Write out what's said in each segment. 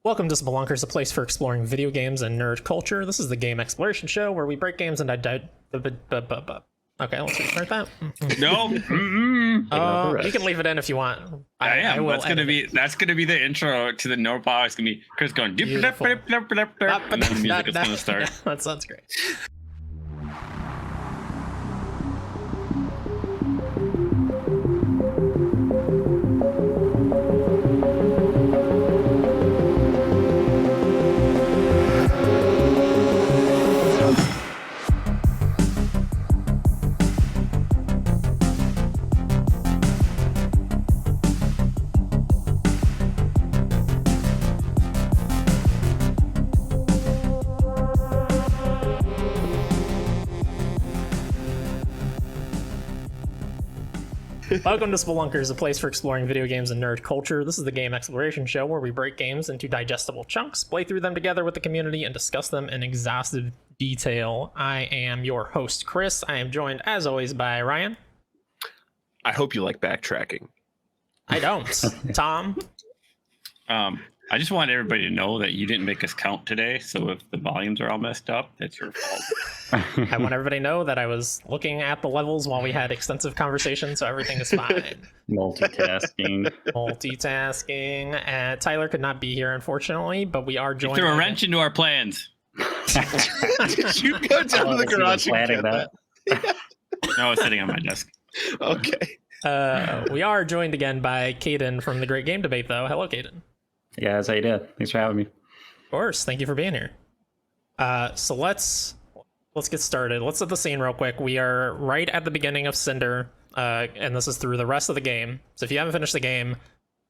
Welcome to Spelunkers, a place for exploring video games and nerd culture. This is the game exploration show where we break games and okay, let's restart that. No, You can leave it in if you want. I am. I will That's gonna be the intro to the no pause. It's gonna be Chris going doop doop doop doop doop doop, and then the music is gonna start. That sounds great. Welcome to Spelunkers, a place for exploring video games and nerd culture. This is the game exploration show where we break games into digestible chunks, play through them together with the community, and discuss them in exhaustive detail. I am your host, Chris. I am joined, as always, by Ryan. I hope you like backtracking. I don't. Tom. I just want everybody to know that you didn't make us count today, so if the volumes are all messed up, that's your fault. I want everybody to know that I was looking at the levels while we had extensive conversations, so everything is fine. Multitasking. Tyler could not be here, unfortunately, but we are joined. You threw a wrench into our plans. Did you go down to the garage and get that? No, it's sitting on my desk. Okay. We are joined again by Kaedhen from the Great Game Debate, though. Hello, Kaedhen. Yeah, how you doing? Thanks for having me. Of course. Thank you for being here. So let's get started. Let's set the scene real quick. We are right at the beginning of Cinder, and this is through the rest of the game. So if you haven't finished the game,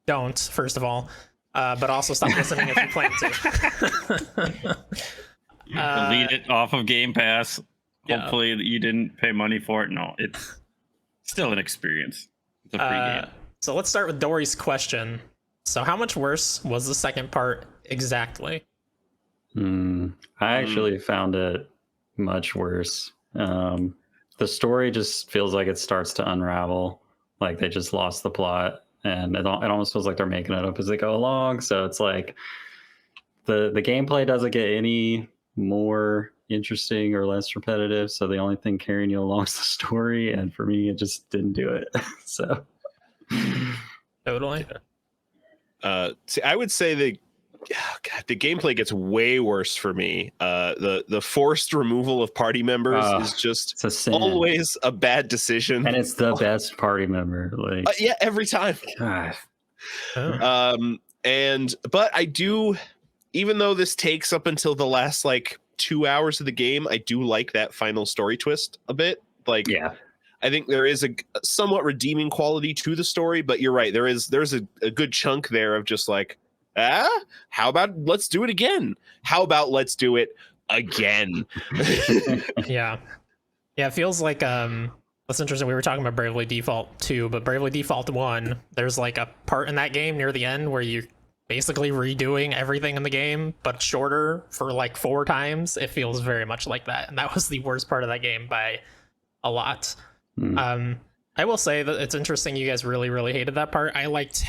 don't, first of all. But also stop listening if you plan to. Delete it off of Game Pass. Yeah. Hopefully you didn't pay money for it. No, it's still an experience. It's a free game. So let's start with Dory's question. So how much worse was the second part exactly? I actually found it much worse. The story just feels like it starts to unravel. Like they just lost the plot, and it almost feels like they're making it up as they go along. So it's like the gameplay doesn't get any more interesting or less repetitive. So the only thing carrying you along is the story, and for me, it just didn't do it. So Totally. See, I would say the gameplay gets way worse for me. The forced removal of party members is just always a bad decision, and it's the best party member. Like, yeah, every time. God. But I do, even though this takes up until the last like 2 hours of the game, I do like that final story twist a bit. Like, yeah. I think there is a somewhat redeeming quality to the story, but you're right. There's a good chunk there of just like, how about let's do it again? How about let's do it again? Yeah. It feels like that's interesting. We were talking about Bravely Default 2, but Bravely Default 1, there's like a part in that game near the end where you're basically redoing everything in the game, but shorter for like 4 times. It feels very much like that, and that was the worst part of that game by a lot. I will say that it's interesting you guys really hated that part. I liked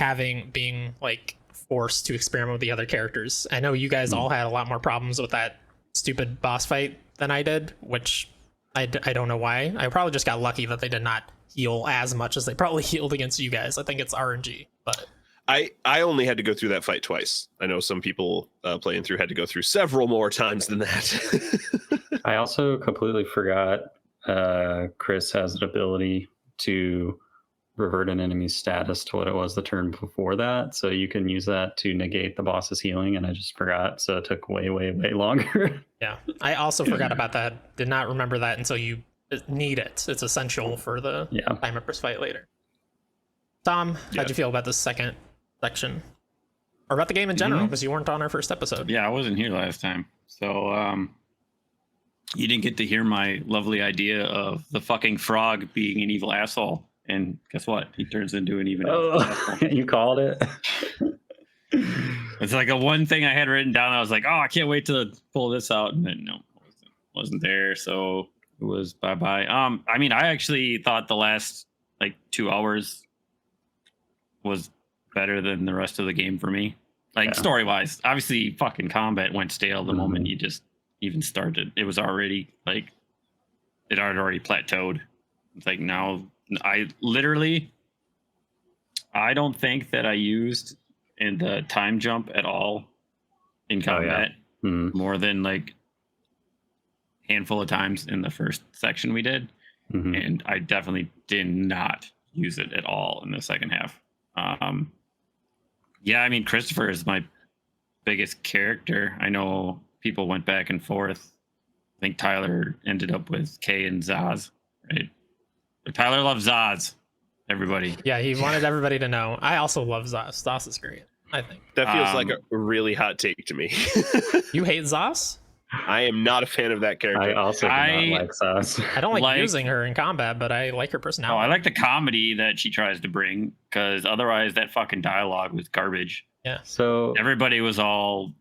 being like forced to experiment with the other characters. I know you guys all had a lot more problems with that stupid boss fight than I did, which I don't know why. I probably just got lucky that they did not heal as much as they probably healed against you guys. I think it's RNG, but I only had to go through that fight twice. I know some people playing through had to go through several more times than that. I also completely forgot Chris has an ability to revert an enemy's status to what it was the turn before that, so you can use that to negate the boss's healing, and I just forgot, so it took way longer. Yeah, I also forgot about that. Did not remember that until you need it. It's essential for the Time Empress fight later. Tom, how'd you feel about this second section, or about the game in general, because you weren't on our first episode? Yeah, I wasn't here last time, so you didn't get to hear my lovely idea of the fucking frog being an evil asshole. And guess what? He turns into an evil asshole. You called it. It's like a one thing I had written down. I was like, oh, I can't wait to pull this out. And then no, wasn't there. So it was bye-bye. I mean, I actually thought the last like 2 hours was better than the rest of the game for me. Like story wise, obviously, fucking combat went stale the moment you just even started. It was already like it had already plateaued. It's like now I don't think that I used in the time jump at all in combat more than like handful of times in the first section we did, and I definitely did not use it at all in the second half. Yeah, I mean, Christopher is my biggest character. I know people went back and forth. I think Tyler ended up with Kay and Zaz, right? But Tyler loves Zaz, everybody. Yeah, he wanted everybody to know. I also love Zaz. Zaz is great, I think. That feels like a really hot take to me. You hate Zaz? I am not a fan of that character. I also do not like Sauce. I don't like using her in combat, but I like her personality. Oh, I like the comedy that she tries to bring, because otherwise that fucking dialogue was garbage. Yeah. So everybody was all.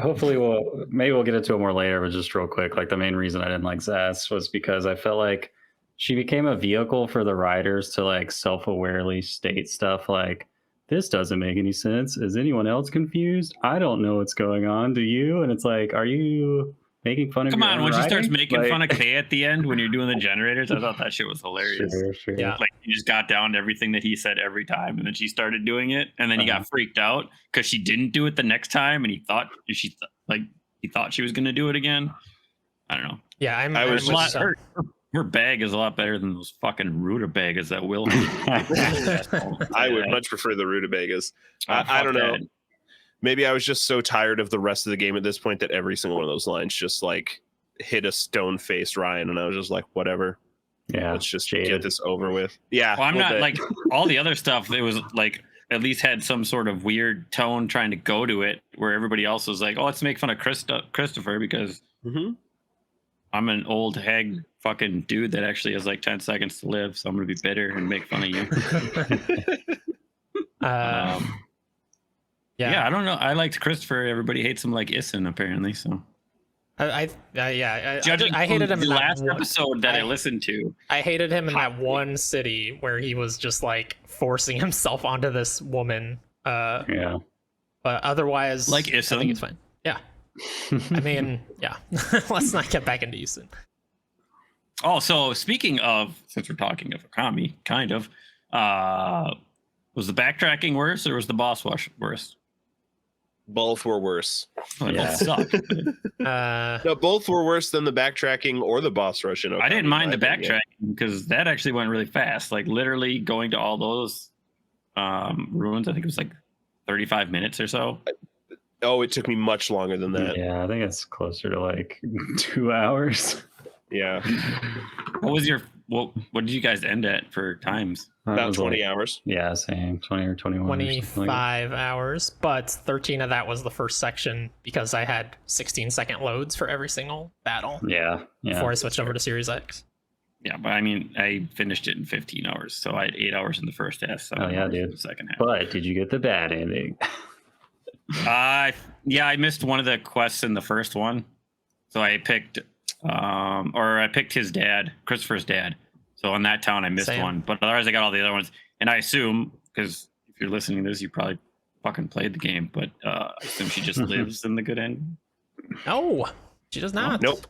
Hopefully we'll get into it more later, but just real quick, like the main reason I didn't like Zaz was because I felt like she became a vehicle for the writers to like self-awarely state stuff like, this doesn't make any sense. Is anyone else confused? I don't know what's going on. Do you? And it's like, are you making fun of Come your on, own when she writing? starts making Like- fun of Kay at the end when you're doing the generators, I thought that shit was hilarious. Sure. Yeah. Like he just got down to everything that he said every time, and then she started doing it, and then he got freaked out because she didn't do it the next time, and he thought he thought she was gonna do it again. I don't know. Yeah, I'm Her bag is a lot better than those fucking rutabagas that Will. I would much prefer the rutabagas. I don't know. Maybe I was just so tired of the rest of the game at this point that every single one of those lines just like hit a stone-faced Ryan, and I was just like, whatever. Yeah. Let's just jaded. get this over with. Yeah. Well, I'm a not little bit. like all the other stuff. It was like at least had some sort of weird tone trying to go to it, where everybody else was like, "Oh, let's make fun of Christopher because I'm an old hag fucking dude that actually has like 10 seconds to live, so I'm gonna be bitter and make fun of you." Yeah, I don't know. I liked Christopher. Everybody hates him like Issen, apparently. So I judging hated him from in the that last one, episode that I listened to. I hated him in that one city where he was just like forcing himself onto this woman. Yeah. But otherwise, Like I Issen. think it's fine. Yeah. I mean, yeah. Let's not get back into Issen. Oh, so speaking of, since we're talking of Akami, kind of, was the backtracking worse or was the boss rush worse? Both were worse. Oh, they Yeah. both suck. No, both were worse than the backtracking or the boss rush. In I didn't Okami, mind the in my opinion. backtracking because that actually went really fast. Like literally going to all those ruins, I think it was like 35 minutes or so. Oh, it took me much longer than that. Yeah, I think it's closer to like 2 hours. Yeah, What was your what did you guys end at for times? That about was 20 like- hours. Yeah, same. 20 or 21. or something like that. 25 hours, but 13 of that was the first section because I had 16-second loads for every single battle Yeah. before I switched over to Series X. Yeah, but I mean, I finished it in 15 hours, so I had 8 hours in the first half. So Oh, yeah, dude. in the second half. But did you get the bad ending? I missed one of the quests in the first one, so I picked his dad, Christopher's dad. So on that town, I missed Same. one, but otherwise I got all the other ones. And I assume, because if you're listening to this, you probably fucking played the game, but I assume she just lives in the good end. No, she does not. Nope.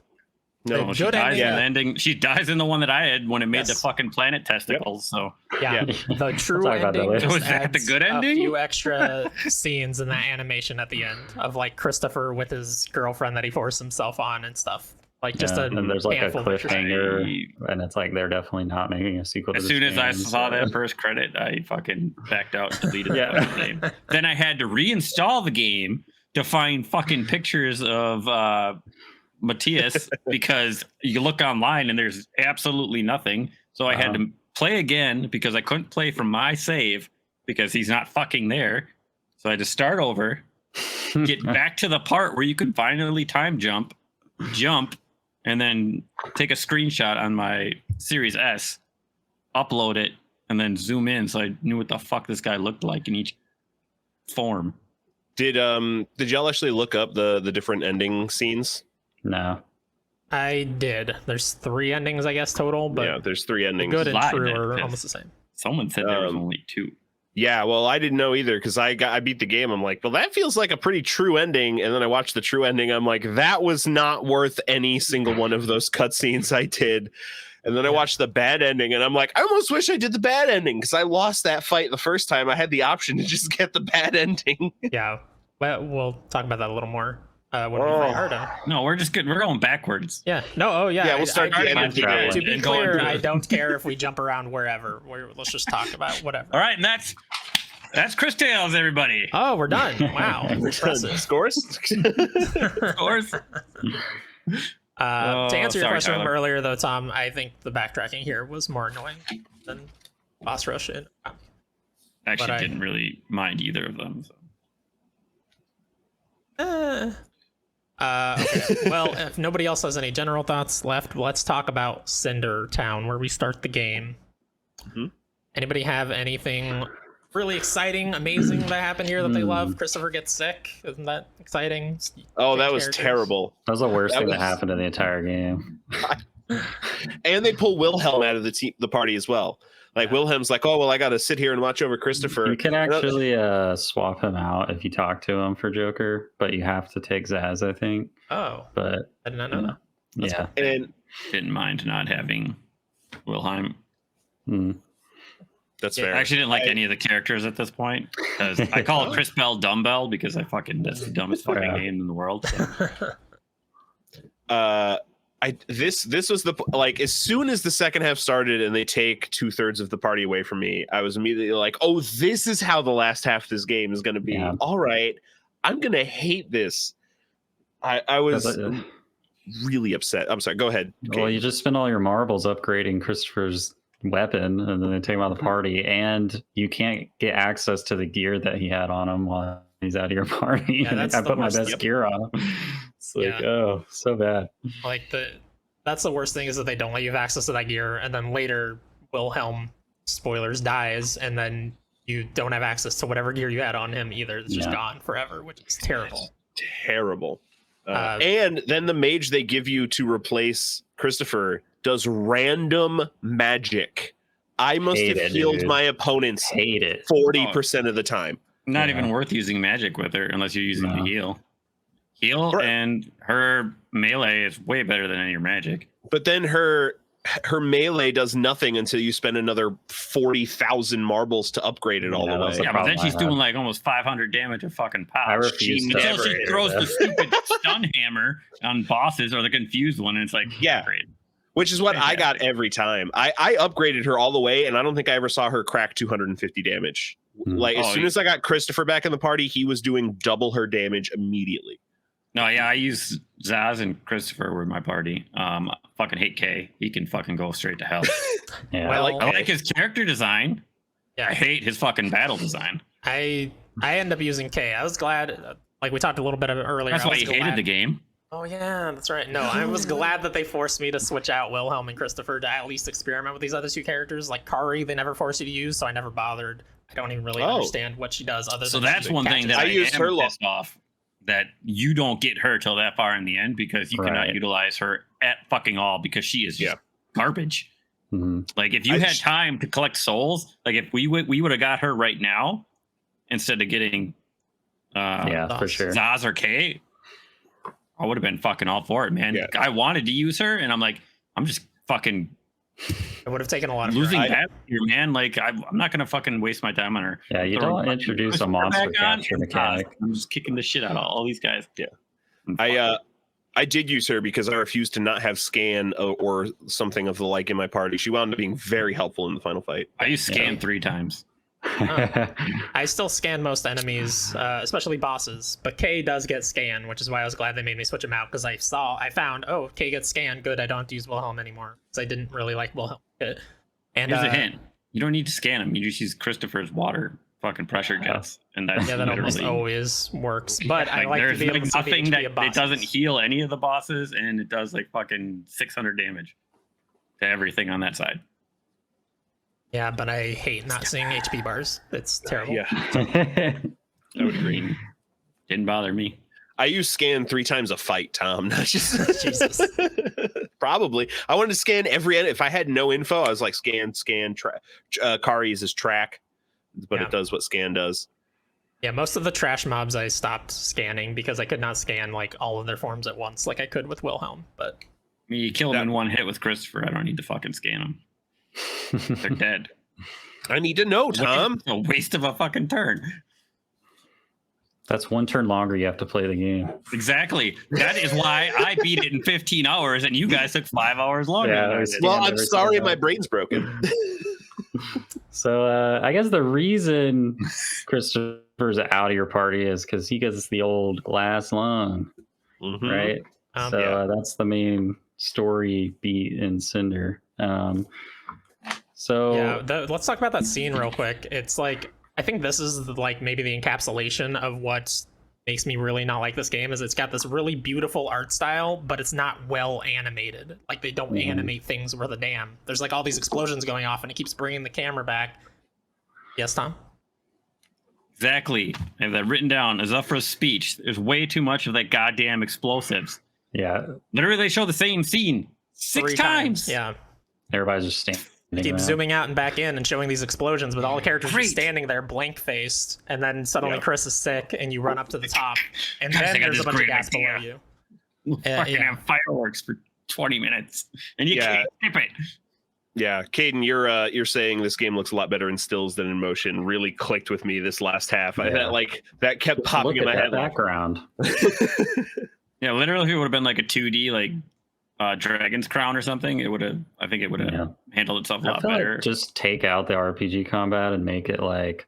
The No, She good dies in ending. the ending. She dies in the one that I had when it made the Yes. fucking planet testicles. So Yeah, the true talk about that ending later. just Was that the adds good ending? a few extra scenes in that animation at the end of like Christopher with his girlfriend that he forced himself on and stuff. Like just Yeah, a and there's like a handful of extra scenes. cliffhanger, and it's like they're definitely not making a sequel. as to soon this as I game, saw so- that first credit, I fucking backed out and deleted Yeah. the fucking game. Then I had to reinstall the game to find fucking pictures of Matthias because you look online and there's absolutely nothing. So I had to play again because I couldn't play from my save because he's not fucking there. So I had to start over, get back to the part where you could finally time jump, and then take a screenshot on my Series S, upload it, and then zoom in so I knew what the fuck this guy looked like in each form. Did y'all actually look up the different ending scenes? No. I did. There's 3 endings, I guess, total, but Yeah, there's 3 endings. good and Lied true then, are because- almost the same. Someone said there was Um, only 2. Yeah, well, I didn't know either because I beat the game. I'm like, well, that feels like a pretty true ending. And then I watched the true ending. I'm like, that was not worth any single one of those cutscenes I did. And then I watched the bad ending, and I'm like, I almost wish I did the bad ending because I lost that fight the first time. I had the option to just get the bad ending. Yeah, well, we'll talk about that a little more when we fight Arda. No, we're just good. We're going backwards. Yeah. No. Oh, yeah. Yeah, we'll start I, the end of the game. To be and going clear, through I it. don't care if we jump around wherever. Let's just talk about whatever. All right, and that's Cris Tales, everybody. Oh, we're done. Wow. Impressive. Scores? Of course. To answer your sorry, question from Tyler. earlier, though, Tom, I think the backtracking here was more annoying than boss rush. Actually, I- didn't really mind either of them. So. Okay. Well, if nobody else has any general thoughts left, let's talk about Cinder Town, where we start the game. Mhm. Anybody have anything really exciting, amazing that happened here that they love? Christopher gets sick. Isn't that exciting? Oh, that was Characters. terrible. That was the worst That thing was- that happened in the entire game. And they pull Wilhelm out of the party as well. Like Wilhelm's like, oh well, I got to sit here and watch over Christopher. You can actually swap him out if you talk to him for Joker, but you have to take Zaz, I think. Oh, But I did not know that. That's yeah, And Didn't mind not having Wilhelm. Mm. that's Yeah, fair. I actually didn't like any of the characters at this point because I call it Chris Bell Dumbbell because that's the dumbest fucking Yeah. name in the world. So. This was the like as soon as the second half started and they take 2/3 of the party away from me, I was immediately like, oh, this is how the last half of this game is going to be. Yeah. All right, I'm going to hate this. I was really upset. I'm sorry. Go ahead. Well, Kate. you just spend all your marbles upgrading Christopher's weapon, and then they take him out of the party, and you can't get access to the gear that he had on him while he's out of your party. Yeah, And that's I the put my worst. best Yep. gear on him. It's like, Yeah. oh, so bad. Like that's the worst thing is that they don't let you have access to that gear, and then later Wilhelm, spoilers, dies, and then you don't have access to whatever gear you had on him either. It's just Yeah. gone forever, which is terrible. Terrible. Uh, And then the mage they give you to replace Christopher does random magic. I must Hate have it, healed dude. my opponents Hate it. 40% of the time. Not Yeah. even worth using magic with her unless you're using No. the heal, Right. and her melee is way better than any of your magic. But then her melee does nothing until you spend another 40,000 marbles to upgrade it all Yeah, the that's way. the Yeah, but then problem I she's doing had. like almost 500 damage a fucking pop. I refuse to Until she upgrade throws her. the stupid stun hammer on bosses or the confused one, and it's like, Yeah. great. Which is what I got every time. I upgraded her all the way, and I don't think I ever saw her crack 250 damage. Hmm. Like, as Oh, soon yeah. as I got Christopher back in the party, he was doing double her damage immediately. No, yeah, I use Zaz and Christopher were my party. I fucking hate K. He can fucking go straight to hell. Yeah. Well, like- I like his character design. Yeah. I hate his fucking battle design. I end up using K. I was glad, like we talked a little bit about earlier. That's I why was he hated glad- the game. Oh yeah, that's right. No, I was glad that they forced me to switch out Wilhelm and Christopher to at least experiment with these other two characters. Like Kari, they never forced you to use, so I never bothered. I don't even really Oh. understand what she does other So than that's she one thing catches that I I used am her lo- pissed off. That you don't get her till that far in the end because you cannot Right. utilize her at fucking all because she is just garbage. Mhm. Like if you I had just- time to collect souls, like if we would have got her right now instead of getting Yeah, for sure. Zaz or K, I would have been fucking all for it, man. Yeah. I wanted to use her, and I'm like, I'm just fucking It would have taken a lot of losing I- that here, man. Like I'm not gonna fucking waste my time on her. Yeah, you Throw don't fucking introduce a Christopher monster back on, capture and mechanic. I'm just kicking the shit out of all these guys. Yeah. And fuck I did use her because I refused to not have scan or something of the like in my party. She wound up being very helpful in the final fight. I used scan 3 times. I still scan most enemies, especially bosses, but K does get scanned, which is why I was glad they made me switch him out because I found, oh, K gets scanned, good, I don't have to use Wilhelm anymore because I didn't really like Wilhelm. Good. And Here's a hint: you don't need to scan him. You just use Christopher's water fucking pressure jets, and that's yeah, that almost literally- always works. But I like to there's be able like to see the nothing HP that of it bosses. doesn't heal any of the bosses, and it does like fucking 600 damage to everything on that side. Yeah, but I hate not seeing HP bars. It's terrible. Yeah. I would agree. Didn't bother me. I use scan 3 times a fight, Tom. Not just Jesus. Probably. I wanted to scan every end. If I had no info, I was like scan, Kari's is track. but Yeah. it does what scan does. Yeah, most of the trash mobs I stopped scanning because I could not scan like all of their forms at once like I could with Wilhelm. But I mean, you kill them That- in one hit with Christopher. I don't need to fucking scan them. They're dead. I need to know, Tom. A waste of a fucking turn. That's one turn longer you have to play the game. Exactly. That is why I beat it in 15 hours and you guys took 5 hours longer. Yeah, than I it was- did. Well, Yeah, I'm every sorry, time. my brain's broken. So I guess the reason Christopher's out of your party is because he gets the old glass lung, Mhm. right? So yeah. that's the main story beat in Cinder. So yeah, let's talk about that scene real quick. It's like I think this is like maybe the encapsulation of what makes me really not like this game. Is it's got this really beautiful art style, but it's not well animated. Like they don't animate things worth a damn. There's like all these explosions going off, and it keeps bringing the camera back. Yes, Tom. Exactly. I have that written down as up for a speech. There's way too much of that goddamn explosives. yeah, Literally, they show the same scene 6 3 times. Yeah. everybody's just standing. Keep around. zooming out and back in and showing these explosions with all the characters Great. just standing there blank faced, and then suddenly Yeah. Chris is sick and you run up to the top, and Guys, I then got there's a this bunch of great gas idea. below you. We'll fucking yeah. have fireworks for 20 minutes and you Yeah. can't skip it. Yeah, Kaedhen, you're saying this game looks a lot better in stills than in motion. Really clicked with me this last half. Yeah. That kept popping Look in at my that head. Like, background. Yeah, literally, if it would have been like a 2D, like Dragon's Crown or something, I think it would have Yeah. handled itself a I lot feel better. like just take out the RPG combat and make it like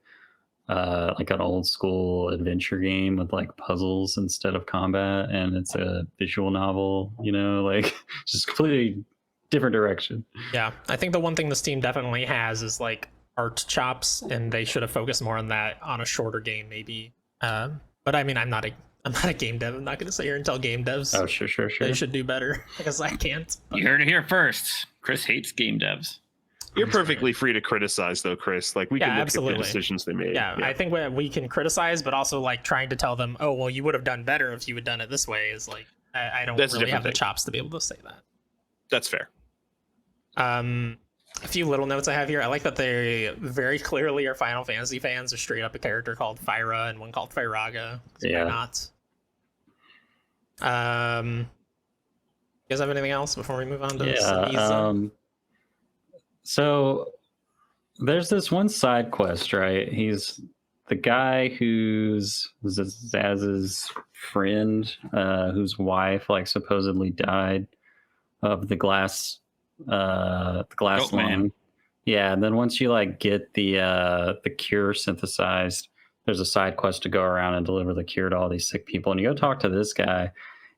an old school adventure game with like puzzles instead of combat, and it's a visual novel, like just completely different direction. Yeah, I think the one thing this team definitely has is like art chops, and they should have focused more on that on a shorter game, maybe. But I mean, I'm not a game dev. I'm not going to sit here and tell game devs Oh, sure. they should do better because I can't. You heard it here first. Chris hates game devs. you're perfectly free to criticize, though, Chris. Like we Yeah, can look at absolutely. the decisions they made. Yeah, I think we can criticize, but also like trying to tell them, oh, well, you would have done better if you had done it this way is like, I don't That's a really different have the thing. chops to be able to say that. That's fair. A few little notes I have here. I like that they very clearly are Final Fantasy fans. There's straight up a character called Fyra and one called Fyraga. Yeah. Why not? You guys have anything else before we move on to Yeah. So there's this one side quest, right? He's the guy who's Zaz's friend, whose wife like supposedly died of the glass Goat man. lung. Yeah, and then once you like get the cure synthesized, there's a side quest to go around and deliver the cure to all these sick people. And you go talk to this guy,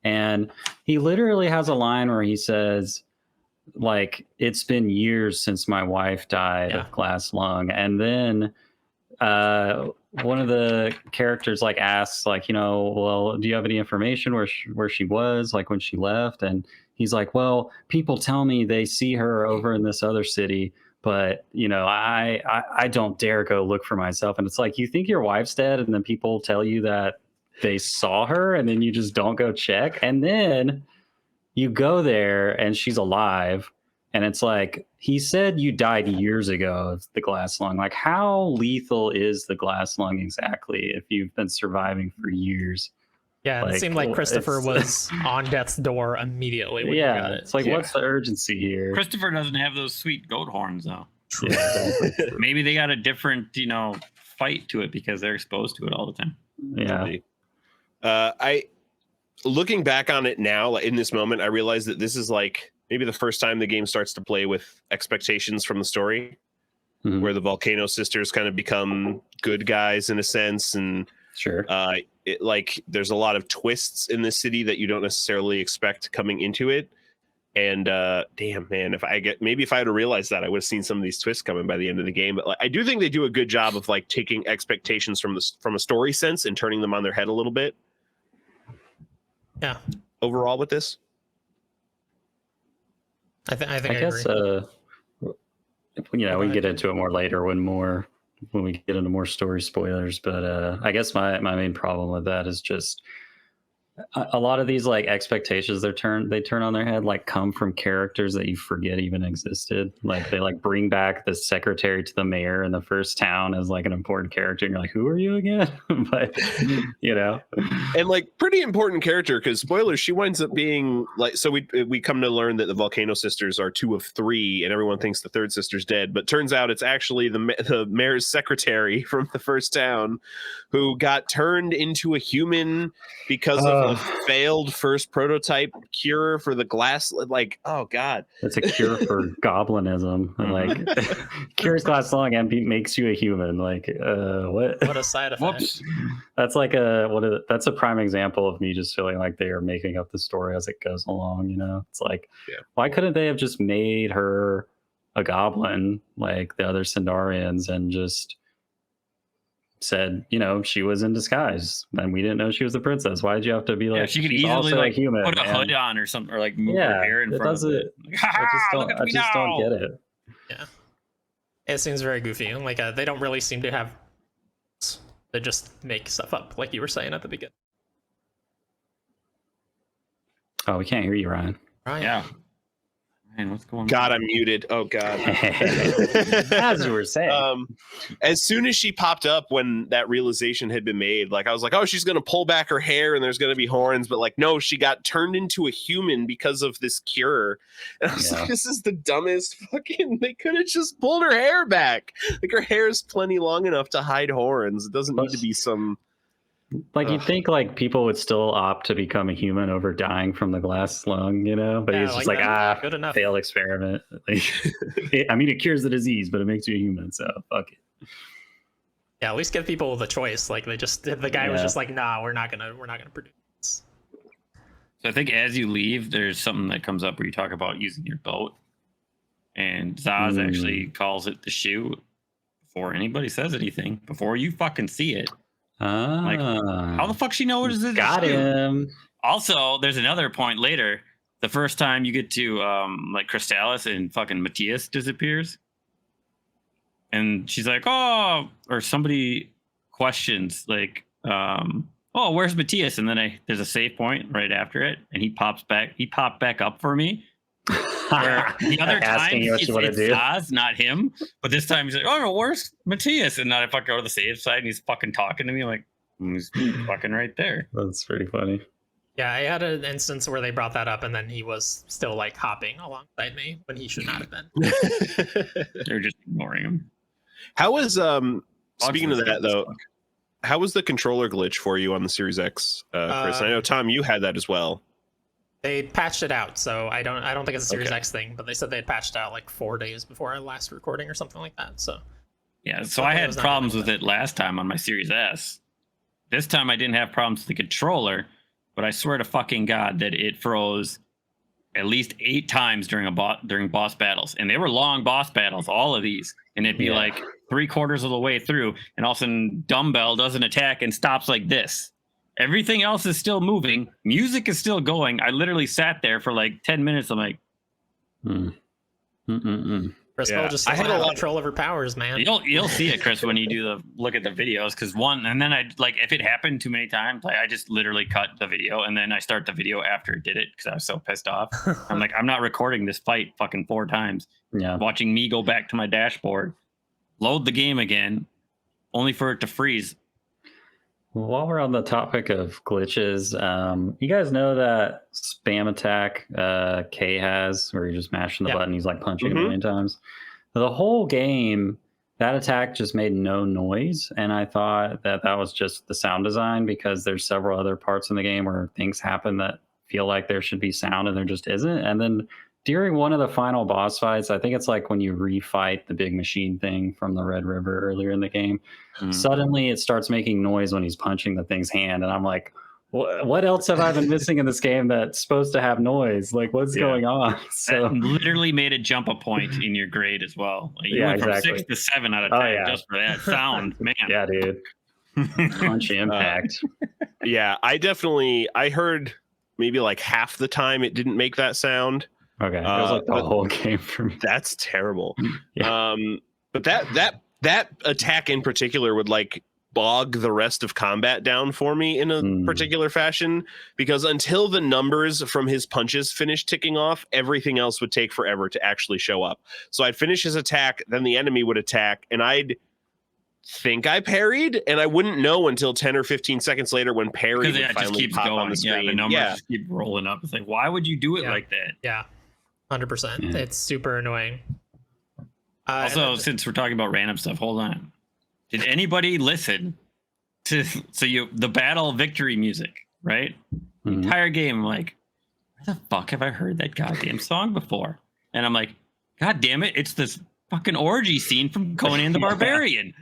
and he literally has a line where he says, like, it's been years since my wife died Yeah. of glass lung. And then one of the characters like asks, like, well, do you have any information where she was, like when she left? And he's like, well, people tell me they see her over in this other city, but I don't dare go look for myself. And it's like, you think your wife's dead, and then people tell you that they saw her, and then you just don't go check, and then you go there and she's alive, and it's like, he said you died years ago of the glass lung. Like, how lethal is the glass lung exactly if you've been surviving for years? Yeah, it Like, seemed like Christopher it's- was on death's door immediately when you got Yeah, it. it's like, Yeah. what's the urgency here? Christopher doesn't have those sweet goat horns, though. Yeah, exactly. Maybe they got a different, fight to it because they're exposed to it all the time. Yeah. I looking back on it now, like, in this moment, I realize that this is like maybe the first time the game starts to play with expectations from the story, Mhm. where the Volcano Sisters kind of become good guys in a sense, and Sure. there's a lot of twists in this city that you don't necessarily expect coming into it. And damn, man, if I had realized that, I would have seen some of these twists coming by the end of the game. But like, I do think they do a good job of like taking expectations from a story sense and turning them on their head a little bit. Yeah, Overall, with this, I think I guess agree. we can get into it more later when we get into more story spoilers, but I guess my main problem with that is just a lot of these like expectations they turn on their head like come from characters that you forget even existed. Like they like bring back the secretary to the mayor in the first town as like an important character, and you're like, who are you again? But you know, and like pretty important character, because spoilers, she winds up being like, so we come to learn that the Volcano sisters are 2 of 3, and everyone thinks the third sister's dead, but turns out it's actually the mayor's secretary from the first town who got turned into a human because of a failed first prototype cure for the glass. Like, oh god, it's a cure for goblinism. Like cures glass lung and makes you a human. Like What a side effect. Whoops. That's like that's a prime example of me just feeling like they are making up the story as it goes along. You know, it's like, why couldn't they have just made her a goblin like the other Cindarians and just said, you know, she was in disguise and we didn't know she was the princess? Why did you have to be like, she could she's easily also like a human put a and- hood on or something, or like move her hair in it front of it. Like, I just don't get it. Yeah, it seems very goofy. Like they don't really seem to have. They just make stuff up, like you were saying at the beginning. Oh, we can't hear you, Ryan. Right? Yeah. Man, what's going god, on? I'm muted. Oh god. As you were saying. As soon as she popped up, when that realization had been made, like I was like, oh, she's gonna pull back her hair and there's gonna be horns, but like no, she got turned into a human because of this cure. And I was like, this is the dumbest fucking. They could have just pulled her hair back. Like her hair is plenty long enough to hide horns. It doesn't need to be some. Like you'd think like people would still opt to become a human over dying from the glass lung, you know? But he's just like, good enough. failed experiment. Like, I mean, it cures the disease, but it makes you a human, so fuck it. Yeah, at least give people the choice. Like the guy was just like, nah, we're not gonna produce this. So I think as you leave, there's something that comes up where you talk about using your boat, and Zaz actually calls it the shoe before anybody says anything, before you fucking see it. Like, how the fuck she knows this? Got him. Also, there's another point later. The first time you get to like Cris Tales and fucking Matthias disappears, and she's like, "Oh," or somebody questions like, "Oh, where's Matthias?" And then there's a save point right after it, and he popped back up for me. Where the other time it's Zaz, not him, but this time he's like, "Oh no, where's Matthias?" And then I fucking go to the save side and he's fucking talking to me. I'm like, he's fucking right there. That's pretty funny. Yeah, I had an instance where they brought that up, and then he was still like hopping alongside me when he should not have been. They're just ignoring him. How was speaking of that though? How was the controller glitch for you on the Series X, Chris? I know Tom, you had that as well. They patched it out, so I don't think it's a Series X thing, but they said they had patched it out like 4 days before our last recording or something like that. So yeah, so I had problems with it last time on my Series S. This time I didn't have problems with the controller, but I swear to fucking God that it froze at least 8 times during boss battles, and they were long boss battles, all of these, and it'd be like 3/4 of the way through, and all of a sudden Dumbbell does an attack and stops like this. Everything else is still moving. Music is still going. I literally sat there for like 10 minutes. I'm like, Chris just I had a lot of control over powers, man. You'll see it, Chris, when you do look at the videos. Because and then I like if it happened too many times, like I just literally cut the video and then I start the video after it did it because I was so pissed off. I'm like, I'm not recording this fight fucking 4 times. Yeah, watching me go back to my dashboard, load the game again, only for it to freeze. While we're on the topic of glitches, you guys know that spam attack K has, where you're just mashing the button, he's like punching a million times. The whole game, that attack just made no noise, and I thought that was just the sound design, because there's several other parts in the game where things happen that feel like there should be sound and there just isn't. And then during one of the final boss fights, I think it's like when you refight the big machine thing from the Red River earlier in the game, suddenly it starts making noise when he's punching the thing's hand. And I'm like, what else have I been missing in this game that's supposed to have noise? Like, what's going on? So that literally made it jump a point in your grade as well. Like, you went from 6 to 7 out of 10 just for that sound, man. Yeah, dude. Punch impact. I heard maybe like half the time it didn't make that sound. Okay, it was like the whole game for me. That's terrible. But that attack in particular would like bog the rest of combat down for me in a particular fashion, because until the numbers from his punches finished ticking off, everything else would take forever to actually show up. So I'd finish his attack, then the enemy would attack, and I'd think I parried, and I wouldn't know until 10 or 15 seconds later when parry would finally pop on the screen. Yeah, the numbers just keep rolling up. It's like, why would you do it like that? Yeah, 100%. It's super annoying. Also, since we're talking about random stuff, hold on. Did anybody listen to the battle victory music, right? The entire game, I'm like, where the fuck have I heard that goddamn song before? And I'm like, God damn it, it's this fucking orgy scene from Conan the Barbarian.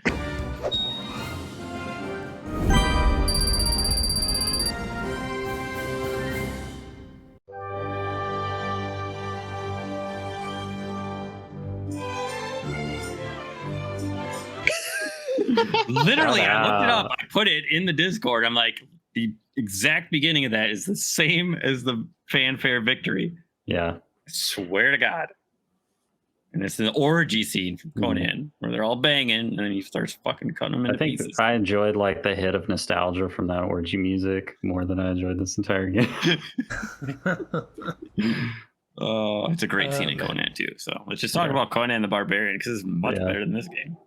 Literally, I looked it up. I put it in the Discord. I'm like, the exact beginning of that is the same as the fanfare victory. Yeah. I swear to God. And it's an orgy scene from Conan where they're all banging and then he starts fucking cutting them into pieces. I enjoyed like the hit of nostalgia from that orgy music more than I enjoyed this entire game. Oh, it's a great scene in Conan too. So let's just talk about Conan the Barbarian because it's much better than this game.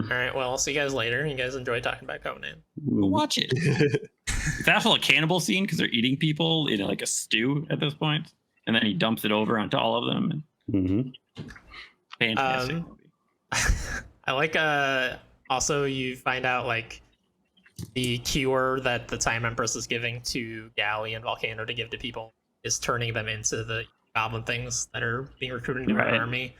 All right, well, I'll see you guys later. You guys enjoy talking about Conan. Go watch it. It's actually a cannibal scene because they're eating people in like a stew at this point, and then he dumps it over onto all of them. Fantastic movie. I like also you find out like the cure that the Time Empress is giving to Galley and Volcano to give to people is turning them into the goblin things that are being recruited into our army.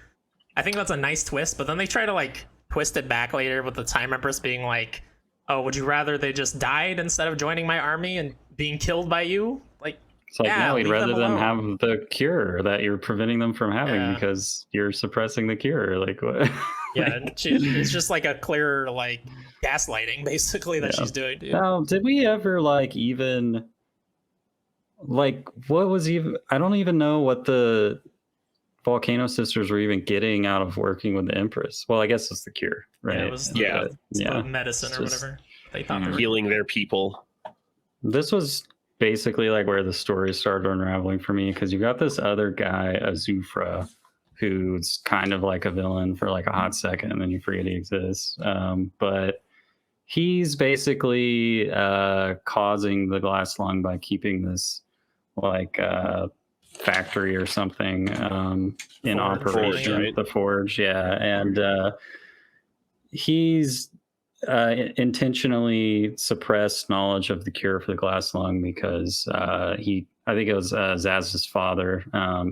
I think that's a nice twist, but then they try to like twist it back later with the Time Empress being like, oh, would you rather they just died instead of joining my army and being killed by you? Like, it's like, no, we'd rather them have the cure that you're preventing them from having because you're suppressing the cure. Like, what? Yeah, it's just like a clear, like, gaslighting, basically, that she's doing, dude. Now, did we ever, like, even, like, what was even, I don't even know what the Volcano Sisters were even getting out of working with the Empress. Well, I guess it's the cure, right? Yeah, it was the medicine or whatever they thought they were healing their people. This was basically like where the story started unraveling for me, because you got this other guy, Azufra, who's kind of like a villain for like a hot second, and then you forget he exists. But he's basically causing the glass lung by keeping this like factory or something in operation, right? The forge, and he's intentionally suppressed knowledge of the cure for the glass lung because I think it was Zaz's father.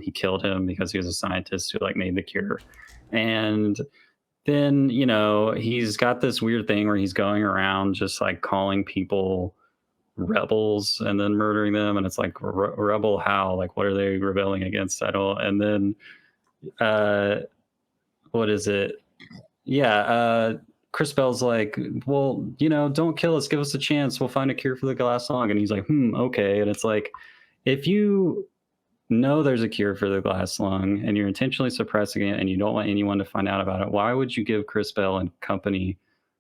He killed him because he was a scientist who like made the cure. And then, you know, he's got this weird thing where he's going around just like calling people rebels and then murdering them. And it's like, rebel how? Like, what are they rebelling against? I don't. And then what is it? Yeah, Chris Bell's like, well, you know, don't kill us. Give us a chance. We'll find a cure for the glass lung. And he's like, okay. And it's like, if you know there's a cure for the glass lung and you're intentionally suppressing it and you don't want anyone to find out about it, why would you give Chris Bell and company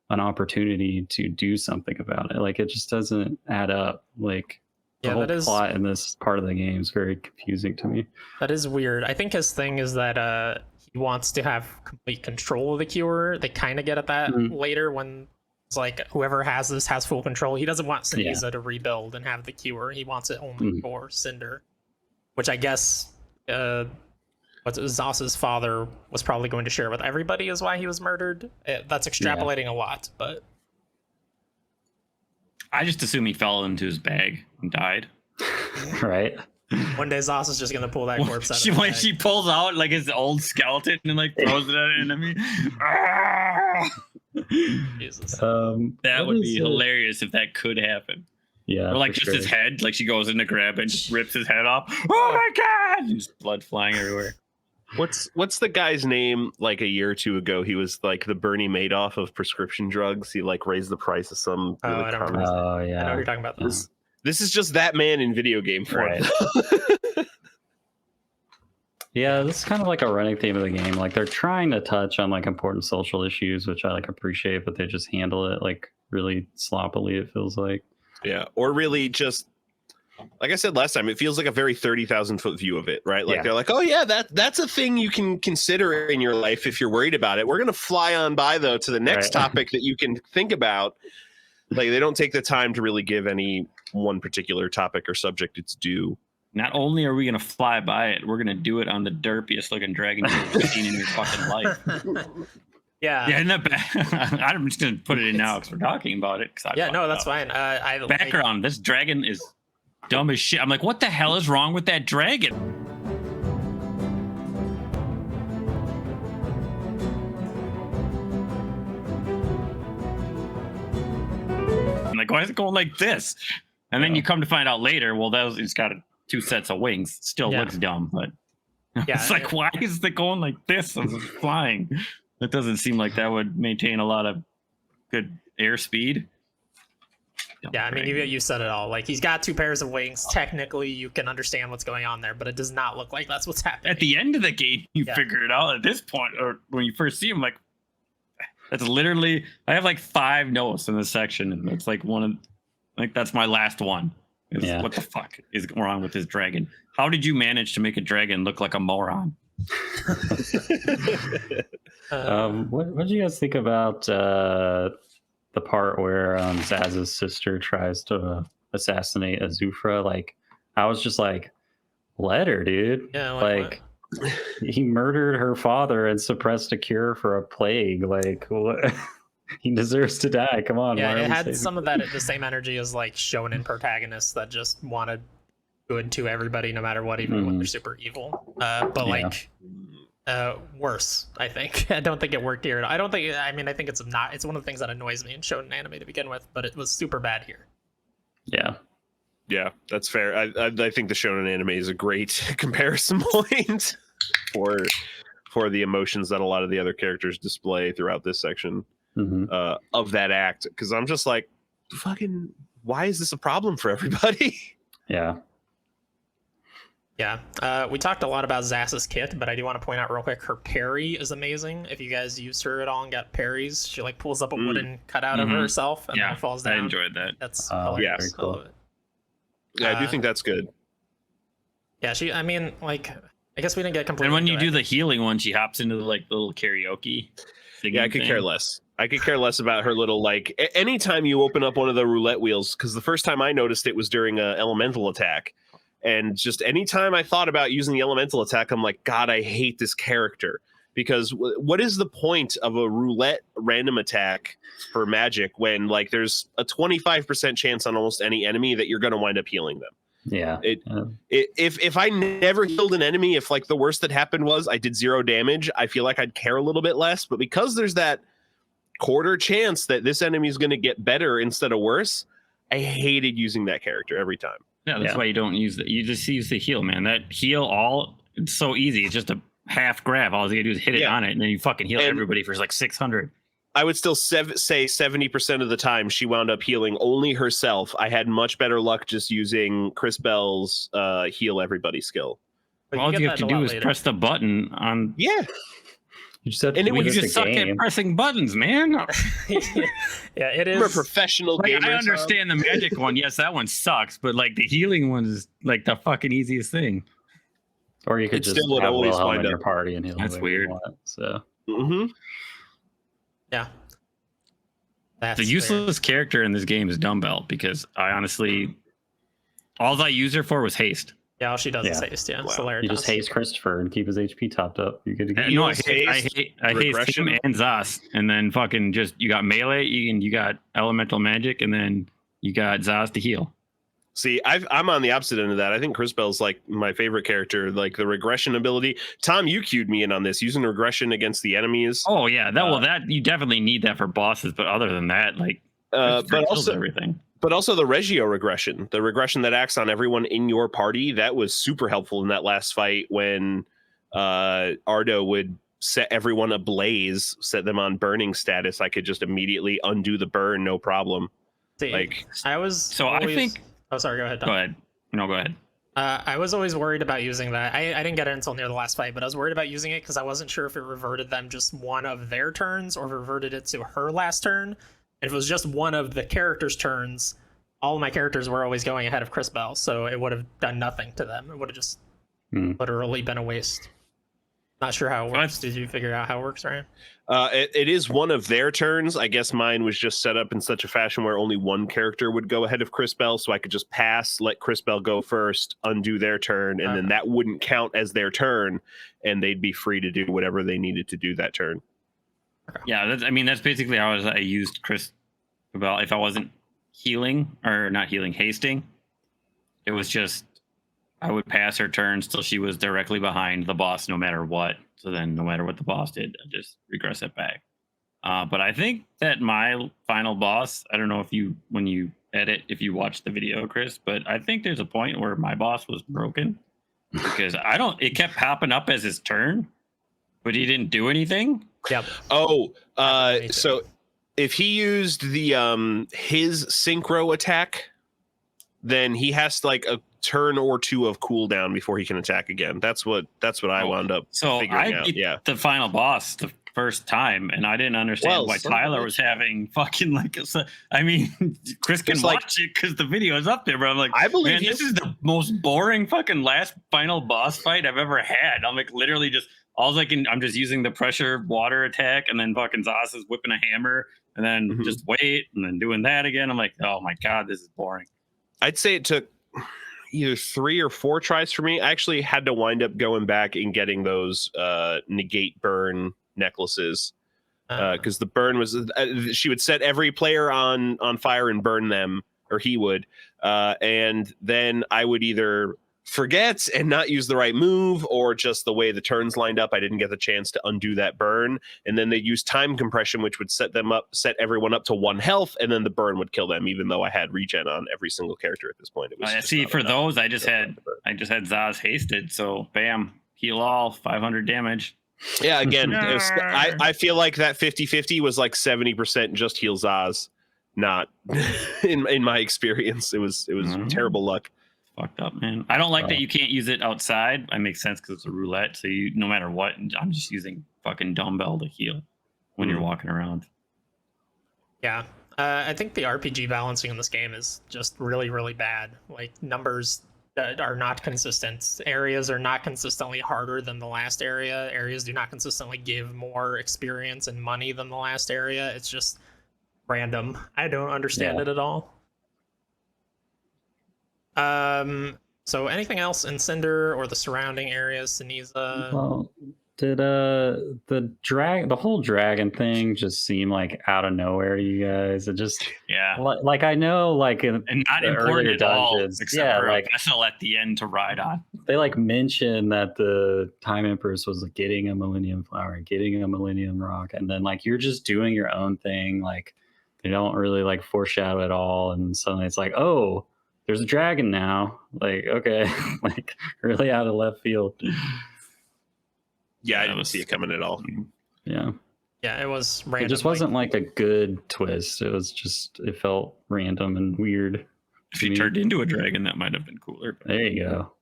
an opportunity to do something about it? Like, it just doesn't add up. Like, the whole plot in this part of the game is very confusing to me. That is weird. I think his thing is that he wants to have complete control of the cure. They kind of get at that later when it's like whoever has this has full control. He doesn't want Sinisa to rebuild and have the cure. He wants it only for Cinder, which I guess Zos's father was probably going to share with everybody is why he was murdered. That's extrapolating a lot, but I just assume he fell into his bag and died. Right. One day Zos is just gonna pull that corpse out. When she pulls out like his old skeleton and like throws it at an enemy. Jesus. That would be hilarious if that could happen. Yeah. Or like just his head, like she goes in to grab and just rips his head off. Oh my god! And just blood flying everywhere. What's the guy's name? Like a year or two ago, he was like the Bernie Madoff of prescription drugs. He like raised the price of some. I don't remember. Oh yeah. I know what you're talking about. This is just that man in video game form. Right. Yeah, this is kind of like a running theme of the game. Like, they're trying to touch on like important social issues, which I like appreciate, but they just handle it like really sloppily, it feels like. Yeah, or really just like I said last time, it feels like a very 30,000-foot view of it, right? Like Yeah. they're like, oh yeah, that's a thing you can consider in your life if you're worried about it. We're gonna fly on by though to the next Right. topic that you can think about. Like they don't take the time to really give any one particular topic or subject its due. Not only are we gonna fly by it, we're gonna do it on the derpiest looking dragon you've ever seen in your fucking life. Yeah. Yeah, isn't that bad? I'm just gonna put it in now because we're talking about it. Yeah, no, that's fine. I Background: this dragon is dumb as shit. I'm like, what the hell is wrong with that dragon? I'm like, why is it going like this? And then you come to find out later, well, it's got two sets of wings. Still Yeah. looks dumb, but Yeah, it's like, why is it going like this as it's flying? That doesn't seem like that would maintain a lot of good airspeed. Yeah, I mean, you said it all. Like, he's got two pairs of wings. Technically, you can understand what's going on there, but it does not look like that's what's happening. At the end of the game, you Yeah. figure it out. At this point, or when you first see him, like, that's literally, I have like 5 notes in this section, and it's like that's my last one. Is Yeah. What the fuck is wrong with this dragon? How did you manage to make a dragon look like a moron? What did you guys think about the part where Zaz's sister tries to assassinate Azufra? Like, I was just like, let her, dude. Yeah, like he murdered her father and suppressed a cure for a plague. Like, what? He deserves to die. Come on. Yeah, why are it we had saving some of that, the same energy as like shonen protagonists that just wanted good to everybody no matter what, even when they're super evil. But Yeah. like worse, I think. I don't think it worked here. I think it's one of the things that annoys me in shonen anime to begin with, but it was super bad here. Yeah. Yeah, that's fair. I think the shonen anime is a great comparison point for the emotions that a lot of the other characters display throughout this section of that act. Because I'm just like, fucking, why is this a problem for everybody? Yeah. Yeah, we talked a lot about Zaz's kit, but I do want to point out real quick, her parry is amazing. If you guys used her at all and got parries, she like pulls up a wooden cutout of herself and then it falls down. I enjoyed that. That's Oh, hilarious. very cool. I love it. Yeah, I do think that's good. Yeah, I mean, like, I guess we didn't get completely. And when you into do it. the healing one, she hops into the like little karaoke. Yeah, I could care less. I could care less about her little like. Anytime you open up one of the roulette wheels, because the first time I noticed it was during a elemental attack, and just anytime I thought about using the elemental attack, I'm like, God, I hate this character. Because what is the point of a roulette random attack for magic when like there's a 25% chance on almost any enemy that you're going to wind up healing them? Yeah. If I never healed an enemy, if like the worst that happened was I did 0 damage, I feel like I'd care a little bit less. But because there's that quarter chance that this enemy is going to get better instead of worse, I hated using that character every time. Yeah, that's why you don't use it. You just use the heal, man. That heal it's so easy. It's just a half grab. All you gotta do is hit it on it, and then you fucking heal everybody for like 600. I would still say 70% of the time she wound up healing only herself. I had much better luck just using Chris Bell's heal everybody skill. But All get you have that to a lot do is later. press the button on. Yeah. You just have to And it You was just suck at pressing buttons, man. Yeah, it We're is. professional Like, gamers. I understand the magic one. Yes, that one sucks, but like the healing one is like the fucking easiest thing. Or you could It just still would have always Wilhelm wind in your up- party and he'll That's do whatever you weird. want, so Yeah. That's The useless character in this game is Dumbbell because I honestly, all I used her for was haste. fair. Yeah, all she does is Yeah. haste. Yeah, Wow. Hilarious. you just haste Christopher and keep his HP topped up. You're good to go. No, I Heals, hate haste, him regression. and Zas, and then fucking just you got melee, you got elemental magic, and then you got Zas to heal. See, I'm on the opposite end of that. I think Chris Bell's like my favorite character, like the regression ability. Tom, you cued me in on this, using regression against the enemies. Oh yeah, that you definitely need that for bosses, but other than that, like but kills also everything. But also the Regio regression, the regression that acts on everyone in your party, that was super helpful in that last fight when Ardo would set everyone ablaze, set them on burning status. I could just immediately undo the burn, no problem. See, Like, I was. So always... I think. Oh, sorry. Go ahead. Tom. Go ahead. No, go ahead. I was always worried about using that. I didn't get it until near the last fight, but I was worried about using it because I wasn't sure if it reverted them just one of their turns or reverted it to her last turn. If it was just one of the characters' turns, all of my characters were always going ahead of Chris Bell, so it would have done nothing to them. It would have just literally been a waste. Not sure how it works. Did you figure out how it works, Ryan? It is one of their turns. I guess mine was just set up in such a fashion where only one character would go ahead of Chris Bell, so I could just pass, let Chris Bell go first, undo their turn, and then that wouldn't count as their turn, and they'd be free to do whatever they needed to do that turn. Yeah, that's basically how I used Chris Bell. If I wasn't healing, or not healing, hasting, it was just I would pass her turns till she was directly behind the boss, no matter what. So then, no matter what the boss did, I just regress it back. But I think that my final boss, I don't know if when you edit, if you watch the video, Chris, but I think there's a point where my boss was broken because it kept popping up as his turn, but he didn't do anything. Yep. Oh, so if he used the his synchro attack, then he has like a turn or two of cooldown before he can attack again. That's what I wound up figuring out. Yeah, the final boss the first time, and I didn't understand why Tyler was having fucking Chris can watch it because the video is up there, but I'm like, I believe this is the most boring fucking last final boss fight I've ever had. I'm like literally just I'm just using the pressure water attack, and then fucking Zos is whipping a hammer, and then just wait, and then doing that again. I'm like, oh my god, this is boring. I'd say it took either 3 or 4 tries for me. I actually had to wind up going back and getting those negate burn necklaces because the burn was she would set every player on fire and burn them, or he would, and then I would either forget and not use the right move, or just the way the turns lined up, I didn't get the chance to undo that burn. And then they used time compression, which would set everyone up to 1 health, and then the burn would kill them, even though I had regen on every single character at this point. It was for those, I just had Zaz hasted, so bam, heal all, 500 damage. Yeah, again, I feel like that 50-50 was like 70% just heal Zaz, not in my experience. It was terrible luck. Fucked up, man. I don't like that you can't use it outside. That makes sense because it's a roulette. So no matter what, I'm just using fucking dumbbell to heal when you're walking around. Yeah. I think the RPG balancing in this game is just really, really bad. Like, numbers that are not consistent. Areas are not consistently harder than the last area. Areas do not consistently give more experience and money than the last area. It's just random. I don't understand it at all. So anything else in Cinder or the surrounding areas, Sinisa? Well, did the whole dragon thing just seem like out of nowhere to you guys? It just like I know like in and not the important earlier at all, dungeons, except for a vessel at the end to ride on. They like mentioned that the Time Empress was like, getting a Millennium Flower, getting a Millennium Rock, and then like you're just doing your own thing. Like they don't really like foreshadow at all, and suddenly it's like, oh, there's a dragon now. Like, okay, like really out of left field. Yeah, I didn't see it coming at all. Yeah. Yeah, it was random. It just wasn't like a good twist. It was just, it felt random and weird. If he turned into a dragon, that might have been cooler. There you go.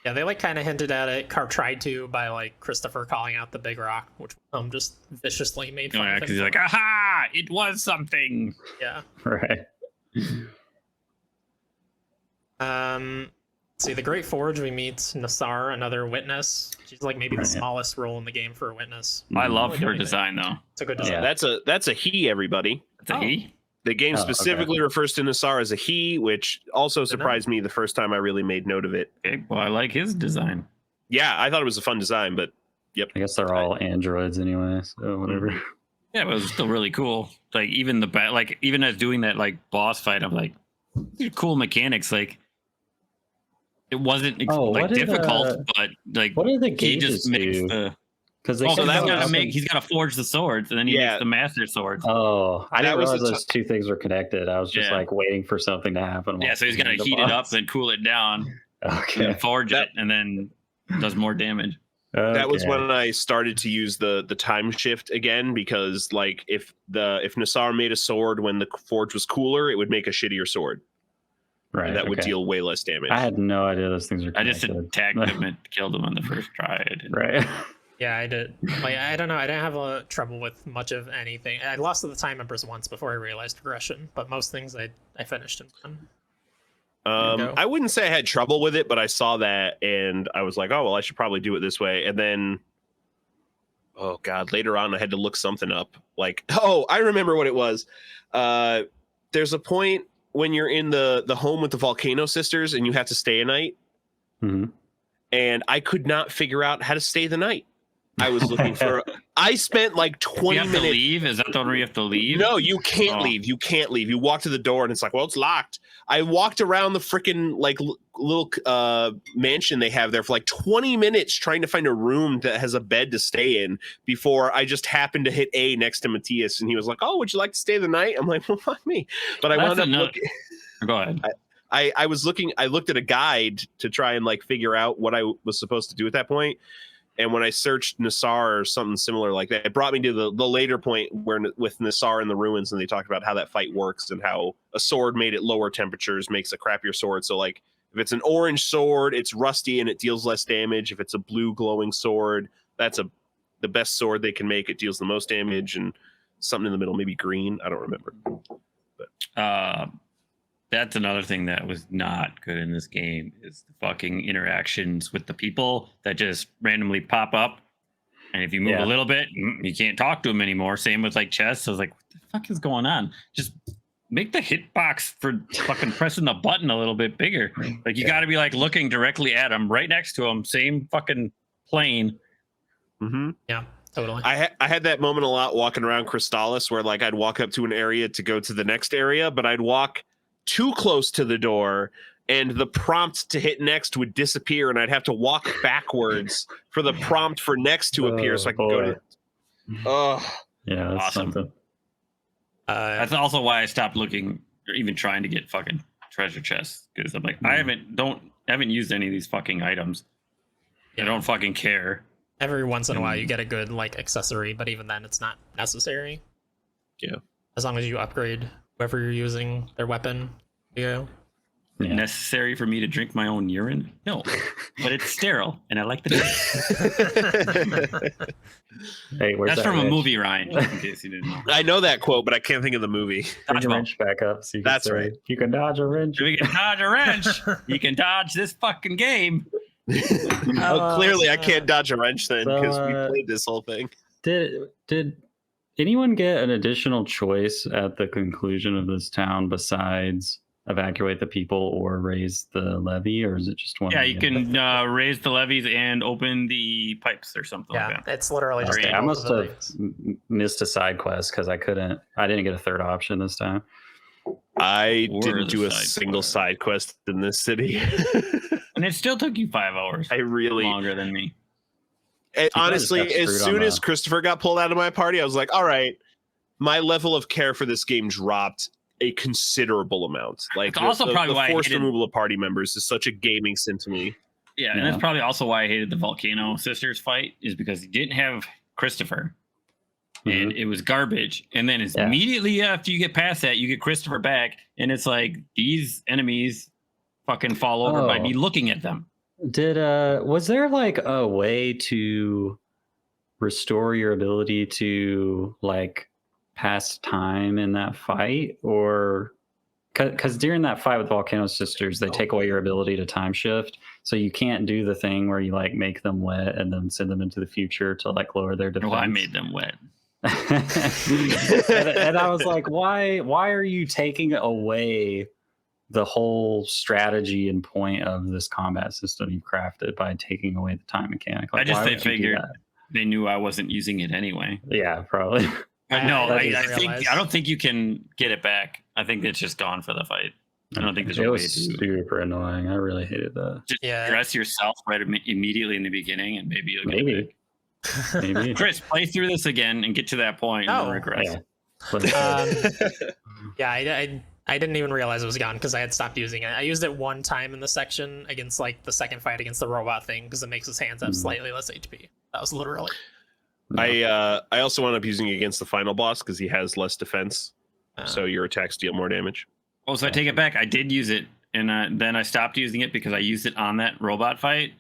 Yeah, they like kind of hinted at it. Carp tried to by like Christopher calling out the big rock, which just viciously made fun of him. Because he's like, aha, it was something. Yeah. Right. See, the Great Forge, we meet Nassar, another witness. She's like maybe the smallest role in the game for a witness. I love her design though. It's a good design. Yeah, that's a he, everybody. It's a he? The game specifically refers to Nassar as a he, which also surprised me the first time I really made note of it. Okay, well, I like his design. Yeah, I thought it was a fun design, but yep. I guess they're all androids anyway, so whatever. Yeah, but it was still really cool. Like even even as doing that like boss fight, I'm like, these are cool mechanics. Like it wasn't difficult, but like what do the he gauges just makes do? the Because he's got to forge the swords, and then he makes the master swords. Oh, I didn't realize those two things were connected. I was just like waiting for something to happen. Yeah, so he's got to heat it up, then cool it down, okay, and forge it, and then does more damage. Okay. That was when I started to use the time shift again, because like if Nassar made a sword when the forge was cooler, it would make a shittier sword. Right, and that would deal way less damage. I had no idea those things were connected. I just attacked him and killed him on the first try. Right. Yeah, I did. Like, I don't know. I didn't have trouble with much of anything. I lost to the time members once before I realized progression, but most things I finished in one. Go. I wouldn't say I had trouble with it, but I saw that and I was like, oh, well, I should probably do it this way. And then, oh God, later on, I had to look something up. Like, oh, I remember what it was. There's a point when you're in the home with the Volcano Sisters and you have to stay a night. Mhm. And I could not figure out how to stay the night. I was looking for. I spent like 20 You have minutes. to leave? Is that the one where you have to leave? No, you can't Oh. leave. You can't leave. You walk to the door and it's like, well, it's locked. I walked around the freaking like little mansion they have there for like 20 minutes trying to find a room that has a bed to stay in before I just happened to hit A next to Matthias and he was like, oh, would you like to stay the night? I'm like, well, fuck me. But I wound up looking. Go ahead. I was looking. I looked at a guide to try and like figure out what I was supposed to do at that point. And when I searched Nassar or something similar like that, it brought me to the later point where with Nassar in the ruins, and they talked about how that fight works and how a sword made at lower temperatures makes a crappier sword. So like if it's an orange sword, it's rusty and it deals less damage. If it's a blue glowing sword, that's the best sword they can make. It deals the most damage, and something in the middle, maybe green. I don't remember. That's another thing that was not good in this game is the fucking interactions with the people that just randomly pop up. And if you move Yeah. a little bit, you can't talk to them anymore. Same with like chess. I was like, what the fuck is going on? Just make the hitbox for fucking pressing the button a little bit bigger. Like you got to be like looking directly at them, right next to them, same fucking plane. Mm-hmm. Yeah, totally. I had that moment a lot walking around Crystallis where like I'd walk up to an area to go to the next area, but I'd walk too close to the door and the prompt to hit next would disappear and I'd have to walk backwards for the prompt for next to appear so I could go to. Oh, Yeah, that's Awesome. something. That's also why I stopped looking or even trying to get fucking treasure chests because I'm like, I haven't used any of these fucking items. I don't fucking care. Every once in a while, you get a good like accessory, but even then, it's not necessary. Yeah. As long as you upgrade whoever you're using their weapon, you know. Yeah. Necessary for me to drink my own urine? No, but it's sterile, and I like the taste. Hey, where's That's that from a wrench? movie, Ryan. Just in case you didn't know. I know that quote, but I can't think of the movie. Bring your Dodgeball. wrench back up so you can That's say, right. You can dodge a wrench. If you can dodge a wrench, you can dodge this fucking game. Oh, clearly I can't dodge a wrench then So, because we played this whole thing. Did anyone get an additional choice at the conclusion of this town besides evacuate the people or raise the levee, or is it just one? Yeah, or you the other? can raise the levees and open the pipes or something Yeah, like that. it's literally just. Okay, Great. I both must of the have things. missed a side quest because I didn't get a third option this time. I Or didn't the do a side single quest. side quest in this city. And it still took you 5 hours I really, longer than me. honestly, got screwed as on soon as the- Christopher got pulled out of my party, I was like, all right, my level of care for this game dropped a considerable amount. Like It's also probably the why I forced hated- removal of party members is such a gaming sin to me. Yeah, and Yeah. that's probably also why I hated the Volcano Sisters fight, is because you didn't have Christopher. And it was garbage. And then Yeah. immediately after you get past that, you get Christopher back, and it's like these enemies fucking fall over by Oh. me looking at them. Was there like a way to restore your ability to like pass time in that fight, or because during that fight with Volcano Sisters they take away your ability to time shift, so you can't do the thing where you like make them wet and then send them into the future to like lower their defense. Well, I made them wet. and I was like, why are you taking away the whole strategy and point of this combat system you've crafted by taking away the time mechanic? Like, I just why they would you do figured that? they knew I wasn't using it anyway. Yeah, probably. But no, I I didn't realize. don't think you can get it back. I think it's just gone for the fight. I don't think there's it a way was to super annoying. I really hated that. just Yeah. dress yourself right immediately in the beginning, and maybe you'll get it Maybe. back. Maybe. Chris, play through this again and get to that point and Oh. then regress. Yeah. But, Yeah, I didn't even realize it was gone because I had stopped using it. I used it one time in the section against like the second fight against the robot thing because it makes his hands have slightly less HP. That was literally. I also wound up using it against the final boss because he has less defense, so your attacks deal more damage. Oh, so I take it back. I did use it, and then I stopped using it because I used it on that robot fight.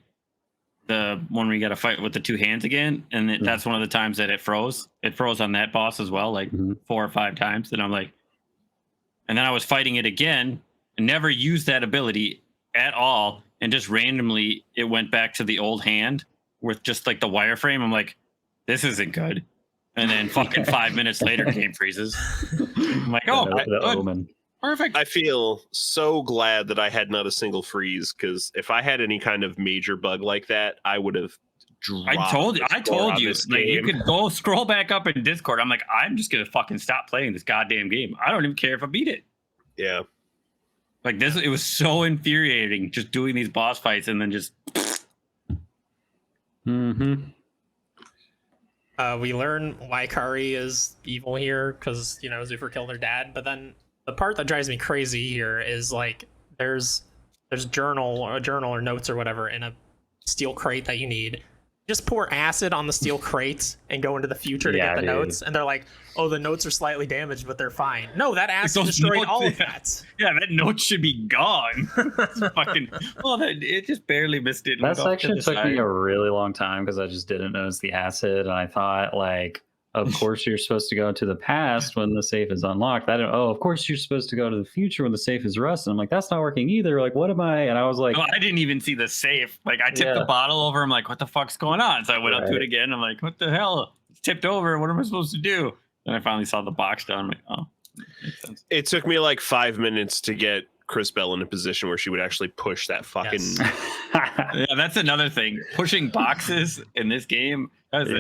the one where you got to fight with the two hands again, and that's one of the times that it froze. It froze on that boss as well, like 4 or 5 times. And I'm like, and then I was fighting it again, and never used that ability at all, and just randomly it went back to the old hand with just like the wireframe. I'm like, this isn't good. And then fucking 5 minutes later, game freezes. I'm like, oh, the omen. Perfect. I feel so glad that I had not a single freeze, because if I had any kind of major bug like that, I would have dropped. I told you, like, you game. could go scroll back up in Discord. I'm like, I'm just gonna fucking stop playing this goddamn game. I don't even care if I beat it. Yeah. Like this, it was so infuriating just doing these boss fights and then just. We learn why Kari is evil here because Zufir killed her dad. But then the part that drives me crazy here is like there's a journal or notes or whatever in a steel crate that you need. Just pour acid on the steel crate and go into the future to get the notes, and they're like, "Oh, the notes are slightly damaged, but they're fine." No, that acid destroyed all of that. Yeah, that note should be gone. Fucking. Well, it just barely missed it. That section took me a really long time because I just didn't notice the acid, and I thought, like, of course you're supposed to go to the past when the safe is unlocked. Of course you're supposed to go to the future when the safe is rusted. I'm like, that's not working either. Like, what am I? And I was like, no, I didn't even see the safe. Like, I tipped the bottle over. I'm like, what the fuck's going on? So I went up to it again. I'm like, what the hell? It's tipped over. What am I supposed to do? And I finally saw the box down. I'm like, oh, makes sense. It took me like 5 minutes to get Chris Bell in a position where she would actually push that fucking. Yes. Yeah, that's another thing. Pushing boxes in this game is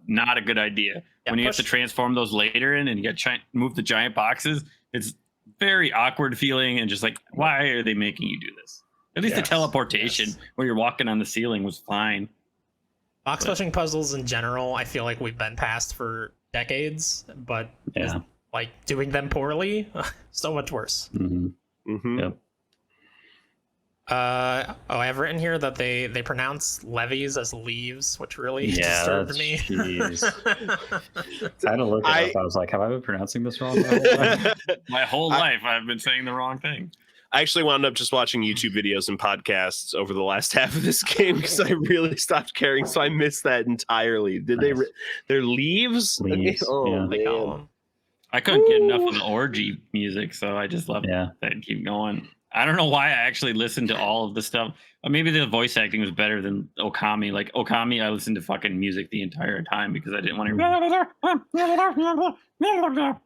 not a good idea. Yeah, when you have to transform those later in and you got to move the giant boxes, it's very awkward feeling and just like, why are they making you do this? At least the teleportation where you're walking on the ceiling was fine. Box pushing puzzles in general, I feel like we've been past for decades, but like doing them poorly, so much worse. Yep. I have written here that they pronounce levies as leaves, which really disturbed me. I had to look it up. I was like, have I been pronouncing this wrong? My whole life I've been saying the wrong thing. I actually wound up just watching YouTube videos and podcasts over the last half of this game because I really stopped caring, so I missed that entirely. Did they're leaves? Oh man. I couldn't get enough of the orgy music, so I just loved that and keep going. I don't know why I actually listened to all of the stuff. Maybe the voice acting was better than Okami. Like Okami, I listened to fucking music the entire time because I didn't want to.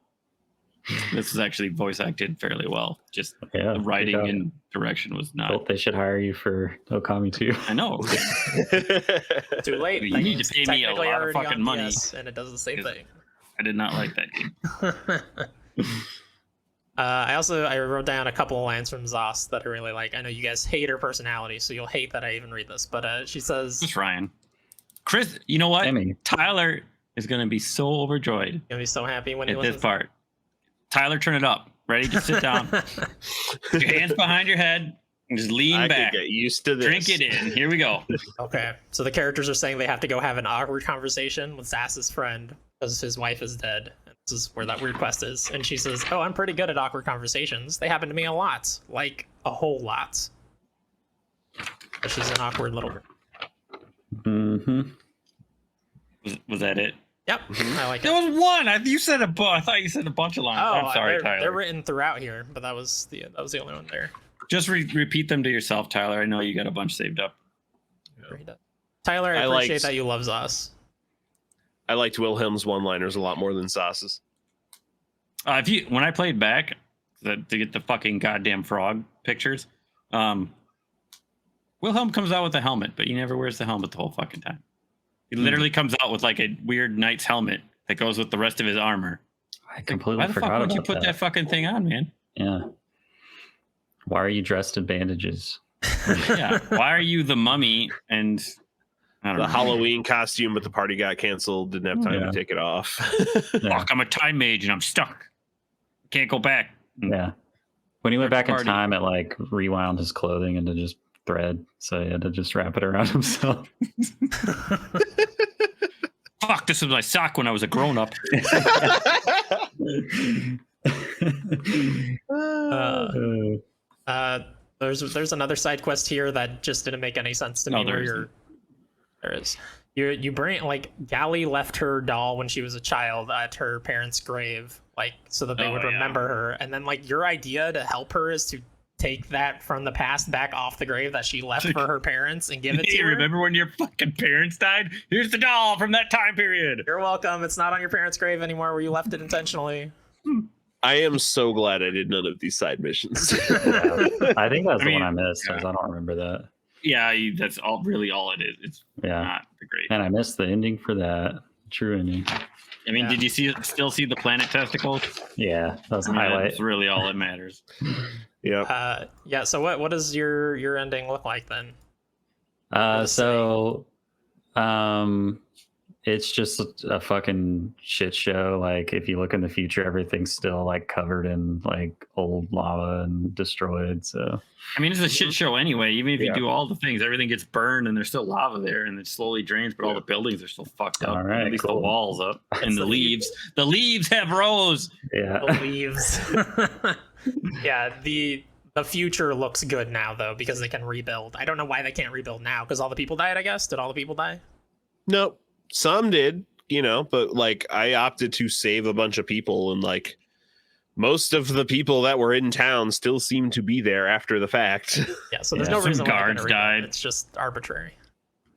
This is actually voice acted fairly well. Just the writing and direction was not. Hope they should hire you for Okami too. I know. Too late. You need to pay me a lot of fucking money, and it does the same thing. I did not like that game. I wrote down a couple of lines from Zos that I really like. I know you guys hate her personality, so you'll hate that I even read this. But she says, "Just Ryan, Chris, you know what? Tyler is gonna be so overjoyed. Gonna be so happy when he at this part. Tyler, turn it up. Ready? Just sit down. Your hands behind your head and just lean back. Get used to this. Drink it in. Here we go. Okay. So the characters are saying they have to go have an awkward conversation with Sass's friend because his wife is dead. This is where that weird quest is. And she says, "Oh, I'm pretty good at awkward conversations. They happen to me a lot. Like, a whole lot." But she's an awkward little girl. Was that it? Yep. I like it. There was one. You said I thought you said a bunch of lines. Oh, I'm sorry, Tyler. They're written throughout here, but that was the only one there. Just repeat them to yourself, Tyler. I know you got a bunch saved up. Tyler, I appreciate that you love Zos. I liked Wilhelm's one-liners a lot more than Sauce's. When I played back to get the fucking goddamn frog pictures, Wilhelm comes out with a helmet, but he never wears the helmet the whole fucking time. He literally comes out with like a weird knight's helmet that goes with the rest of his armor. I completely forgot about that. Why the fuck would you put that fucking thing on, man? Yeah. Why are you dressed in bandages? Yeah. Why are you the mummy and the Halloween costume, but the party got canceled. Didn't have time to take it off. Fuck, I'm a time mage and I'm stuck. Can't go back. Yeah. When he went back in time, it like rewound his clothing into just thread, so he had to just wrap it around himself. Fuck, this was my sock when I was a grown-up. There's another side quest here that just didn't make any sense to me. Where There is. You bring like Gally left her doll when she was a child at her parents' grave, like so that they would remember her. And then like your idea to help her is to take that from the past back off the grave that she left for her parents and give it to Hey, her. remember when your fucking parents died? Here's the doll from that time period. You're welcome. It's not on your parents' grave anymore where you left it intentionally. I am so glad I did none of these side missions. Yeah. I think that's I the mean, one I missed. yeah. 'Cause I don't remember that. Yeah, that's all it is. It's Yeah, not great. and I missed the ending for that. True ending. I mean, Yeah. did you still see the planet testicles? Yeah, that was I a mean, highlight. that's really all that matters. Yeah. Yeah. So what does your ending look like then? So, it's just a fucking shit show. Like, if you look in the future, everything's still like covered in like old lava and destroyed. So, I mean, it's a shit show anyway. Even if you Yeah. do all the things, everything gets burned and there's still lava there and it slowly drains, but all the buildings are still fucked up. All right, At least cool. the walls up and That's the the leaves. The leaves have rose. yeah, The leaves. Yeah, the future looks good now though because they can rebuild. I don't know why they can't rebuild now because all the people died. I guess did all the people die? No, some did, but like I opted to save a bunch of people, and like most of the people that were in town still seem to be there after the fact. Yeah, so there's Yeah, no some reason why they guards couldn't rebuild. died. It's just arbitrary.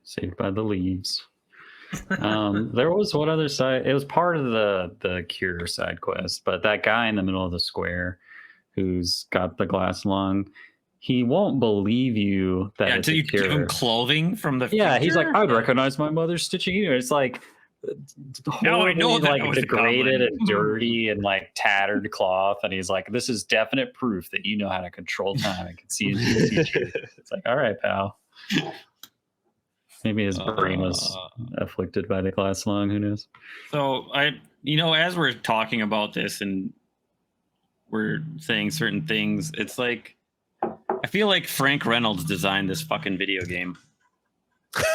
saved by the leaves. There was one other side. It was part of the cure side quest, but that guy in the middle of the square who's got the glass lung, he won't believe you that Yeah, it's until a you give him cure. clothing from the Yeah, he's like, future. I'd recognize my mother's stitching you. It's like Now I know horribly, that like was a degraded goblin. and dirty and like tattered cloth, and he's like, this is definite proof that you know how to control time and can see into the future. It's like, all right, pal. Maybe his brain was afflicted by the glass lung. Who knows? So as we're talking about this and we're saying certain things, it's like I feel like Frank Reynolds designed this fucking video game.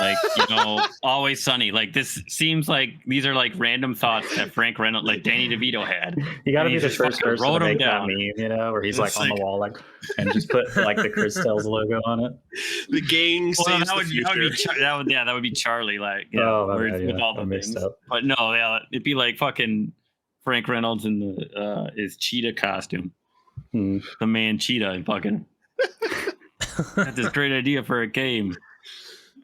Like, Always Sunny. Like, this seems like these are like random thoughts that Frank Reynolds, like Danny DeVito had. You got to And be he the just first fucking person to wrote 'em make that down. meme, where he's It's like on like- the wall, like, and just put like the Cris Tales logo on it. The gang Well, saves that the would future. be that would be Charlie, like, Oh, my where- bad, with yeah, all the I mixed things. up. But no, yeah, it'd be like fucking Frank Reynolds in the his cheetah costume, Hmm. the man cheetah, and fucking got this great idea for a game.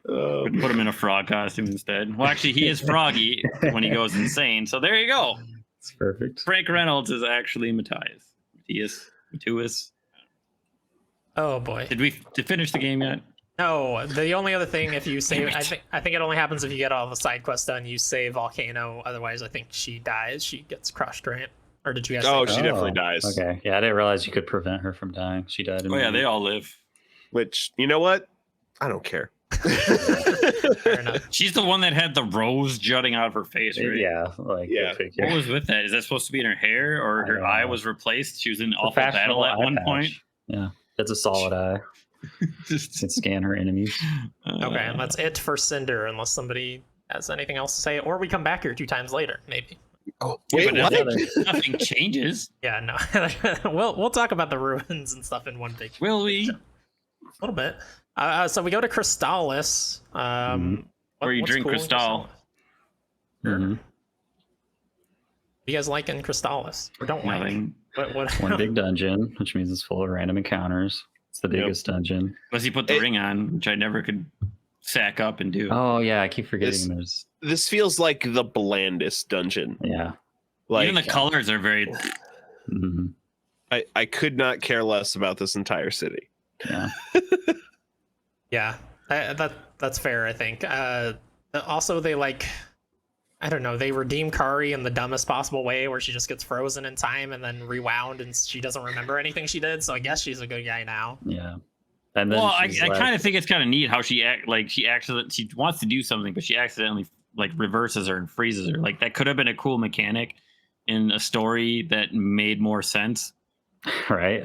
Would put him in a frog costume instead. Well, actually, he is Froggy when he goes insane. So there you go. It's perfect. Frank Reynolds is actually Matthias. Matthias. Oh boy. Did we finish the game yet? No, the only other thing if you save, Damn it. I think it only happens if you get all the side quests done. You save Volcano, otherwise I think she dies. She gets crushed, right? Or did you guys? Oh, save she her? definitely dies. Okay, yeah, I didn't realize you could prevent her from dying. She died. Oh yeah, they all live. Which, you know what? I don't care. Fair enough. She's the one that had the rose jutting out of her face, right? Yeah, like Yeah. the figure. What was with that? Is that supposed to be in her hair, or I her don't eye know. was replaced? She was in It's a awful battle fashionable at eye one patch. point. Yeah, it's a solid eye. Just, Can scan her enemies. Okay, and that's it for Cinder, unless somebody has anything else to say, or we come back here 2 times later, maybe. Oh, Yeah, wait, but what? nothing changes. Yeah, no. we'll talk about the ruins and stuff in one big Will we? a little bit. So we go to Crystalis. Where you what's drink cool in Crystal. Crystalis? Sure. Mhm. What do you guys like in Crystalis? Or don't like? Nothing. What? One big dungeon, which means it's full of random encounters. It's the Yep. biggest dungeon. Unless he put the It- ring on, which I never could sack up and do. Oh yeah, I keep forgetting This- there's This feels like the blandest dungeon. yeah. Like Even the colors are very. Mhm. I could not care less about this entire city. Yeah. Yeah, that's fair. I think. Also, they I don't know. They redeem Kari in the dumbest possible way, where she just gets frozen in time and then rewound, and she doesn't remember anything she did. So I guess she's a good guy now. Yeah. And then Well, I she's kind of think it's kind of neat how she she wants to do something, but she accidentally like reverses her and freezes her. Like that could have been a cool mechanic in a story that made more sense. right.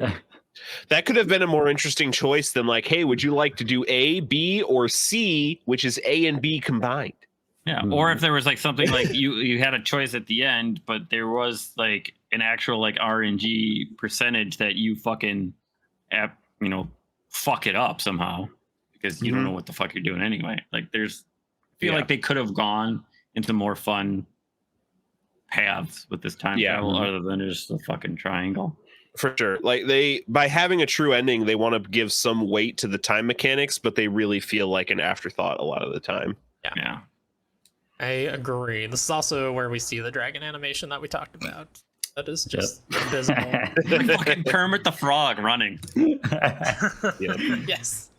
That could have been a more interesting choice than like, hey, would you like to do A, B, or C, which is A and B combined? Yeah, Hmm. or if there was like something like you had a choice at the end, but there was like an actual like RNG percentage that you fucking fuck it up somehow because you don't know what the fuck you're doing anyway. Like there's feel like they could have gone into more fun paths with this time travel other than just the fucking triangle. For sure. Like by having a true ending, they want to give some weight to the time mechanics, but they really feel like an afterthought a lot of the time. Yeah. I agree. This is also where we see the dragon animation that we talked about. That is just abysmal. Fucking Kermit the Frog running. Yes.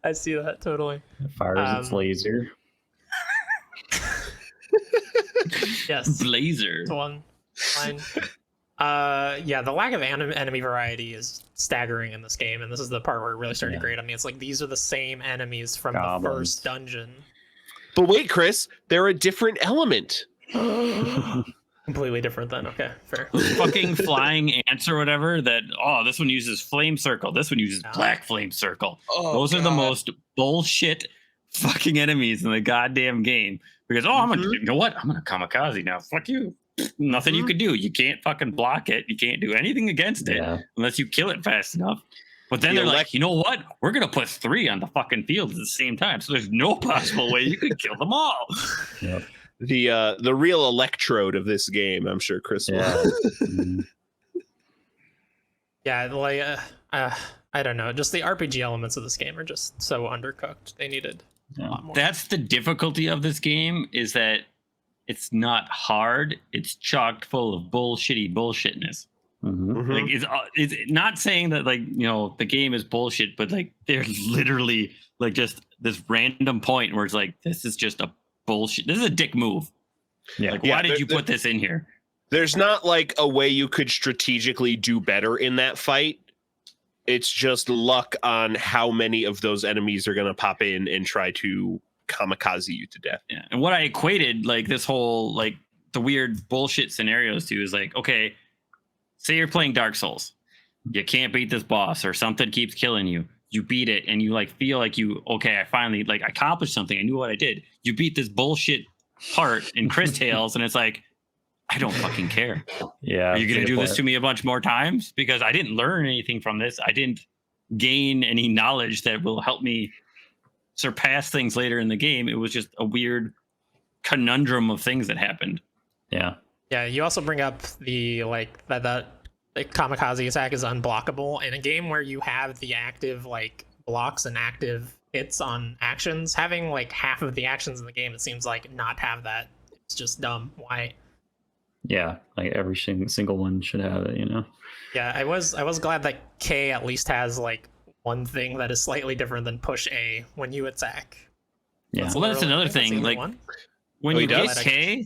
I see that totally. Fires its laser. Yes. Blazer. This one. Fine. Yeah, the lack of enemy variety is staggering in this game, and this is the part where it really started to grate on me. It's like these are the same enemies from the first dungeon. But wait, Chris, they're a different element. Completely different then. Okay, fair. Fucking flying ants or whatever that, this one uses flame circle, this one uses black flame circle. Those are the most bullshit fucking enemies in the goddamn game. Because you know what? I'm gonna kamikaze now. Fuck you. Nothing you could do. You can't fucking block it. You can't do anything against it unless you kill it fast enough. But then they're like, you know what? We're gonna put 3 on the fucking field at the same time. So there's no possible way you could kill them all. Yep. The real electrode of this game, I'm sure Chris will. Yeah, like I don't know. Just the RPG elements of this game are just so undercooked. They needed a lot more. That's the difficulty of this game, is that it's not hard. It's chocked full of bullshitness. Like it's not saying that the game is bullshit, but like there's literally like just this random point where it's like, this is just a bullshit. This is a dick move. Yeah. Like, why did you put this in here? There's not like a way you could strategically do better in that fight. It's just luck on how many of those enemies are going to pop in and try to kamikaze you to death. Yeah. And what I equated like this whole like the weird bullshit scenarios to is like, okay, say you're playing Dark Souls. You can't beat this boss or something keeps killing you. You beat it and you like feel like I finally like accomplished something. I knew what I did. You beat this bullshit part in Cris Tales and it's like, I don't fucking care. Yeah. Are you going to do this to me a bunch more times? Because I didn't learn anything from this. I didn't gain any knowledge that will help me surpass things later in the game. It was just a weird conundrum of things that happened. Yeah. Yeah, you also bring up the like that kamikaze attack is unblockable in a game where you have the active like blocks and active hits on actions. Having like half of the actions in the game, it seems like not have that. It's just dumb. Why? Yeah, like every single one should have it, you know. Yeah, I was glad that K at least has like one thing that is slightly different than push A when you attack. Yeah. Well, that's another thing. Like when you get K,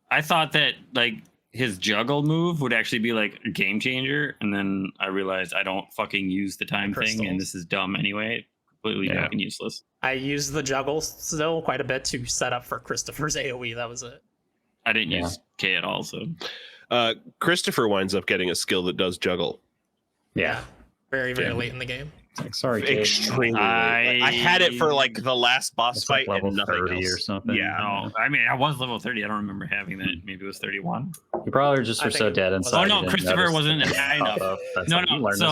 I thought that like his juggle move would actually be like a game changer, and then I realized I don't fucking use the time thing, and this is dumb anyway. Completely fucking useless. I used the juggle still quite a bit to set up for Christopher's AoE. That was it. I didn't use K at all, so Christopher winds up getting a skill that does juggle. Yeah. Very late in the game. Like, sorry, extremely late. I had it for like the last boss fight like level and nothing 30 else. or something. Yeah. No, I mean I was level 30. I don't remember having that. Maybe it was 31. You probably just were so dead inside. Oh no, Christopher wasn't high enough. No. So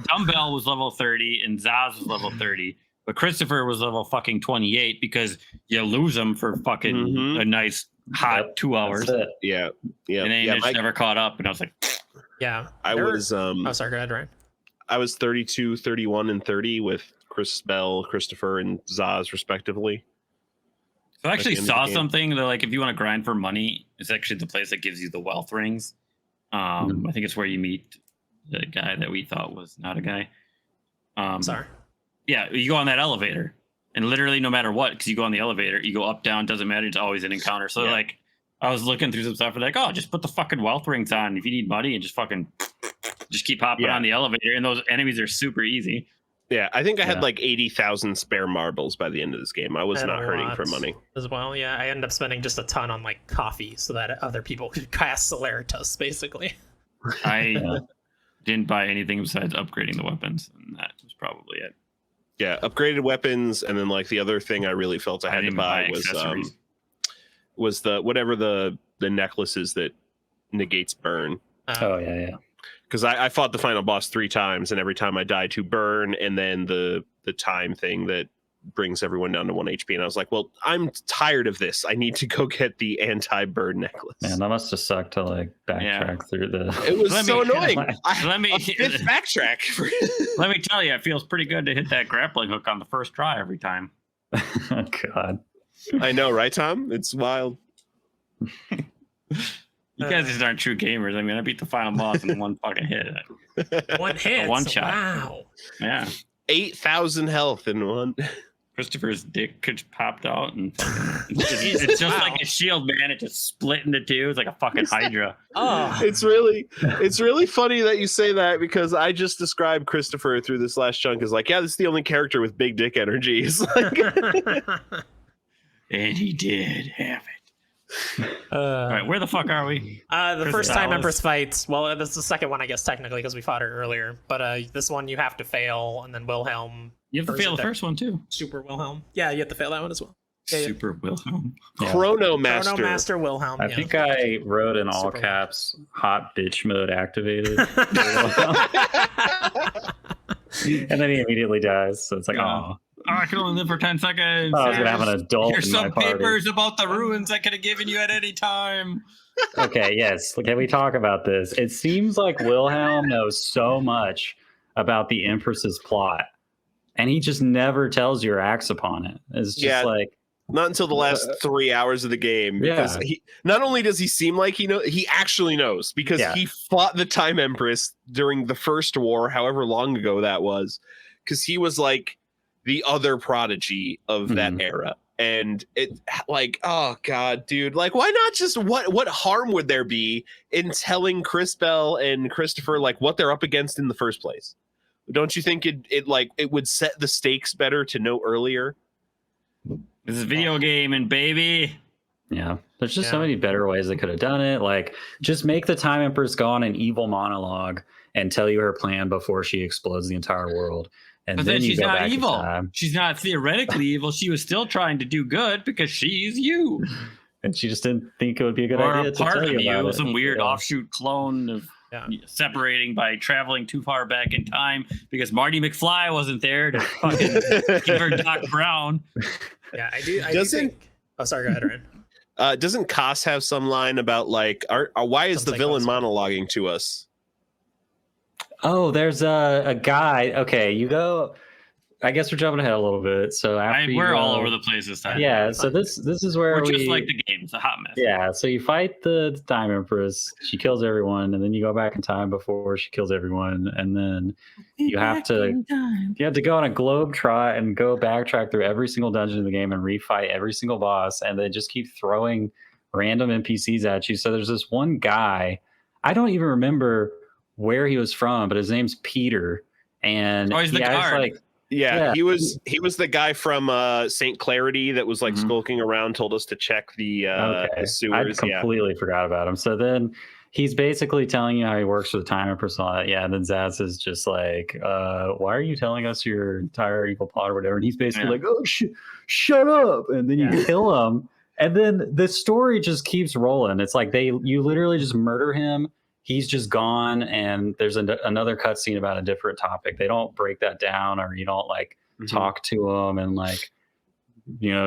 Dumbbell was level 30 and Zaz was level 30. But Christopher was level fucking 28 because you lose him for fucking a nice hot 2 hours. Yeah. And then he just never caught up. And I was like, yeah. I was oh, sorry, go ahead, Ryan. I was 32, 31, and 30 with Chris Bell, Christopher, and Zaz respectively. So I actually saw something that like if you want to grind for money, it's actually the place that gives you the wealth rings. I think it's where you meet the guy that we thought was not a guy. Sorry. Yeah, you go on that elevator, and literally no matter what, because you go on the elevator, you go up, down, doesn't matter. It's always an encounter. So like, I was looking through some stuff, and like, just put the fucking wealth rings on. If you need money, and just keep hopping on the elevator, and those enemies are super easy. Yeah, I think I had like 80,000 spare marbles by the end of this game. I was not hurting for money as well. Yeah, I ended up spending just a ton on like coffee so that other people could cast Celeritas, basically. I didn't buy anything besides upgrading the weapons, and that was probably it. Yeah, upgraded weapons, and then like the other thing I really felt I had to buy was the whatever the necklaces that negates burn. Oh yeah. Because I fought the final boss 3 times, and every time I died to burn, and then the time thing that brings everyone down to 1 HP. And I was like, well, I'm tired of this. I need to go get the anti-bird necklace. Man, that must have sucked to like backtrack through the. It was Let so me- annoying. Let me A fifth backtrack. let me tell you, it feels pretty good to hit that grappling hook on the first try every time. Oh, God. I know, right, Tom? It's wild. You guys just aren't true gamers. I mean, I beat the final boss in one fucking hit. One hit. one shot. Wow. Yeah. 8,000 health in one. Christopher's dick could popped out and fucking, it's just like a shield, man. It just split into two. It's like a fucking Hydra. Oh. It's really funny that you say that, because I just described Christopher through this last chunk as like, yeah, this is the only character with big dick energy. It's like, And he did have it. All right, where the fuck are we? The Cris first time Tales. Empress fights. Well, this is the second one, I guess, technically, because we fought her earlier. But this one you have to fail, and then Wilhelm. You have to Or is fail it the that- first one too. Super Wilhelm. Yeah, you have to fail that one as well. Yeah, yeah. Super Wilhelm. Yeah. Chrono Master. Chrono Master Wilhelm. I yeah. think I wrote in all Super. caps, hot bitch mode activated. And then he immediately dies. So it's like, Yeah. oh, Oh, I can only live for 10 seconds. I was going to have an adult Here's in my some party. papers about the ruins I could have given you at any time. Okay, yes. Can we talk about this? It seems like Wilhelm knows so much about the Empress's plot, and he just never tells you or acts upon it. It's just Yeah. like, Not until the last 3 hours of the game. Because Yeah. he not only does he seem like he knows, he actually knows, because Yeah. he fought the Time Empress during the first war, however long ago that was, because he was like the other prodigy of that Mhm. era. And it like, oh god, dude, like, why not just what harm would there be in telling Crispell and Christopher like what they're up against in the first place? Don't you think it would set the stakes better to know earlier? This is a video game, and baby. yeah, there's just so Yeah. many better ways they could have done it. Like, just make the Time Empress go on an evil monologue and tell you her plan before she explodes the entire world. And But then then you she's go not back in evil. time. She's not theoretically evil. She was still trying to do good because she's you. And she just didn't think it would be a good Or idea a to part tell of you you, about it. some weird Yeah. offshoot clone of Yeah. separating by traveling too far back in time because Marty McFly wasn't there to fucking give her Doc Brown. Yeah, I do Doesn't- think. Oh, sorry. Go ahead, Ryan. Doesn't Koss have some line about like, why is Sounds the like villain Koss. monologuing to us? Oh, there's a guy. Okay, you go. I guess we're jumping ahead a little bit. So after you We're go, all over the place this time. Yeah, so this is where We're we just like the game. It's a hot mess. yeah. So you fight the Time Empress. She kills everyone, and then you go back in time before she kills everyone, and then you have to go on a globe trot and go backtrack through every single dungeon in the game and refight every single boss, and they just keep throwing random NPCs at you. So there's this one guy. I don't even remember where he was from, but his name's Peter, and Oh, he's the he has, guard. like. Yeah, Yeah. he was the guy from St. Clarity that was like Mhm. skulking around, told us to check the I sewers. Yeah. completely forgot about him. So then he's basically telling you how he works for the Time Empress and all that. Yeah, and then Zaz is just like, why are you telling us your entire evil plot or whatever? And he's basically Yeah. like, oh, shut up. And then you Yeah. kill him. And then the story just keeps rolling. It's like you literally just murder him. He's just gone, and there's another cutscene about a different topic. They don't break that down, or you don't like Mhm. talk to him and like,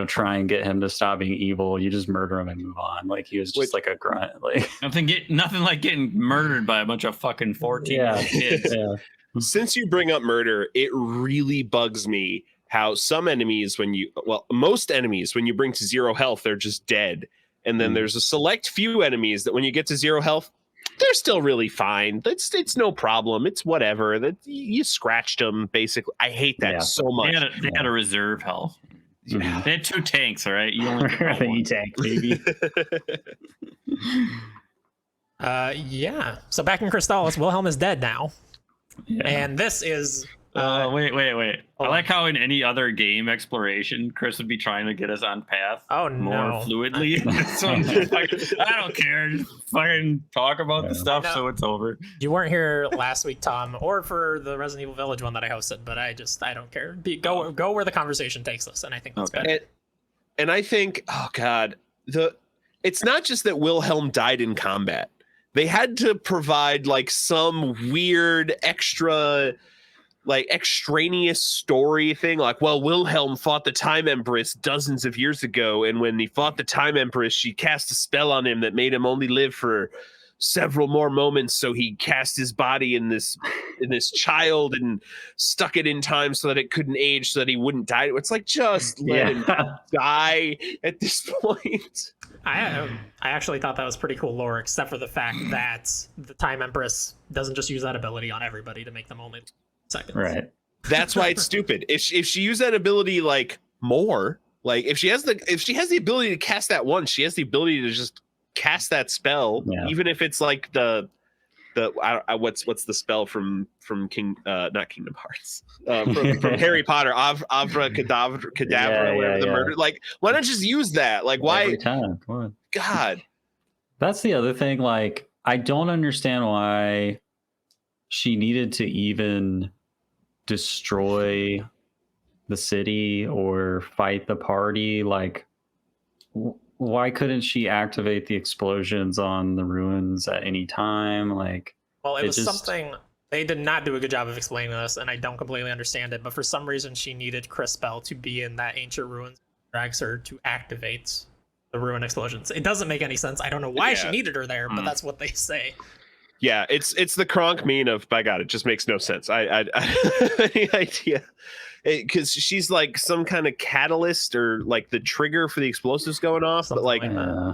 try and get him to stop being evil. You just murder him and move on. Like he was just like a grunt. Like Nothing like getting murdered by a bunch of fucking 14 yeah, kids. yeah. Since you bring up murder, it really bugs me how some enemies, most enemies, when you bring to 0 health, they're just dead. And then Mhm. there's a select few enemies that when you get to 0 health, they're still really fine. It's no problem. It's whatever. That you scratched them, basically. I hate that Yeah. so much. They had a reserve health. Mhm. They had 2 tanks, all right? You only get one. The tank, baby. Yeah. So back in Crystallis, Wilhelm is dead now, Yeah. and this is. Wait. I Hold like how in any other game exploration, Chris would be trying to get us on path Oh more no. fluidly. So I'm just like, I don't care. Just fucking talk about the Yeah. stuff I know. so it's over. You weren't here last week, Tom, or for the Resident Evil Village one that I hosted, but I don't care. Go where the conversation takes us, and I think that's Okay. better. And I think, oh god, it's not just that Wilhelm died in combat. They had to provide like some weird extra like extraneous story thing, like, well, Wilhelm fought the Time Empress dozens of years ago, and when he fought the Time Empress, she cast a spell on him that made him only live for several more moments, so he cast his body in this child and stuck it in time so that it couldn't age, so that he wouldn't die. It's like, just let him die at this point. I actually thought that was pretty cool lore, except for the fact that the Time Empress doesn't just use that ability on everybody to make them only seconds. Right. That's why it's stupid. If she used that ability like more, like if she has the ability to cast that once, she has the ability to just cast that spell, even if it's like the what's the spell from King not Kingdom Hearts from Harry Potter, Avra Kedavra, whatever the murder. Like, why not just use that? Like, why every time? Come on. God, that's the other thing. Like, I don't understand why she needed to even destroy the city or fight the party. Like, why couldn't she activate the explosions on the ruins at any time? Like, well, it was something they did not do a good job of explaining this, and I don't completely understand it. But for some reason, she needed Cris Bell to be in that ancient ruins, drags her to activate the ruin explosions. It doesn't make any sense. I don't know why she needed her there, but that's what they say. Yeah, it's the Kronk mean of, by God, it just makes no sense. I any idea. Because she's like some kind of catalyst or like the trigger for the explosives going off. Something but like,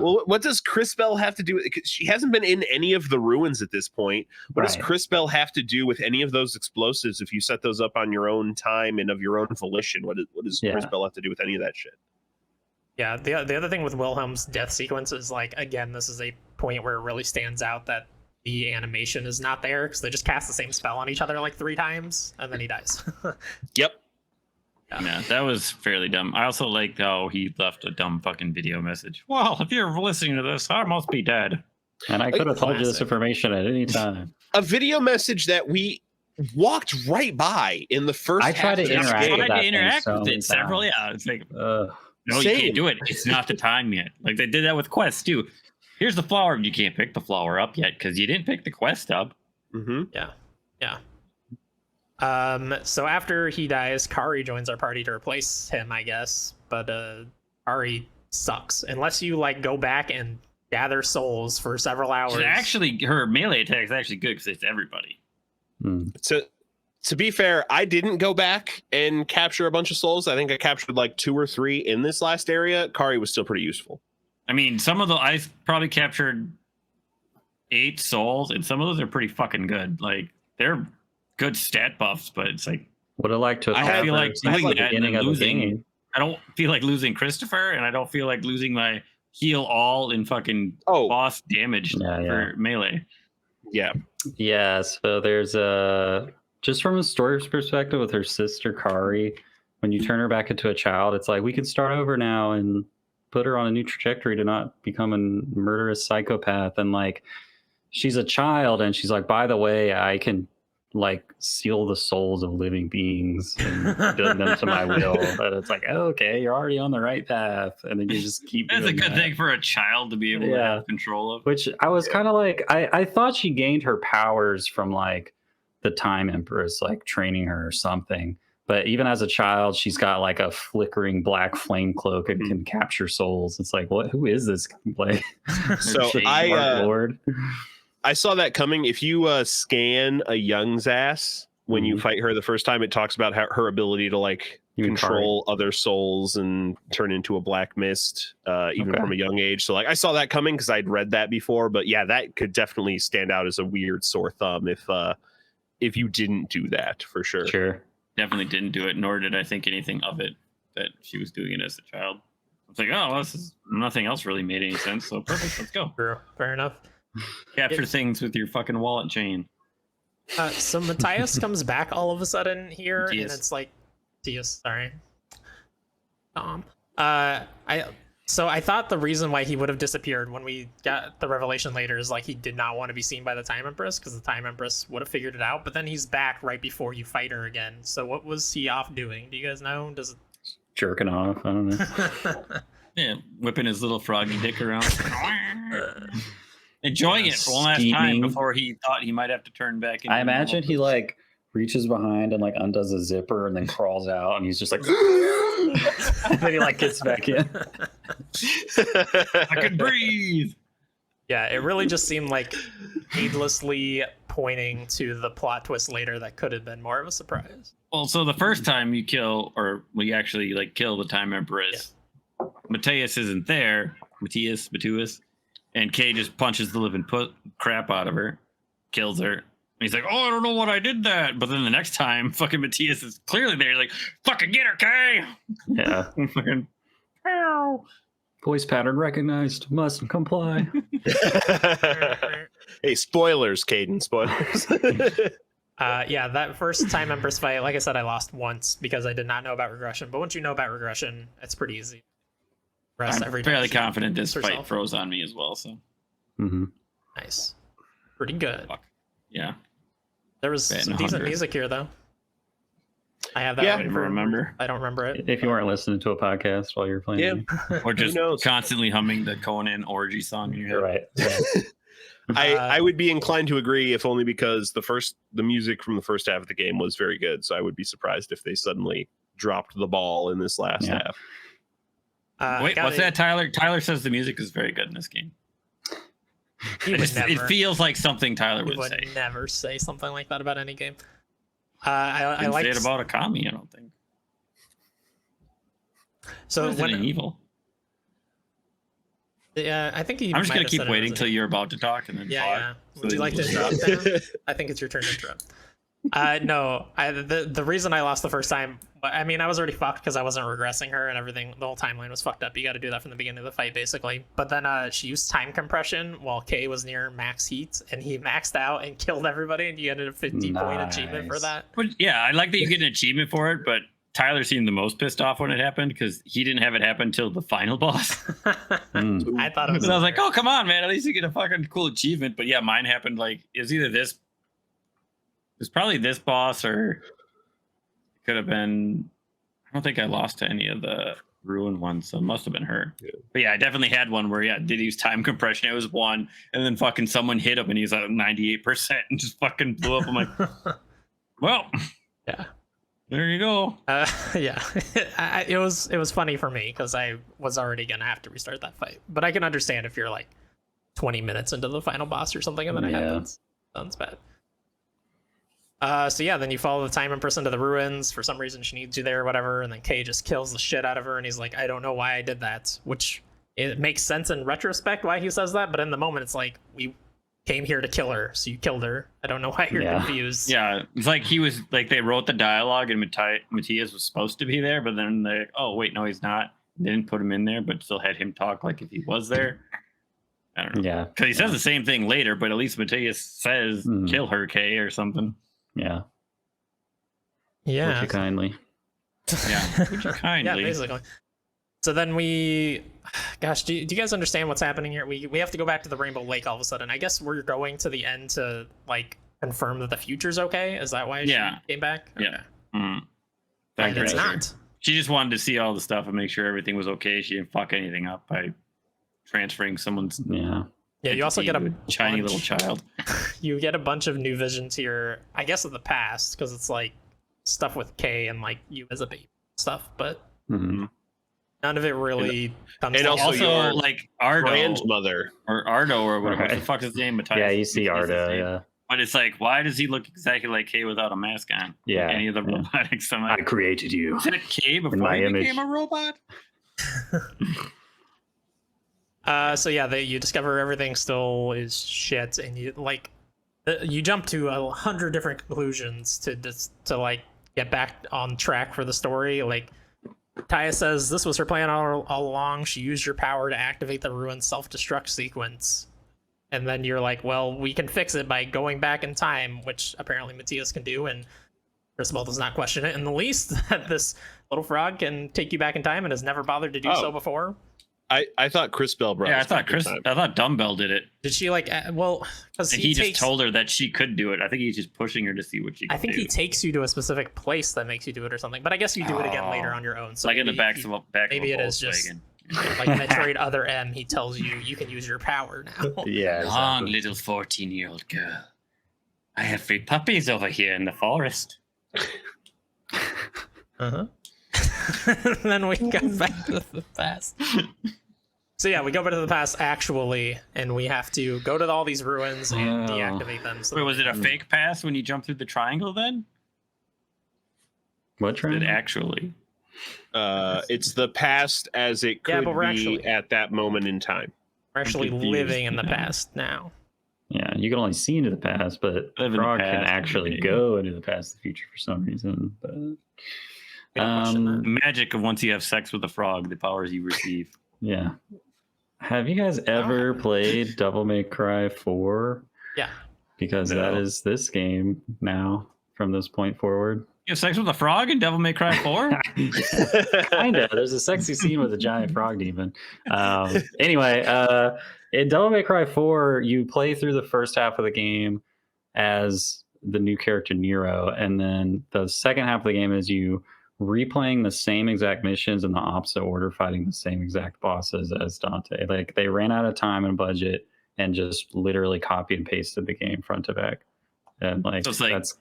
well, what does Cris Bell have to do with it? She hasn't been in any of the ruins at this point. What does Cris Bell have to do with any of those explosives if you set those up on your own time and of your own volition? What does Cris Bell have to do with any of that shit? Yeah, the other thing with Wilhelm's death sequence is, like, again, this is a point where it really stands out that the animation is not there, because they just cast the same spell on each other like 3 times, and then he dies. Yep. Yeah, that was fairly dumb. I also liked how he left a dumb fucking video message. Well, if you're listening to this, I must be dead. And I could have told you this information at any time. A video message that we walked right by in the first. I tried to interact with it several. Yeah, it's like, no, Same. you can't do it. It's not the time yet. Like, they did that with quests too. Here's the flower. You can't pick the flower up yet because you didn't pick the quest up. Mm-hmm. Yeah. So after he dies, Kari joins our party to replace him, I guess. But Kari sucks unless you like go back and gather souls for several hours. Actually, her melee attack is actually good because it's everybody. To be fair, I didn't go back and capture a bunch of souls. I think I captured like 2 or 3 in this last area. Kari was still pretty useful. I mean, I probably captured 8 souls, and some of those are pretty fucking good. Like, they're good stat buffs, but it's like, would have liked to. I feel like doing that and beginning of losing. the game. I don't feel like losing Christopher, and I don't feel like losing my heal all in fucking boss damage for melee. Yeah. So there's just from a story's perspective with her sister Kari, when you turn her back into a child, it's like we can start over now and put her on a new trajectory to not become a murderous psychopath. And like, she's a child, and she's like, by the way, I can like seal the souls of living beings and bend them to my will. But it's like, okay, you're already on the right path, and then you just keep. That's a good thing for a child to be able to have control of. Which I was kind of like, I thought she gained her powers from like the Time Empress, like training her or something. But even as a child, she's got like a flickering black flame cloak and can capture souls. It's like, what? Who is this? Like, so I saw that coming. If you scan a Young's ass when you fight her the first time, it talks about her ability to like control other souls and turn into a black mist, even from a young age. So like, I saw that coming because I'd read that before. But yeah, that could definitely stand out as a weird sore thumb if you didn't do that, for sure. Sure. Definitely didn't do it, nor did I think anything of it that she was doing it as a child. I was like, oh, this is nothing else really made any sense. So perfect, let's go. True. Fair enough. Capture things with your fucking wallet chain. So Matthias comes back all of a sudden here, Matthias. and it's like, Matthias, sorry, Tom. So I thought the reason why he would have disappeared when we got the revelation later is like he did not want to be seen by the Time Empress, because the Time Empress would have figured it out. But then he's back right before you fight her again. So what was he off doing? Do you guys know? Jerking off? I don't know. Yeah, whipping his little froggy dick around. Enjoying it for one last time before he thought he might have to turn back into I imagine he like reaches behind and like undoes a zipper and then crawls out, and he's just like, and then he like gets back in. I can breathe. Yeah, it really just seemed like needlessly pointing to the plot twist later that could have been more of a surprise. Well, so the first time you kill, or we actually like kill the Time Empress, Matthias isn't there. Matthias, and Kay just punches the living crap out of her, kills her. And he's like, "Oh, I don't know what I did that." But then the next time, fucking Matthias is clearly there. He's like, "Fucking get her, Kay!" Yeah. Fucking, Voice pattern recognized. Must comply. Hey, spoilers, Kaedhen. Spoilers. Yeah, that first Time Empress fight, like I said, I lost once because I did not know about regression. But once you know about regression, it's pretty easy. I'm Every time fairly she confident this herself. fight froze on me as well. So Mm-hmm. Nice. Pretty good. fuck. Yeah, There was Batting some decent 100. music here, though. I have that. Yeah. I don't even remember. I don't remember it. If you weren't listening to a podcast while you're playing, Yeah. Or just knows? constantly humming the Conan orgy song in your head. you're right. Yeah. I would be inclined to agree, if only because the music from the first half of the game was very good. So I would be surprised if they suddenly dropped the ball in this last Yeah. half. Wait, what's that, Tyler? Tyler says the music is very good in this game. He would never. It feels like something Tyler He would say. would never say something like that about any game. I Didn't like say it about a commie, I don't think. so Resident when Evil. yeah, I think he. I'm just might gonna have keep said it waiting was till you're about to talk and then Yeah, talk. yeah. So Would you then like to we'll interrupt now? I think it's your turn to interrupt. No, the reason I lost the first time, I mean, I was already fucked because I wasn't regressing her and everything. The whole timeline was fucked up. You got to do that from the beginning of the fight, basically. But then she used time compression while Kay was near max heat, and he maxed out and killed everybody, and you get a 50-point achievement for Nice. that. But yeah, I like that you get an achievement for it, but Tyler seemed the most pissed off when it happened because he didn't have it happen until the final boss. Mm. I thought it was. And I was like, oh, come on, man. At least you get a fucking cool achievement. But yeah, mine happened like, it was either this. It was probably this boss or it could have been. I don't think I lost to any of the ruined ones, so it must have been her. Yeah. But yeah, I definitely had one where, yeah, did use time compression. It was one. And then fucking someone hit him and he's at 98% and just fucking blew up. I'm like, well, yeah. there you go. Yeah, it was funny for me because I was already gonna have to restart that fight. But I can understand if you're like 20 minutes into the final boss or something and then it Yeah. happens. Sounds bad. So yeah, then you follow the Time Empress into the ruins. For some reason, she needs you there or whatever, and then Kay just kills the shit out of her, and he's like, I don't know why I did that, which it makes sense in retrospect why he says that, but in the moment, it's like, we came here to kill her, so you killed her. I don't know why you're Yeah. confused. Yeah, it's like he was like they wrote the dialogue and Matthias was supposed to be there, but then they oh wait no he's not. They didn't put him in there, but still had him talk like if he was there. I don't know Yeah. because he says the same thing later, but at least Matthias says Mhm. kill her, Kay, or something. Yeah. Would Yeah. you kindly? Yeah, would you kindly? Yeah, basically. So then gosh, do you guys understand what's happening here? We have to go back to the Rainbow Lake all of a sudden. I guess we're going to the end to like confirm that the future's okay. Is that why she Yeah. came back? Yeah. Mm. And it's Sure. not. She just wanted to see all the stuff and make sure everything was okay. She didn't fuck anything up by transferring someone's. Yeah. Yeah, you also get a entity to shiny little bunch- child. You get a bunch of new visions here. I guess of the past because it's like stuff with Kay and like you as a baby stuff, but Mhm. none of it really comes. and to also Also, your like Ardo Grandmother. or Ardo or whatever Right. the fuck his name. Matthias. Yeah, you see Matthias' Arda. name. Yeah. But it's like, why does he look exactly like Kay without a mask on? Yeah. Like any of the Yeah. robotics. I'm I like, created you. is that Kay before my he image. became a robot? So yeah, you discover everything still is shit, and you jump to 100 different conclusions to like get back on track for the story. Like Taya says, this was her plan all along. She used your power to activate the ruined self-destruct sequence, and then you're like, well, we can fix it by going back in time, which apparently Matthias can do, and Crisbell does not question it in the least that this little frog can take you back in time and has never bothered to do so before. I thought Chris Bell brought Yeah, I us thought back in time. I thought Dumbbell did it. Did she like? Well, because And he just told her that she could do it. I think he's just pushing her to see what she can I think do. he takes you to a specific place that makes you do it or something. But I guess you do it again later on your own. So like in the maybe back of a maybe it is just Volkswagen. like Metroid Other M. He tells you you can use your power now. Yeah. Long Exactly. little 14-year-old girl. I have 3 puppies over here in the forest. Uh-huh. Then we go back to the past. So yeah, we go back to the past actually, and we have to go to all these ruins and deactivate them. So Wait, was it a fake pass when you jumped through the triangle then? What Did triangle? actually? It's the past as it could but we're be actually- at that moment in time. we're actually confused living in the now. past now. Yeah, you can only see into the past, but Live in the Frog past can actually and go into the past, the future for some reason. But We don't question that. The magic of once you have sex with a frog, the powers you receive. yeah, have you guys ever played Devil May Cry 4? Yeah. Because No. that is this game now from this point forward. You have sex with a frog in Devil May Cry 4? Kinda. There's a sexy scene with a giant frog demon. Anyway, in Devil May Cry 4, you play through the first half of the game as the new character Nero, and then the second half of the game is you replaying the same exact missions in the opposite order, fighting the same exact bosses as Dante. Like they ran out of time and budget and just literally copied and pasted the game front to back. And like, So it's like- that's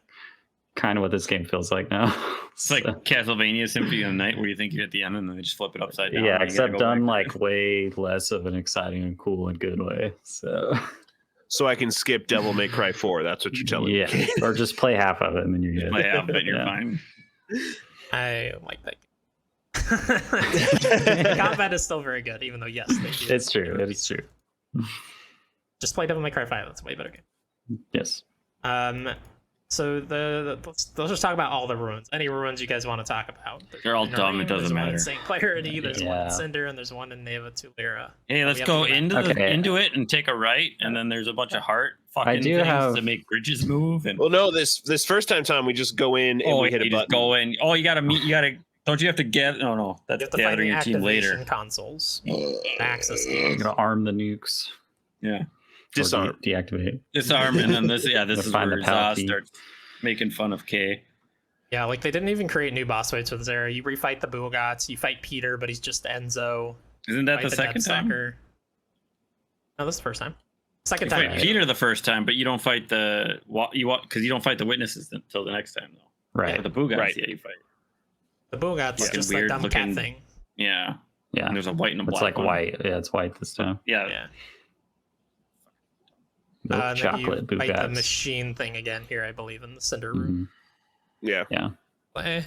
kind of what this game feels like now. It's like Castlevania Symphony of the Night where you think you're at the end and then they just flip it upside down. Yeah, and you gotta except go done back. like way less of an exciting and cool and good way. So So I can skip Devil May Cry 4. That's what you're telling yeah, me. or just play half of it and then you're good. Play half of it, you're Yeah. fine. I like that game. Combat is still very good, even though yes, they do. It's true. It is true. Just play Devil May Cry 5. That's a way better game. Yes. So let's just talk about all the ruins. Any ruins you guys want to talk about? There's They're all one in dumb, it Arena, doesn't there's one matter. in St. Clarity, there's one Yeah. in Cinder, and there's one in Neva Tulira. Hey, let's have go to go into back. Okay. into it and take a right, and then there's a bunch of heart fucking do things have- to make bridges move. And Well, no, this first time, Tom, we just go in and we hit a you just button. go in. Oh, you gotta meet. You gotta. Don't you have to get? No, You that's have to find gathering the your team activation later. consoles. Access You're them. gonna arm the nukes. Yeah, Or Disarm. deactivate. disarm, and then this. Yeah, this Gotta is find where the Zaz Palpatine. starts making fun of Kay. Yeah, like they didn't even create new boss fights for this era. You refight the Boogats, you fight Peter, but he's just Enzo. Isn't that Fight the second time? Deathstalker. No, this is the first time. Second You time. fight Peter the first time, but you don't fight the because you don't fight the witnesses until the next time though. Right. But the Boogats, Right. yeah, you fight. The Boogats Fucking just like weird dumb looking- cat thing. Yeah, Yeah. and there's a white and a black. It's like one. white. Yeah, it's white this time. Yeah, Yeah. Milk And then chocolate you fight the Boogats. machine thing again here, I believe, in the Cinder room. Yeah. Yeah. Eh.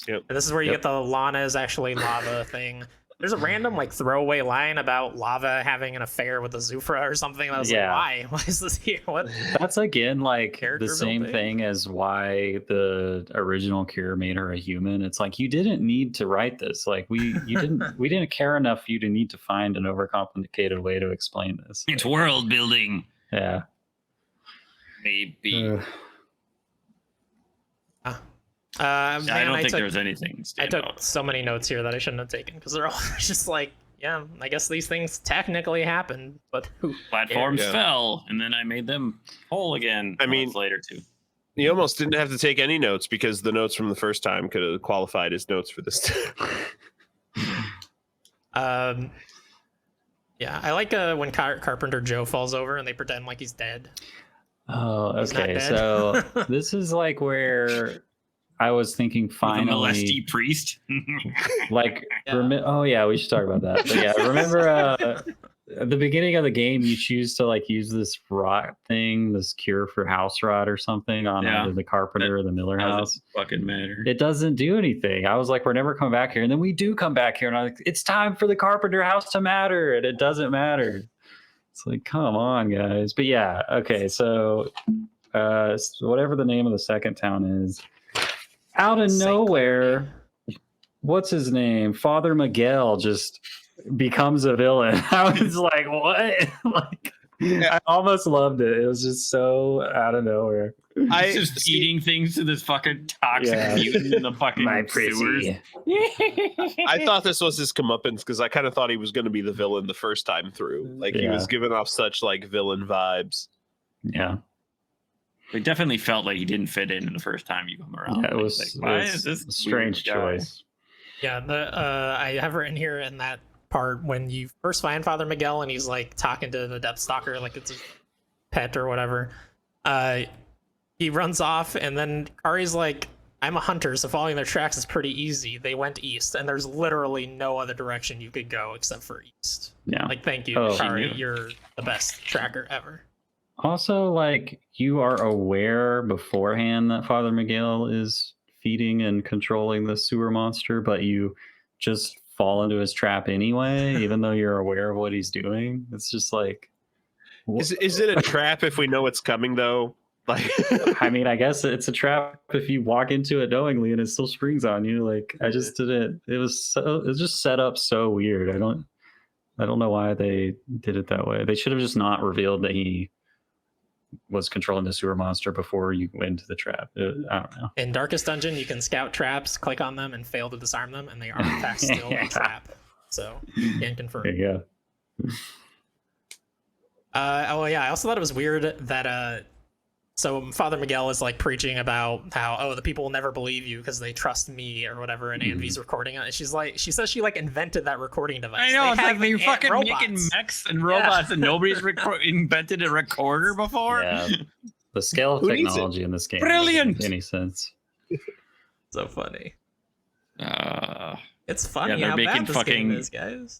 Yep. And this is where you Yep. get the Lana is actually lava thing. There's a random like throwaway line about lava having an affair with the Zufra or something. And I was Yeah. like, why? Why is this here? What? That's again like Character the same building. thing as why the original Cure made her a human. It's like you didn't need to write this. Like we didn't care enough for you to need to find an overcomplicated way to explain this. it's world building. Yeah. Maybe. Ugh. I Man, don't think took, there's anything. I Stand took out. so many notes here that I shouldn't have taken because they're all just like, yeah, I guess these things technically happened, but who? Platforms Yeah. fell, and then I made them whole again. I mean- months later too. You almost didn't have to take any notes because the notes from the first time could have qualified as notes for this time. Yeah, I like when Carpenter Joe falls over and they pretend like he's dead. Oh, He's not okay. dead. So this is like where I was thinking The finally molesty priest. like Yeah. oh yeah, we should talk about that. But yeah, remember at the beginning of the game you choose to like use this rot thing, this cure for house rot or something on Yeah. either the carpenter or the Miller house. Doesn't fucking matter. It doesn't do anything. I was like, we're never coming back here. And then we do come back here. And I'm like, it's time for the carpenter house to matter. And it doesn't matter. It's like, come on, guys. But yeah, okay. So whatever the name of the second town is, out of St. nowhere, what's his name? Father Miguel just becomes a villain. I was like, what? Like, I almost loved it. It was just so out of nowhere. He's just eating things to this fucking toxic Yeah. mutant in the fucking My sewers. pretty. I thought this was his comeuppance because I kind of thought he was going to be the villain the first time through. Like he Yeah. was giving off such like villain vibes. Yeah. It definitely felt like he didn't fit in the first time you come around. Yeah, it was, Like, why it was is this a strange weird guy? choice. Yeah, I have written here in that part when you first find Father Miguel and he's like talking to the Death Stalker like it's a pet or whatever. He runs off, and then Kari's like, I'm a hunter, so following their tracks is pretty easy. They went east, and there's literally no other direction you could go except for east. Yeah. Like, thank you, Oh. Kari. You're the best tracker ever. Also, like, you are aware beforehand that Father Miguel is feeding and controlling the sewer monster, but you just fall into his trap anyway, even though you're aware of what he's doing. It's just like, Is it a trap if we know it's coming though? Like, I mean, I guess it's a trap if you walk into it knowingly and it still springs on you. Like, I just didn't. It was just set up so weird. I don't know why they did it that way. They should have just not revealed that he was controlling the sewer monster before you went into the trap. I don't know. In Darkest Dungeon, you can scout traps, click on them, and fail to disarm them, and they are in fact still a trap. So, can confirm. There you go. Oh yeah, I also thought it was weird that so Father Miguel is like preaching about how the people will never believe you because they trust me or whatever, and Anvi's recording it. She says she like invented that recording device. I know, it's like they they're fucking robots. making mechs and robots, and nobody's invented a recorder before. Yeah. The scale of Who needs technology in this game Brilliant! doesn't make any sense. So funny. Uh, It's funny they're how making bad this fucking game is, guys.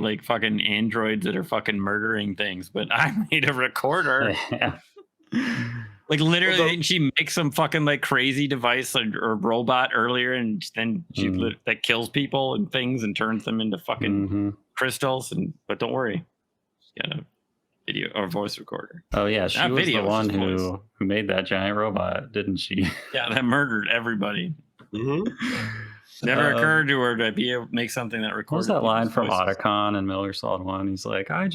like fucking androids that are fucking murdering things, but I made a recorder. Yeah. Like literally, Although- didn't she make some fucking like crazy device or robot earlier, and then she that kills people and things and turns them into fucking Mhm. crystals? But don't worry, she's got a video or voice recorder. Oh yeah, she Not was video, the one it's just who made that giant robot, didn't she? Yeah, that murdered everybody. Mhm. Never Um, occurred to her to be able to make something that What recorded. was that line from people's voices. Otacon and Miller Solid 1? He's like, I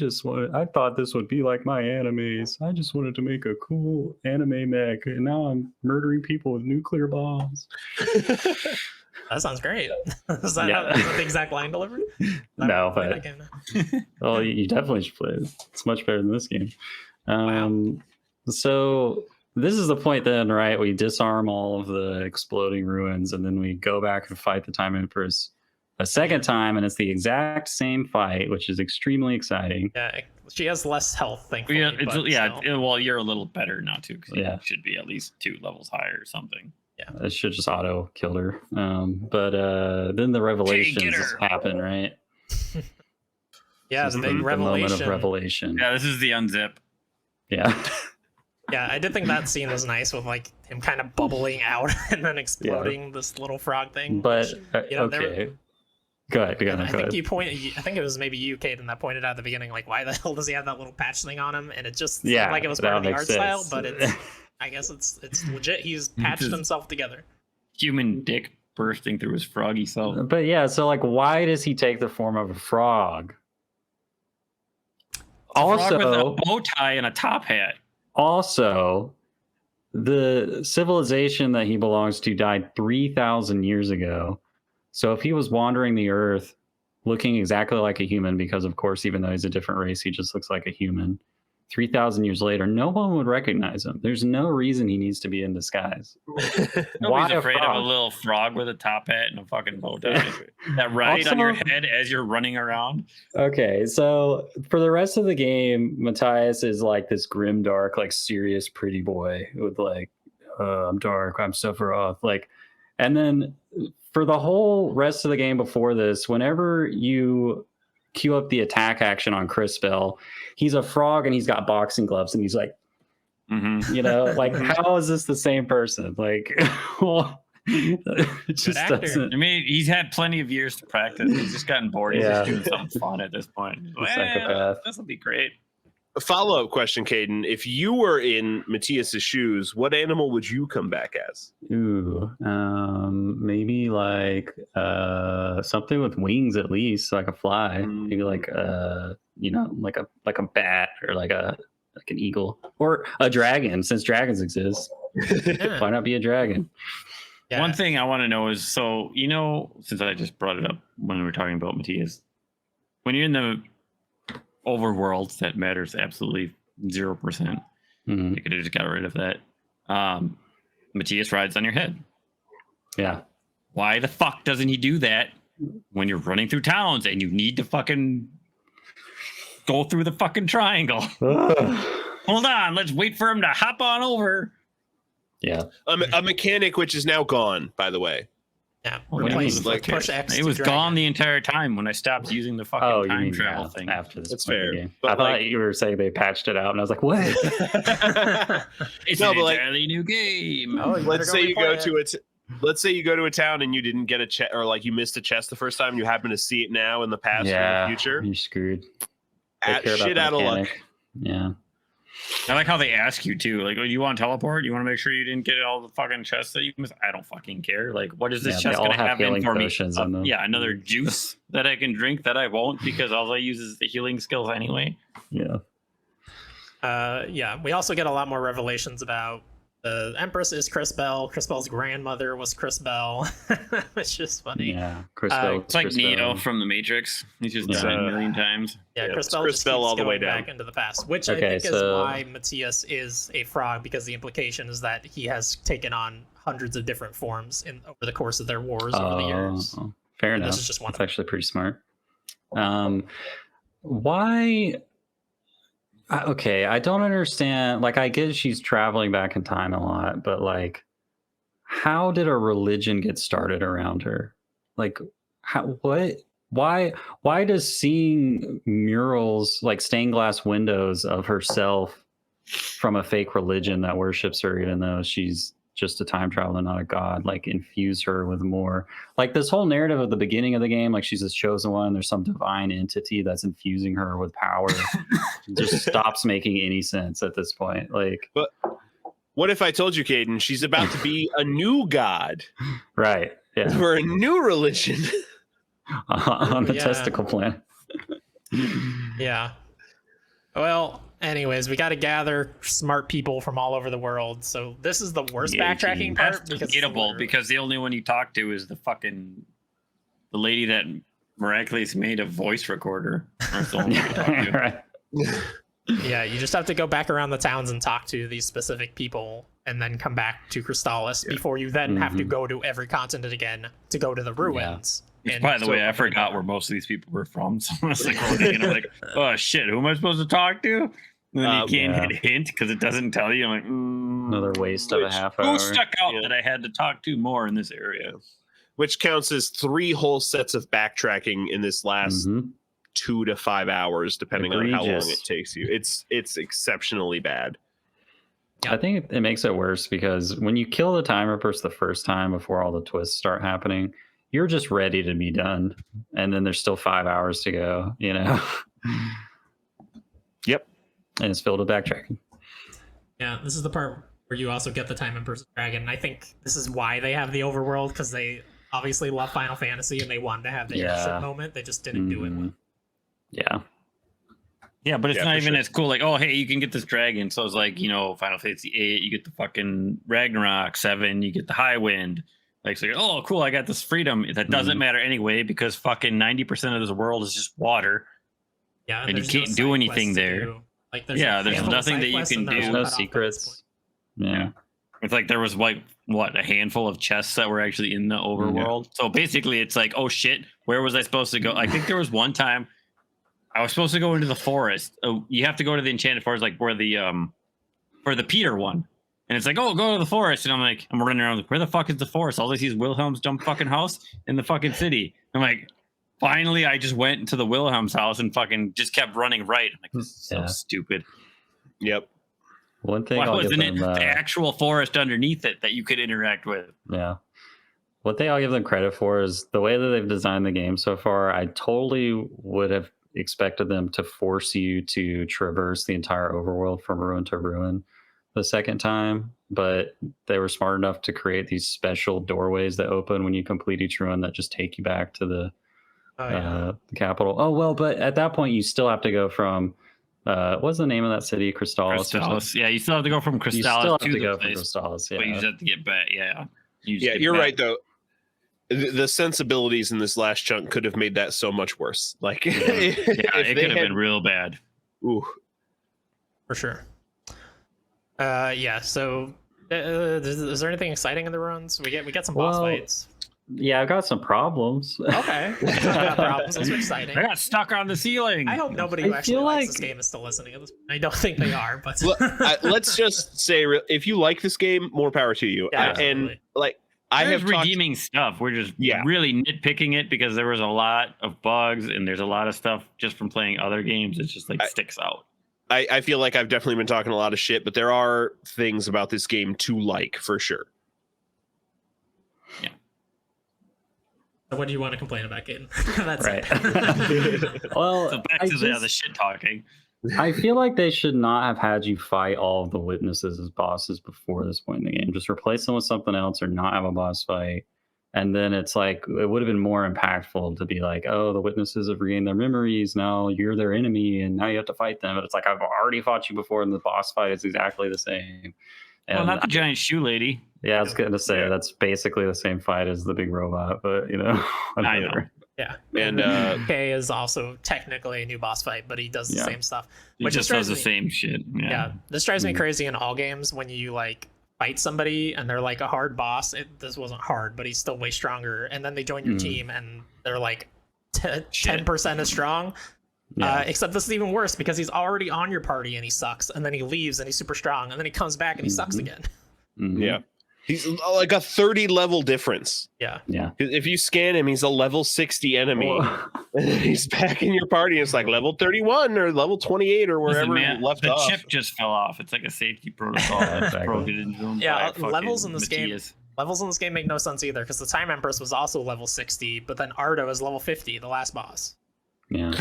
thought this would be like my animes. I just wanted to make a cool anime mech, and now I'm murdering people with nuclear bombs. That sounds great. Is that, Yeah. is that the exact line delivery? No, but well, you definitely should play it. It's much better than this game. So this is the point then, right? We disarm all of the exploding ruins, and then we go back and fight the Time Empress a second time, and it's the exact same fight, which is extremely exciting. Yeah, she has less health, thankfully. Yeah, but well, you're a little better not to, because Yeah. you should be at least 2 levels higher or something. It should just auto kill her. But then the revelations her. happen, right? Yeah, This the is big the revelation. moment of revelation. Yeah, this is the unzip. Yeah. Yeah, I did think that scene was nice with like him kind of bubbling out and then exploding this little frog thing. But which, you know, there- okay. Go ahead. I think I think it was maybe you, Kaedhen, that pointed out at the beginning, like, why the hell does he have that little patch thing on him? And it just seemed like it was part of that the art makes style, sense. but it's I guess it's legit. He's patched himself together. Human dick bursting through his froggy self. But yeah, so like, why does he take the form of a frog? Frog with Also, a bow tie and a top hat. also, the civilization that he belongs to died 3,000 years ago. So if he was wandering the earth looking exactly like a human, because of course, even though he's a different race, he just looks like a human, 3,000 years later, no one would recognize him. There's no reason he needs to be in disguise. Nobody's a afraid of frog? a little frog with a top hat and a fucking bow tie. That ride on your Also- head as you're running around. Okay, so for the rest of the game, Matthias is like this grim, dark, like serious, pretty boy with like, I'm dark, I'm Sephiroth, like, and then for the whole rest of the game before this, whenever you queue up the attack action on Chris Bell, he's a frog and he's got boxing gloves and he's like, Mm-hmm. you know, like, how is this the same person? Like, well, it just actor. doesn't. I mean, he's had plenty of years to practice. He's just gotten bored. He's Yeah. just doing something fun at this point. Psychopath. This will be great. A follow-up question, Kaedhen. If you were in Matthias's shoes, what animal would you come back as? Ooh, maybe like something with wings at least, like a fly. Maybe like like a bat or like an eagle or a dragon, since dragons exist. Yeah. Why not be a dragon? Yeah. One thing I want to know is, so, you know, since I just brought it up when we were talking about Matthias, when you're in the overworld, that matters absolutely 0%. Mhm. You could have just got rid of that. Matthias rides on your head. Yeah. Why the fuck doesn't he do that when you're running through towns and you need to fucking go through the fucking triangle? Hold on, let's wait for him to hop on over. Yeah. A mechanic which is now gone, by the way. Yeah, What do you replace mean? Like, push X. It to was drag gone it. the entire time when I stopped using the fucking Oh, you time mean travel thing. after this That's point in the fair, game. but, I thought like- you were saying they patched it out, and I was like, what? It's No, an but, like- entirely new game. Oh, you Let's better say you go replay to it. Let's say you go to a town and you didn't get a chest, or like you missed a chest the first time. You happen to see it now in the past or in the future. You're screwed. They care about Shit the out of luck. mechanic. Yeah. I like how they ask you too. Like, oh, you want to teleport? You want to make sure you didn't get all the fucking chests that you missed? I don't fucking care. Like, what is this Yeah, they chest all gonna have have in healing for me? potions in them. Yeah, another juice that I can drink that I won't because all I use is the healing skills anyway. Yeah. Yeah, we also get a lot more revelations about the Empress is Chris Bell. Chris Bell's grandmother was Chris Bell, which is funny. Yeah. Chris Uh, Bell. It's like Chris Neo Bell. from the Matrix. He's just Yeah. died a million times. Yeah, Yeah, Chris it's Bell Chris just Bell keeps all the way going down. back into the past, which I Okay, think is so- why Matthias is a frog, because the implication is that he has taken on hundreds of different forms over the course of their wars over the years. Oh, fair And enough. this is just one That's of actually pretty smart. Why? Okay, I don't understand. Like, I get she's traveling back in time a lot, but like, how did a religion get started around her? Like, how? What? Why does seeing murals, like stained glass windows of herself from a fake religion that worships her, even though she's just a time traveler, not a god, like infuse her with more? Like, this whole narrative at the beginning of the game, like she's a chosen one, there's some divine entity that's infusing her with power. It just stops making any sense at this point. Like, What if I told you, Kaedhen, she's about to be a new god right? Yeah, for a new religion? on the Yeah. testicle planet. Yeah. Well, anyways, we got to gather smart people from all over the world. So this is the worst Yeah, backtracking That's part because forgettable because the only one you talk to is the lady that miraculously made a voice recorder. That's the only one you talk to. Right. yeah, you just have to go back around the towns and talk to these specific people, and then come back to Crystallis before you then have to Mhm. go to every continent again to go to the ruins. Which, And by the so- way, I forgot where most of these people were from. So I was like, and I'm like, oh shit, who am I supposed to talk to? And then you can't Yeah. hit hint because it doesn't tell you. I'm like, Another waste of a Which- half who hour. stuck out Yeah. that I had to talk to more in this area? Which counts as 3 whole sets of backtracking in this last Mhm. 2 to 5 hours, depending on how long Egregious. it takes you. It's exceptionally bad. I think it makes it worse because when you kill the time rippers the first time before all the twists start happening, you're just ready to be done, and then there's still 5 hours to go. You know. Yep. And it's filled with backtracking. Yeah, this is the part where you also get the time in person dragon. I think this is why they have the overworld, because they obviously love Final Fantasy and they wanted to have the Yeah. airship moment. They just didn't do it. Mhm. Yeah. Yeah, but it's Yeah, not for even sure. as cool. Like, oh, hey, you can get this dragon. So it's like, Final Fantasy 8, you get the fucking Ragnarok 7, you get the High Wind. Like, so oh, cool, I got this freedom. That doesn't matter anyway because fucking 90% of this world is just water. Yeah, And you there's can't no do side anything quests to there. do. Like, there's Yeah, a there's handful of nothing side that you quests can and they're do. all There's no cut off at this secrets. Yeah. It's like there was like what a handful of chests that were actually in the overworld. So basically, it's like, oh shit, where was I supposed to go? I think there was one time I was supposed to go into the forest. Oh, you have to go to the enchanted forest, like where the for the Peter one. And it's like, oh, go to the forest. And I'm like, I'm running around like, where the fuck is the forest? All I see is Wilhelm's dumb fucking house in the fucking city. I'm like, finally, I just went to the Wilhelm's house and fucking just kept running right. I'm like, this is so Yeah. stupid. Yep. One thing Why I'll give wasn't it them, the actual forest underneath it that you could interact with? yeah. What they all give them credit for is the way that they've designed the game so far. I totally would have expected them to force you to traverse the entire overworld from ruin to ruin the second time, but they were smart enough to create these special doorways that open when you complete each ruin that just take you back to the point. Oh, yeah. the capital. Oh well, but at that point you still have to go from what's the name of that city? Crystallis. or something? Crystallis. Yeah, you still have to go from You still Crystallis have to to the go from place, Crystallis. but you Yeah. just have to get back. Yeah. You just Yeah, get you're back. right though. The sensibilities in this last chunk could have made that so much worse. Like, Yeah, it could have been real bad. Ooh, For sure. Yeah, so is there anything exciting in the runs? We get some boss Well, fights. Yeah, I've got some problems. Okay. Got problems. Those are exciting. I got stuck on the ceiling. I hope nobody who I actually feel likes like- this game is still listening to this. I don't think they are, but Let's just say, if you like this game, more power to you. Yeah, And absolutely. like, I There's have talked, redeeming stuff. We're just Yeah. really nitpicking it because there was a lot of bugs and there's a lot of stuff just from playing other games. It's just like sticks out. I feel like I've definitely been talking a lot of shit, but there are things about this game to like for sure. what do you want to complain about, Kaedhen? That's Right. it. Well, So back I to the just- shit talking. I feel like they should not have had you fight all of the witnesses as bosses before this point in the game. Just replace them with something else or not have a boss fight. And then it's like, it would have been more impactful to be like, oh, the witnesses have regained their memories. Now you're their enemy and now you have to fight them. But it's like, I've already fought you before and the boss fight is exactly the same. And Well, not the giant shoe lady. yeah, I was going to say, Yeah. that's basically the same fight as the big robot, but you know, I know. whatever. Yeah. And K is also technically a new boss fight, but he does the Yeah. same stuff. It Which just drives does the me- same shit. Yeah. This drives me Mhm. crazy in all games when you like fight somebody and they're like a hard boss. This wasn't hard, but he's still way stronger. And then they join your Mhm. team and they're like 10% Shit. as strong. Yeah. Except this is even worse because he's already on your party and he sucks. And then he leaves and he's super strong. And then he comes back and he sucks Mhm. again. Mhm. yeah, he's like a 30 level difference. Yeah. Yeah. If you scan him, he's a level 60 enemy. Well, And then he's back in your party. And it's like level 31 or level 28 or Listen, wherever man, left the off. chip just fell off. It's like a safety protocol. Exactly. Broken Yeah, by fucking levels in this game- Matthias. Levels in this game make no sense either because the Time Empress was also level 60, but then Ardo is level 50, the last boss. yeah.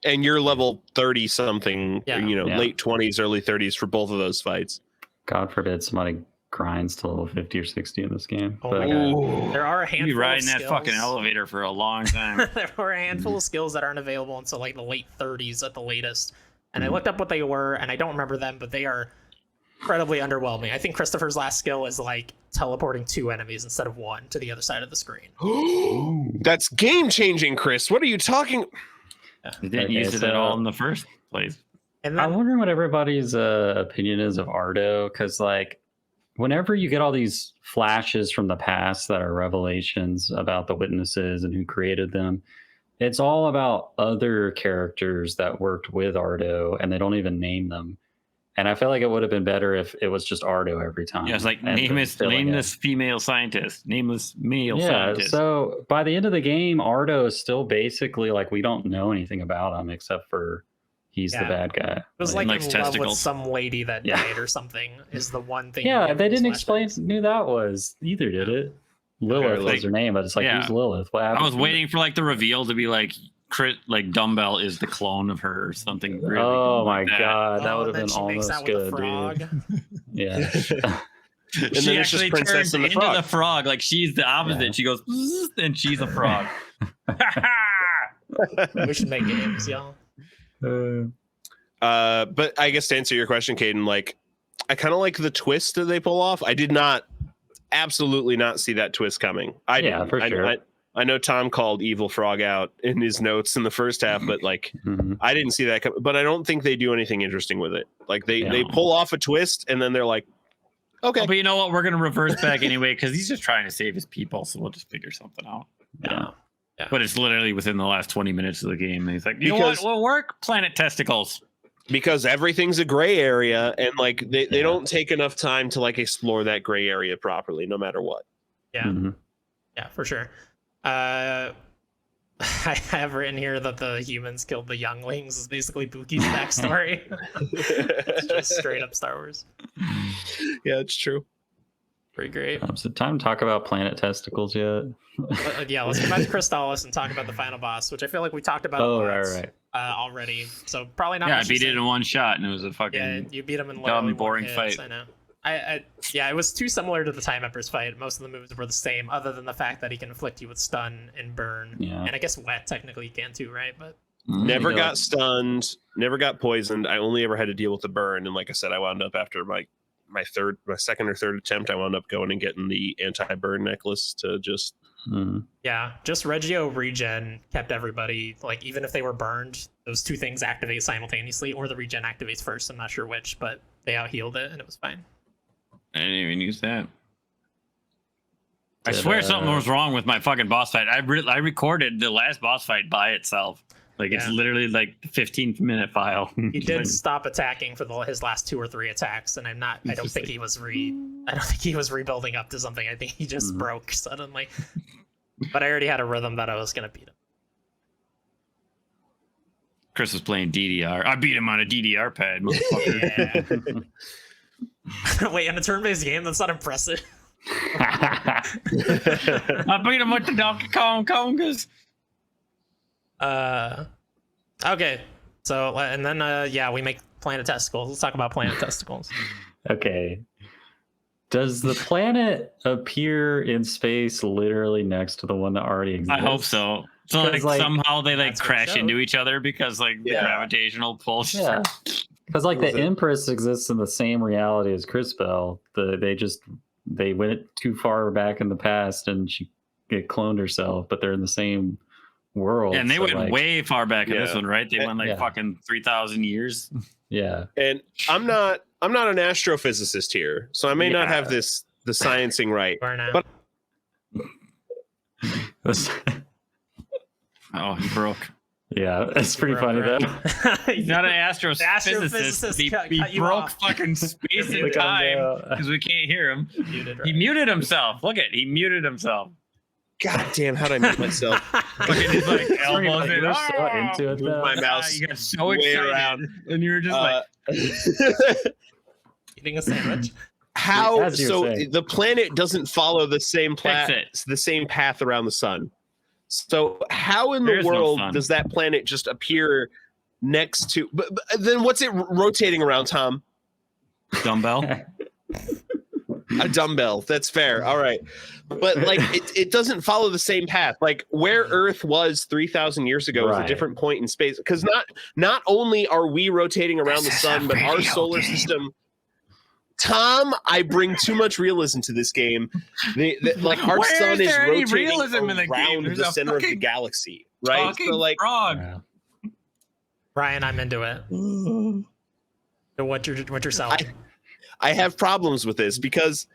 And you're level 30 something, Yeah. Yeah. late 20s, early 30s for both of those fights. God forbid somebody grinds to level 50 or 60 in this game. Oh But my God. There are a You'll handful be riding of that skills. fucking elevator for a long time. There were a handful of skills that aren't available until like the late 30s at the latest. And I Mhm. looked up what they were, and I don't remember them, but they are incredibly underwhelming. I think Christopher's last skill is like teleporting 2 enemies instead of 1 to the other side of the screen. That's game changing, Chris. What are you talking? They didn't Okay, use it at all so- in the first place. And I'm then wondering what everybody's opinion is of Ardo, because like whenever you get all these flashes from the past that are revelations about the witnesses and who created them, it's all about other characters that worked with Ardo, and they don't even name them. And I feel like it would have been better if it was just Ardo every time. Yeah, it's like and nameless filling in. female scientist, nameless male Yeah, scientist. so by the end of the game, Ardo is still basically like we don't know anything about him except for he's the Yeah. bad guy. it was like likes in love with testicles. some lady that Yeah. died or something is the one thing. you Yeah, get they from didn't these explain flashbacks. who that was either, did it? Lilith like- was her name, but it's like Yeah. who's Lilith? What happened? I was to her? waiting for like the reveal to be like Dumbbell is the clone of her or something. Really Oh dumb my like that. god, that Oh, would and have then been she makes almost out with good, the frog. dude. Yeah. And She then it's just actually Princess turns and the into Frog. the frog. Like she's the opposite. Yeah. She goes "Zzz," and she's a frog. We should make games, y'all. But I guess to answer your question, Kaedhen, like I kind of like the twist that they pull off. I did not, absolutely not see that twist coming. Yeah, didn't. for sure. I know Tom called Evil Frog out in his notes in the first half, but like Mhm. I didn't see that coming. But I don't think they do anything interesting with it. Like they Yeah. pull off a twist and then they're like, okay, But you know what? We're gonna reverse back anyway because he's just trying to save his people. So we'll just figure something out. Yeah. But it's literally within the last 20 minutes of the game. And he's like, you know Because- what? Will work. Planet testicles. because everything's a gray area and like they Yeah. don't take enough time to like explore that gray area properly, no matter what. Yeah. Mhm. Yeah, for sure. I have written here that the humans killed the younglings is basically Buki's backstory. It's just straight up Star Wars. Yeah, it's true. Pretty great. So time to talk about planet testicles yet? Yeah, let's go back to Cris Tales and talk about the final boss, which I feel like we talked about a Oh, lot, right. already. So probably not. Yeah, I much to beat it say. in one shot and it was a fucking. Yeah, you beat him in dumb, literally boring one fight. hit, I know. Yeah, it was too similar to the Time Emperor's fight. Most of the moves were the same, other than the fact that he can inflict you with stun and burn. Yeah. And I guess wet technically you can too, right? But Never Yeah. got stunned, never got poisoned. I only ever had to deal with the burn. And like I said, I wound up after my second or third attempt, I wound up going and getting the anti-burn necklace to just Mhm. yeah, just Regio regen kept everybody, like, even if they were burned, those two things activate simultaneously, or the regen activates first. I'm not sure which, but they out healed it and it was fine. I didn't even use that. I swear something was wrong with my fucking boss fight. I recorded the last boss fight by itself. Like it's literally like 15-minute file. He did stop attacking for his last 2 or 3 attacks, and I don't think he was rebuilding up to something. I think he just broke suddenly. But I already had a rhythm that I was gonna beat him. Chris was playing DDR. I beat him on a DDR pad, motherfucker. Yeah. Wait, in a turn-based game, that's not impressive. I beat him with the Donkey Kong Congas. Okay. So, and then, we make planet testicles. Let's talk about planet testicles. Okay. Does the planet appear in space literally next to the one that already exists? I hope so. So like somehow they crash into each other because the gravitational pull. Yeah. Because the Empress exists in the same reality as Crispell. They went too far back in the past and she cloned herself, but they're in the same world. Yeah, and they went way far back in this one, right? They went fucking 3,000 years. Yeah. And I'm not an astrophysicist here, so I may not have the sciencing right. But oh, he broke. Yeah, it's pretty funny though. He's not an astrophysicist. He broke fucking space and time because we can't hear him. He muted himself. Look he muted himself. God damn, how'd I mute myself? He's like elbows in. Into it, my mouse. You got so excited, around. And you were just eating a sandwich. How? So the planet doesn't follow the same path around the sun. So how in the world does that planet just appear next to? But then what's it rotating around, Tom? Dumbbell. A dumbbell. That's fair. All right. But it doesn't follow the same path. Like where Earth was 3,000 years ago is a different point in space. Because not only are we rotating around the sun, but our solar system. Tom, I bring too much realism to this game. Our sun is rotating around the center of the galaxy, right? So frog. Ryan, I'm into it. What you're selling? I have problems with this because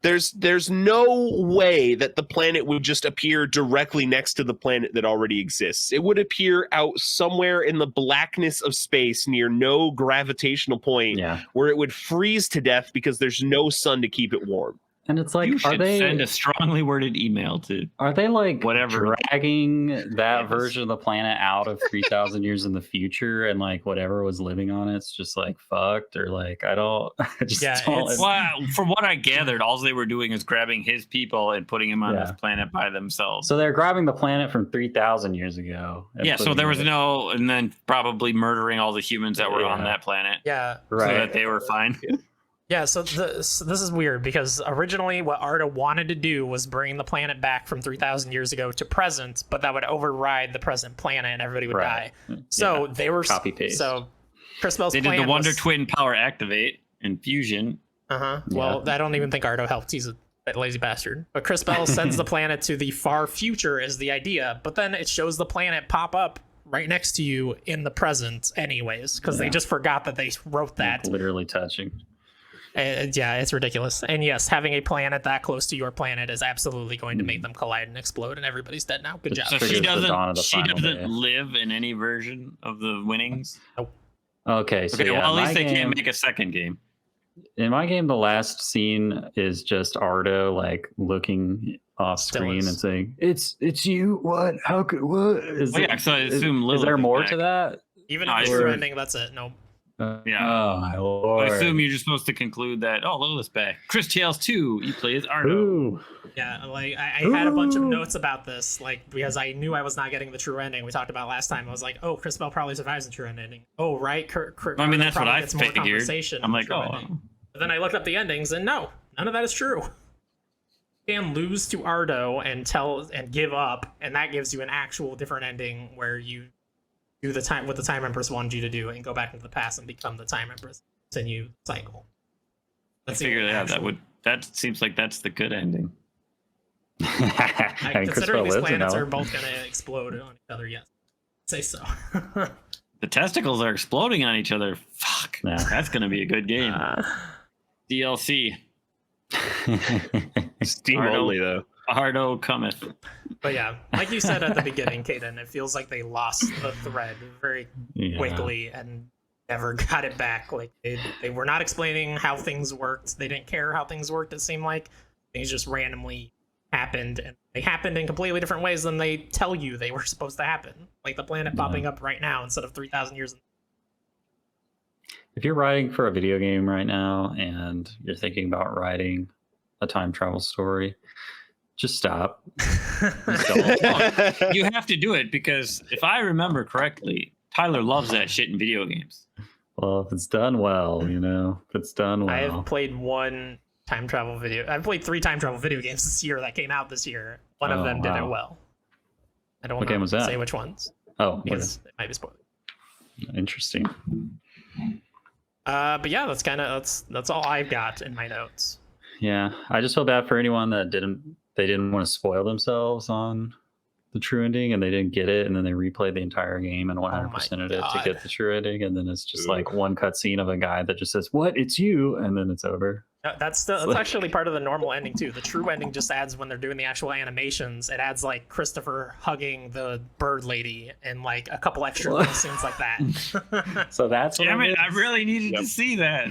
there's no way that the planet would just appear directly next to the planet that already exists. It would appear out somewhere in the blackness of space near no gravitational point where it would freeze to death because there's no sun to keep it warm. And it's like, you should send a strongly worded email to. Are they dragging that version of the planet out of 3,000 years in the future, and whatever was living on it's just fucked, or I don't. Well, from what I gathered, all they were doing is grabbing his people and putting him on this planet by themselves. So they're grabbing the planet from 3,000 years ago. Yeah, so there was and then probably murdering all the humans that were on that planet. Yeah, right. So that they were fine. Yeah, so this is weird because originally what Arda wanted to do was bring the planet back from 3,000 years ago to present, but that would override the present planet and everybody would die. So they were copy paste. So Crispell's they did the Wonder Twin power activate and fusion. Well, I don't even think Ardo helped. He's a lazy bastard. But Crispell sends the planet to the far future is the idea, but then it shows the planet pop up right next to you in the present anyways because they just forgot that they wrote that. Literally touching. It's ridiculous. And yes, having a planet that close to your planet is absolutely going to make them collide and explode, and everybody's dead now. Good job. So she doesn't live in any version of the winnings? Nope. Okay, so well, at least they can't make a second game. In my game, the last scene is just Ardo looking off screen and saying, "It's you. What? How could what?" So I assume Lilith is there more back. to that? Even in the true ending, that's it. Nope. Oh my lord! I assume you're just supposed to conclude that. Oh, Lilith's back. Cris Tales 2. You play as Ardo. Ooh. Yeah, I had a bunch of notes about this, because I knew I was not getting the true ending. We talked about last time. I was like, oh, Crispell probably survives the true ending. Oh, right. I mean, that's what I figured. I'm like, oh. But then I looked up the endings, and no, none of that is true. You can lose to Ardo and give up, and that gives you an actual different ending where you do what the Time Empress wanted you to do and go back into the past and become the Time Empress. Continue cycle. I figured that seems like that's the good ending. Considering these planets are both going to explode on each other, yes. I'd say so. The testicles are exploding on each other. Fuck. That's going to be a good game. DLC. Steam Arno- only though. Ardo cometh. But yeah, like you said at the beginning, Kaedhen, it feels like they lost the thread very quickly and never got it back. Like they were not explaining how things worked. They didn't care how things worked. It seemed like things just randomly happened, and they happened in completely different ways than they tell you they were supposed to happen. Like the planet popping up right now instead of 3,000 years. If you're writing for a video game right now and you're thinking about writing a time travel story, just stop. Just don't. You have to do it because if I remember correctly, Tyler loves that shit in video games. Well, if it's done well, if it's done well. I have played one time travel video. I've played 3 time travel video games this year that came out this year. One of them did it well. I don't What know game was that? say which ones Oh, because it might be spoiled. interesting. But yeah, that's all I've got in my notes. Yeah, I just feel bad for anyone that didn't want to spoil themselves on the true ending and they didn't get it, and then they replayed the entire game and 100%ed it to get the true ending, and then it's just like one cutscene of a guy that just says, "What? It's you," and then it's over. That's actually part of the normal ending too. The true ending just adds when they're doing the actual animations. It adds like Christopher hugging the bird lady and like a couple extra little scenes like that. So that's what Damn it it! I is. really needed to see that.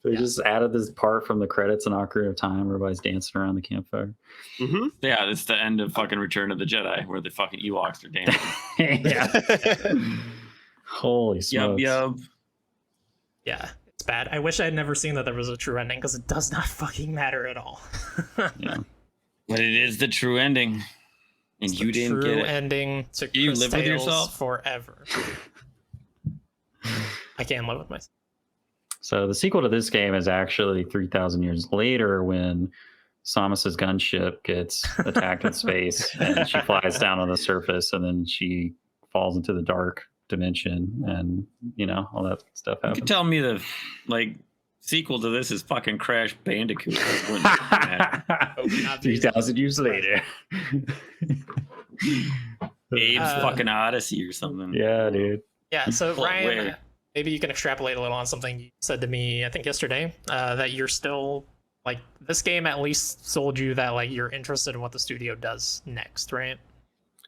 They just added this part from the credits in Ocarina of Time. Everybody's dancing around the campfire. Mm-hmm. Yeah, it's the end of fucking Return of the Jedi where the fucking Ewoks are dancing. Yeah. Holy smokes. Yup. Yeah, it's bad. I wish I had never seen that there was a true ending because it does not fucking matter at all. Yeah. But it is the true ending. And It's you the didn't true get it. ending to You Cris live with Tales yourself? forever. I can't live with myself. So the sequel to this game is actually 3,000 years later when Samus's gunship gets attacked in space and she flies down on the surface and then she falls into the dark dimension and all that stuff You happens. could tell me the sequel to this is fucking Crash Bandicoot. It wouldn't matter. 3,000 years later. Abe's fucking Odyssey or something. Yeah, dude. Yeah, so Well, Ryan, where? maybe you can extrapolate a little on something you said to me, I think yesterday, that you're still like this game at least sold you that like you're interested in what the studio does next, right?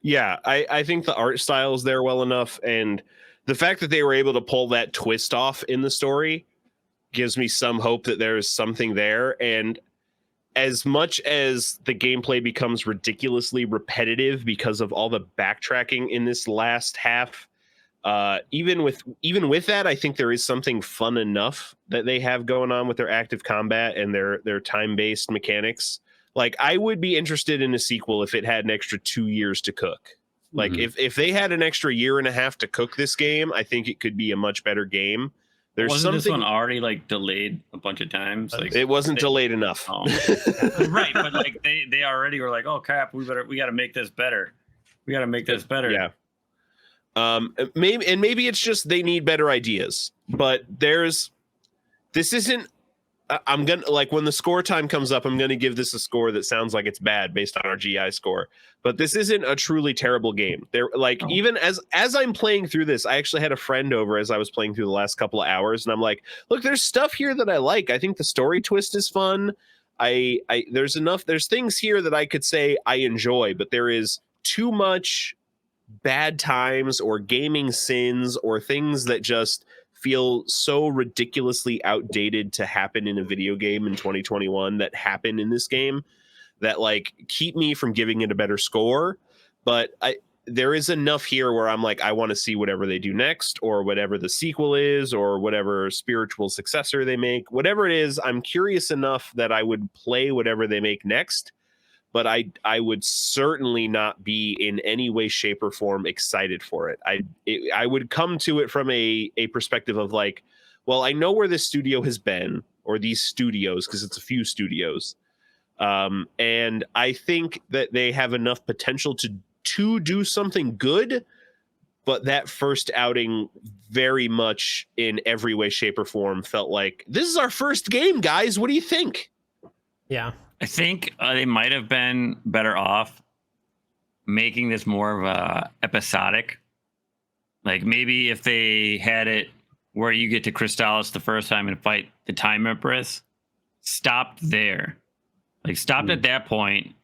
Yeah, I think the art style is there well enough, and the fact that they were able to pull that twist off in the story gives me some hope that there's something there. And as much as the gameplay becomes ridiculously repetitive because of all the backtracking in this last half, even with that, I think there is something fun enough that they have going on with their active combat and their time-based mechanics. Like, I would be interested in a sequel if it had an extra 2 years to cook. Like, if they had an extra year and a half to cook this game, I think it could be a much better game. There's Wasn't something. this one already like delayed a bunch of times? Like It wasn't delayed enough. Oh. Right, but like they already were like, oh crap, we got to make this better. We got to make this better. Yeah. Maybe it's just they need better ideas. But this isn't. I'm gonna, like, when the score time comes up, I'm gonna give this a score that sounds like it's bad based on our GI score. But this isn't a truly terrible game. There, like, even as I'm playing through this, I actually had a friend over as I was playing through the last couple of hours, and I'm like, look, there's stuff here that I like. I think the story twist is fun. There's things here that I could say I enjoy, but there is too much bad times or gaming sins or things that just feel so ridiculously outdated to happen in a video game in 2021 that happen in this game that like keep me from giving it a better score. But there is enough here where I'm like, I want to see whatever they do next, or whatever the sequel is, or whatever spiritual successor they make, whatever it is. I'm curious enough that I would play whatever they make next, but I would certainly not be in any way, shape, or form excited for it. I would come to it from a perspective of like, well, I know where this studio has been, or these studios, because it's a few studios. And I think that they have enough potential to do something good, but that first outing very much in every way, shape, or form felt like, this is our first game, guys. What do you think? Yeah. I think they might have been better off making this more of a episodic. Like maybe if they had it where you get to Crystalis the first time and fight the Time Empress, stopped there. Like stopped at that point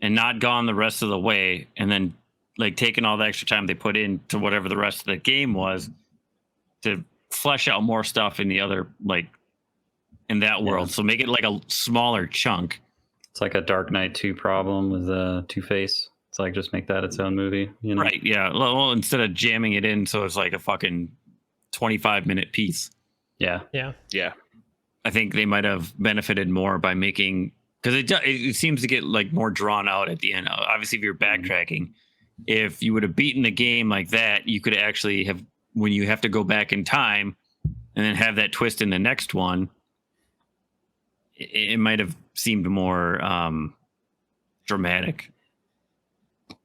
and not gone the rest of the way, and then like taking all the extra time they put into whatever the rest of the game was to flesh out more stuff in the other, like in that world. So make it like a smaller chunk. It's like a Dark Knight 2 problem with Two-Face. It's like just make that its own movie, you know? Right. Yeah. Well, instead of jamming it in, so it's like a fucking 25-minute piece. Yeah. Yeah. Yeah. I think they might have benefited more by making, because it seems to get like more drawn out at the end. Obviously, if you're backtracking, if you would have beaten the game like that, you could actually have, when you have to go back in time and then have that twist in the next one, it might have seemed more dramatic.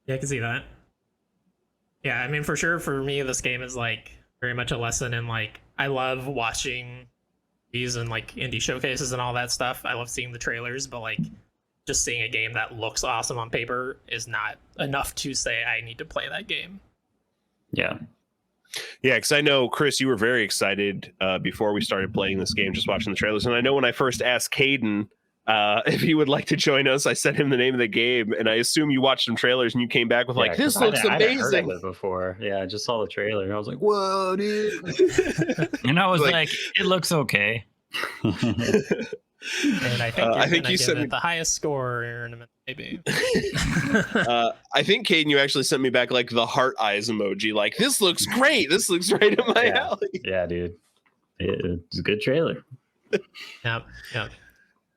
Yeah, I can see that. Yeah, I mean, for sure, for me, this game is like very much a lesson in like, I love watching these and like indie showcases and all that stuff. I love seeing the trailers, but like just seeing a game that looks awesome on paper is not enough to say I need to play that game. Yeah. Yeah, because I know, Chris, you were very excited before we started playing this game, just watching the trailers. And I know when I first asked Kaedhen if he would like to join us, I sent him the name of the game, and I assume you watched some trailers and you came back with like, "This looks I'd heard amazing." of it before. Yeah, I just saw the trailer and I was like, "Whoa, dude!" And I was like, it looks okay. And I think I think you you give sent it me the highest score in a minute, maybe. I think, Kaedhen, you actually sent me back like the heart eyes emoji. Like, this looks great. This looks right up my Yeah. alley. Yeah, dude. It's a good trailer. Yeah.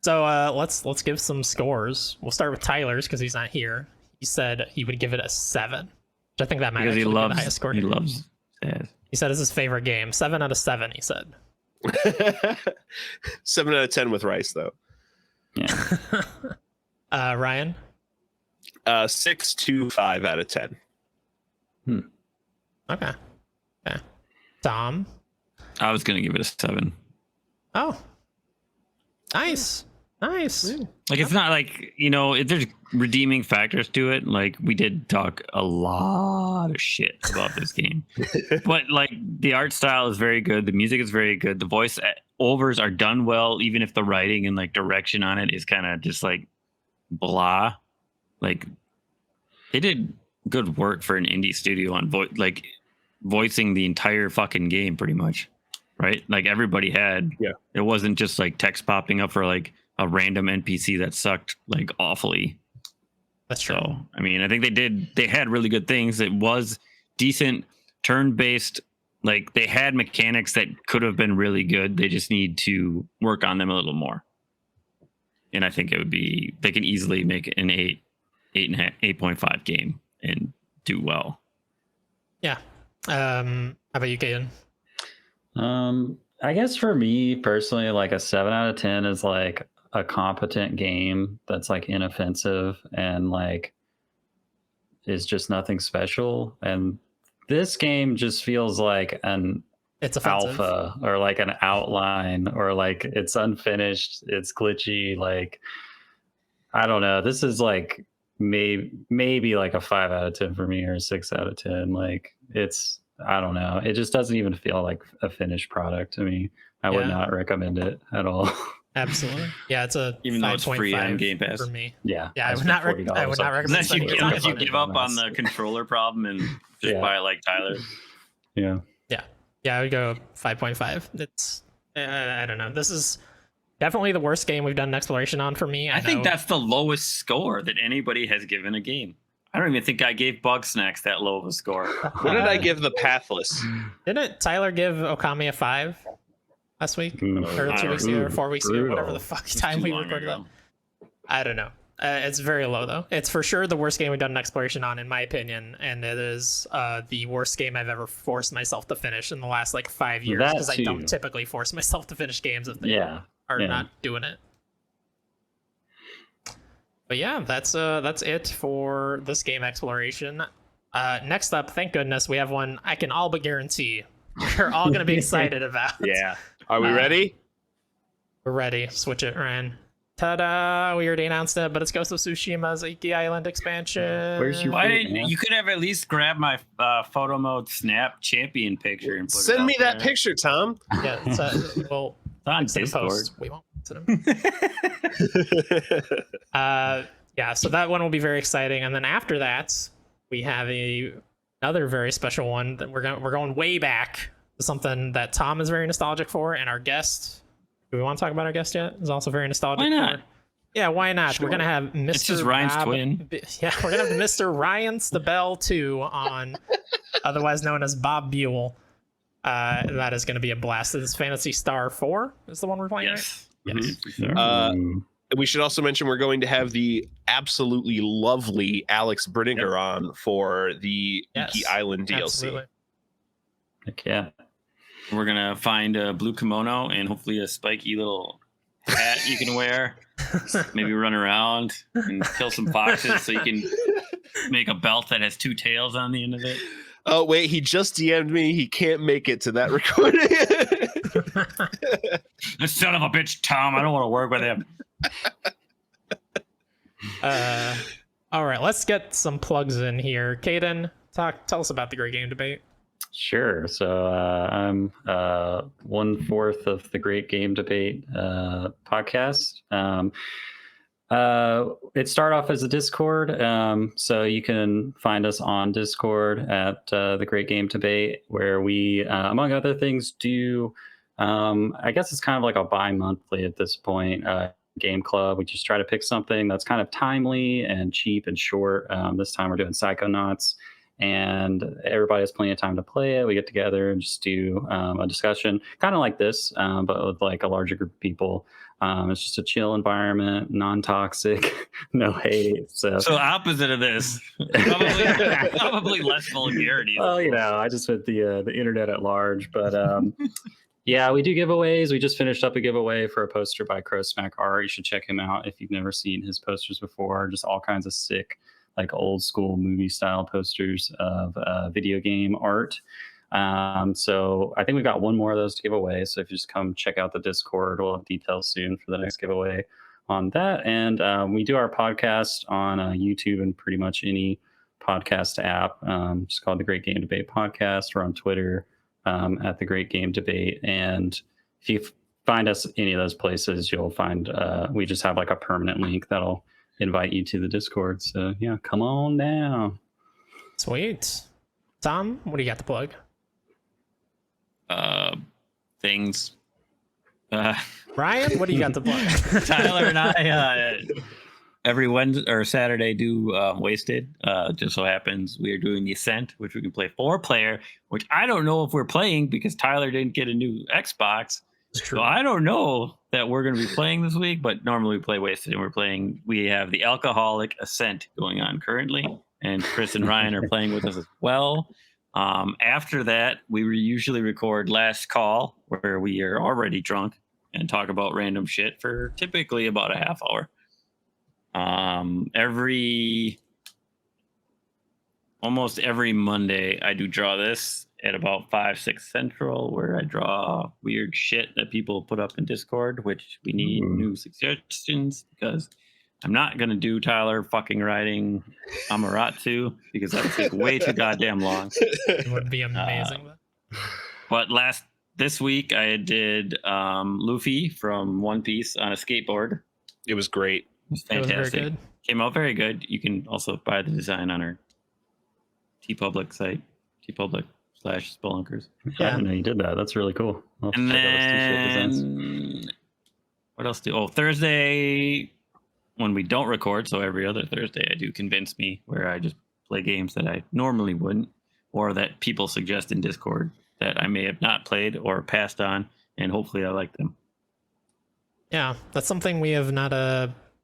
So let's give some scores. We'll start with Tyler's because he's not here. He said he would give it a 7, which I think that might Because actually be the loves, highest score. he loves Saz. He said it's his favorite game. 7 out of 7. He said. 7 out of 10 with rice, though. Yeah. Ryan. 6 to 5 out of 10. Okay. Tom. I was gonna give it a 7. Oh. Nice. Like, it's not like, there's redeeming factors to it. Like, we did talk a lot of shit about this game, but like the art style is very good. The music is very good. The voice overs are done well, even if the writing and like direction on it is kind of just like blah. Like, they did good work for an indie studio on voicing the entire fucking game pretty much. Right? Like, everybody had, it wasn't just like text popping up for like a random NPC that sucked like awfully. That's true. So, I mean, I think they had really good things. It was decent turn-based. Like, they had mechanics that could have been really good. They just need to work on them a little more. And I think they can easily make an 8.5 game and do well. Yeah. How about you, Kaedhen? I guess for me personally, like a 7 out of 10 is like a competent game that's like inoffensive and like is just nothing special. And this game just feels like It's offensive. alpha or like an outline or like it's unfinished, it's glitchy. Like, I don't know. This is like maybe like a 5 out of 10 for me or a 6 out of 10. Like, I don't know. It just doesn't even feel like a finished product to me. I would not recommend it at all. Absolutely. Yeah, it's a Even though it's free on Game Pass for me. Yeah. Yeah, I would not recommend. Unless you spending give up on the controller problem and just buy it like Tyler. Yeah. Yeah, I would go 5.5. It's I don't know. This is definitely the worst game we've done an exploration on for me. I think that's the lowest score that anybody has given a game. I don't even think I gave Bug Snacks that low of a score. What did I give the Pathless? Didn't Tyler give Okami a 5 last week? Or 2 weeks ago, or 4 weeks ago, whatever the fuck time we recorded that. I don't know. It's very low, though. It's for sure the worst game we've done an exploration on, in my opinion, and it is the worst game I've ever forced myself to finish in the last like 5 years, because I don't typically force myself to finish games if they are not doing it. But yeah, that's it for this game exploration. Next up, thank goodness, we have one I can all but guarantee we're all going to be excited about. Yeah. Are we ready? We're ready. Switch it, Ryan. Ta-da! We already announced it, but it's Ghost of Tsushima's Iki Island expansion. Why didn't you could have at least grabbed my photo mode snap champion picture and put Send it me that there. picture, Tom. Yeah, well, It's on it's in Discord. post. We won't Yeah, so that one will be very exciting, and then after that, we have another very special one that we're going way back to something that Tom is very nostalgic for, and our guest. Do we want to talk about our guest yet? Is also very nostalgic. Why not? Yeah, why not? Sure. We're gonna have Mr. It's just Ryan's Bob, twin. Yeah, we're gonna have Mr. Ryan Stabell 2 on, otherwise known as Bob Buell. That is going to be a blast. This is Phantasy Star 4 is the one we're playing, Yes. right? Yes. We should also mention we're going to have the absolutely lovely Alex Brininger on for the Yes, Iki Island DLC. Absolutely. Heck yeah. We're gonna find a blue kimono and hopefully a spiky little hat you can wear. Maybe run around and kill some foxes so you can make a belt that has 2 tails on the end of it. Oh wait, he just DM'd me. He can't make it to that recording. This son of a bitch, Tom. I don't want to work with him. All right, let's get some plugs in here. Kaedhen, tell us about the Great Game Debate. Sure. So I'm 1/4 of the Great Game Debate podcast. It started off as a Discord, so you can find us on Discord at the Great Game Debate, where we, among other things, do I guess it's kind of like a bi-monthly at this point game club. We just try to pick something that's kind of timely and cheap and short. This time we're doing Psychonauts, and everybody has plenty of time to play it. We get together and just do a discussion, kind of like this, but with like a larger group of people. It's just a chill environment, non-toxic, no hate. So opposite of this, probably less vulgarity. Well, I just went the internet at large, but yeah, we do giveaways. We just finished up a giveaway for a poster by Crow Smack Art. You should check him out if you've never seen his posters before. Just all kinds of sick, like old school movie style posters of video game art. So I think we've got one more of those to give away. So if you just come check out the Discord, we'll have details soon for the next giveaway on that. And we do our podcast on YouTube and pretty much any podcast app. Just called the Great Game Debate Podcast. We're on Twitter at the Great Game Debate. And if you find us any of those places, you'll find we just have like a permanent link that'll invite you to the Discord. So yeah, come on down. Sweet. Tom, what do you got to plug? Things. Ryan, what do you got to plug? Tyler and I every Wednesday or Saturday do Wasted. Just so happens we are doing the Ascent, which we can play 4-player, which I don't know if we're playing because Tyler didn't get a new Xbox. So I don't know that we're going to be playing this week, but normally we play Wasted, and we have the Alcoholic Ascent going on currently, and Chris and Ryan are playing with us as well. After that, we usually record Last Call, where we are already drunk and talk about random shit for typically about a half hour. Almost every Monday, I do Draw This at about 5-6 Central, where I draw weird shit that people put up in Discord, which we need new suggestions, because I'm not going to do Tyler fucking writing Amaterasu because that would take way too goddamn long. It would be amazing. But this week I did Luffy from One Piece on a skateboard. It was great. It was fantastic. It was very good. Came out very good. You can also buy the design on our TeePublic site, TeePublic/Spelunkers. I didn't know you did that. That's really cool. I'll And check out those t-shirt designs. then what else Thursday, when we don't record, so every other Thursday, I do Convince Me, where I just play games that I normally wouldn't, or that people suggest in Discord that I may have not played or passed on, and hopefully I like them. Yeah, that's something we have not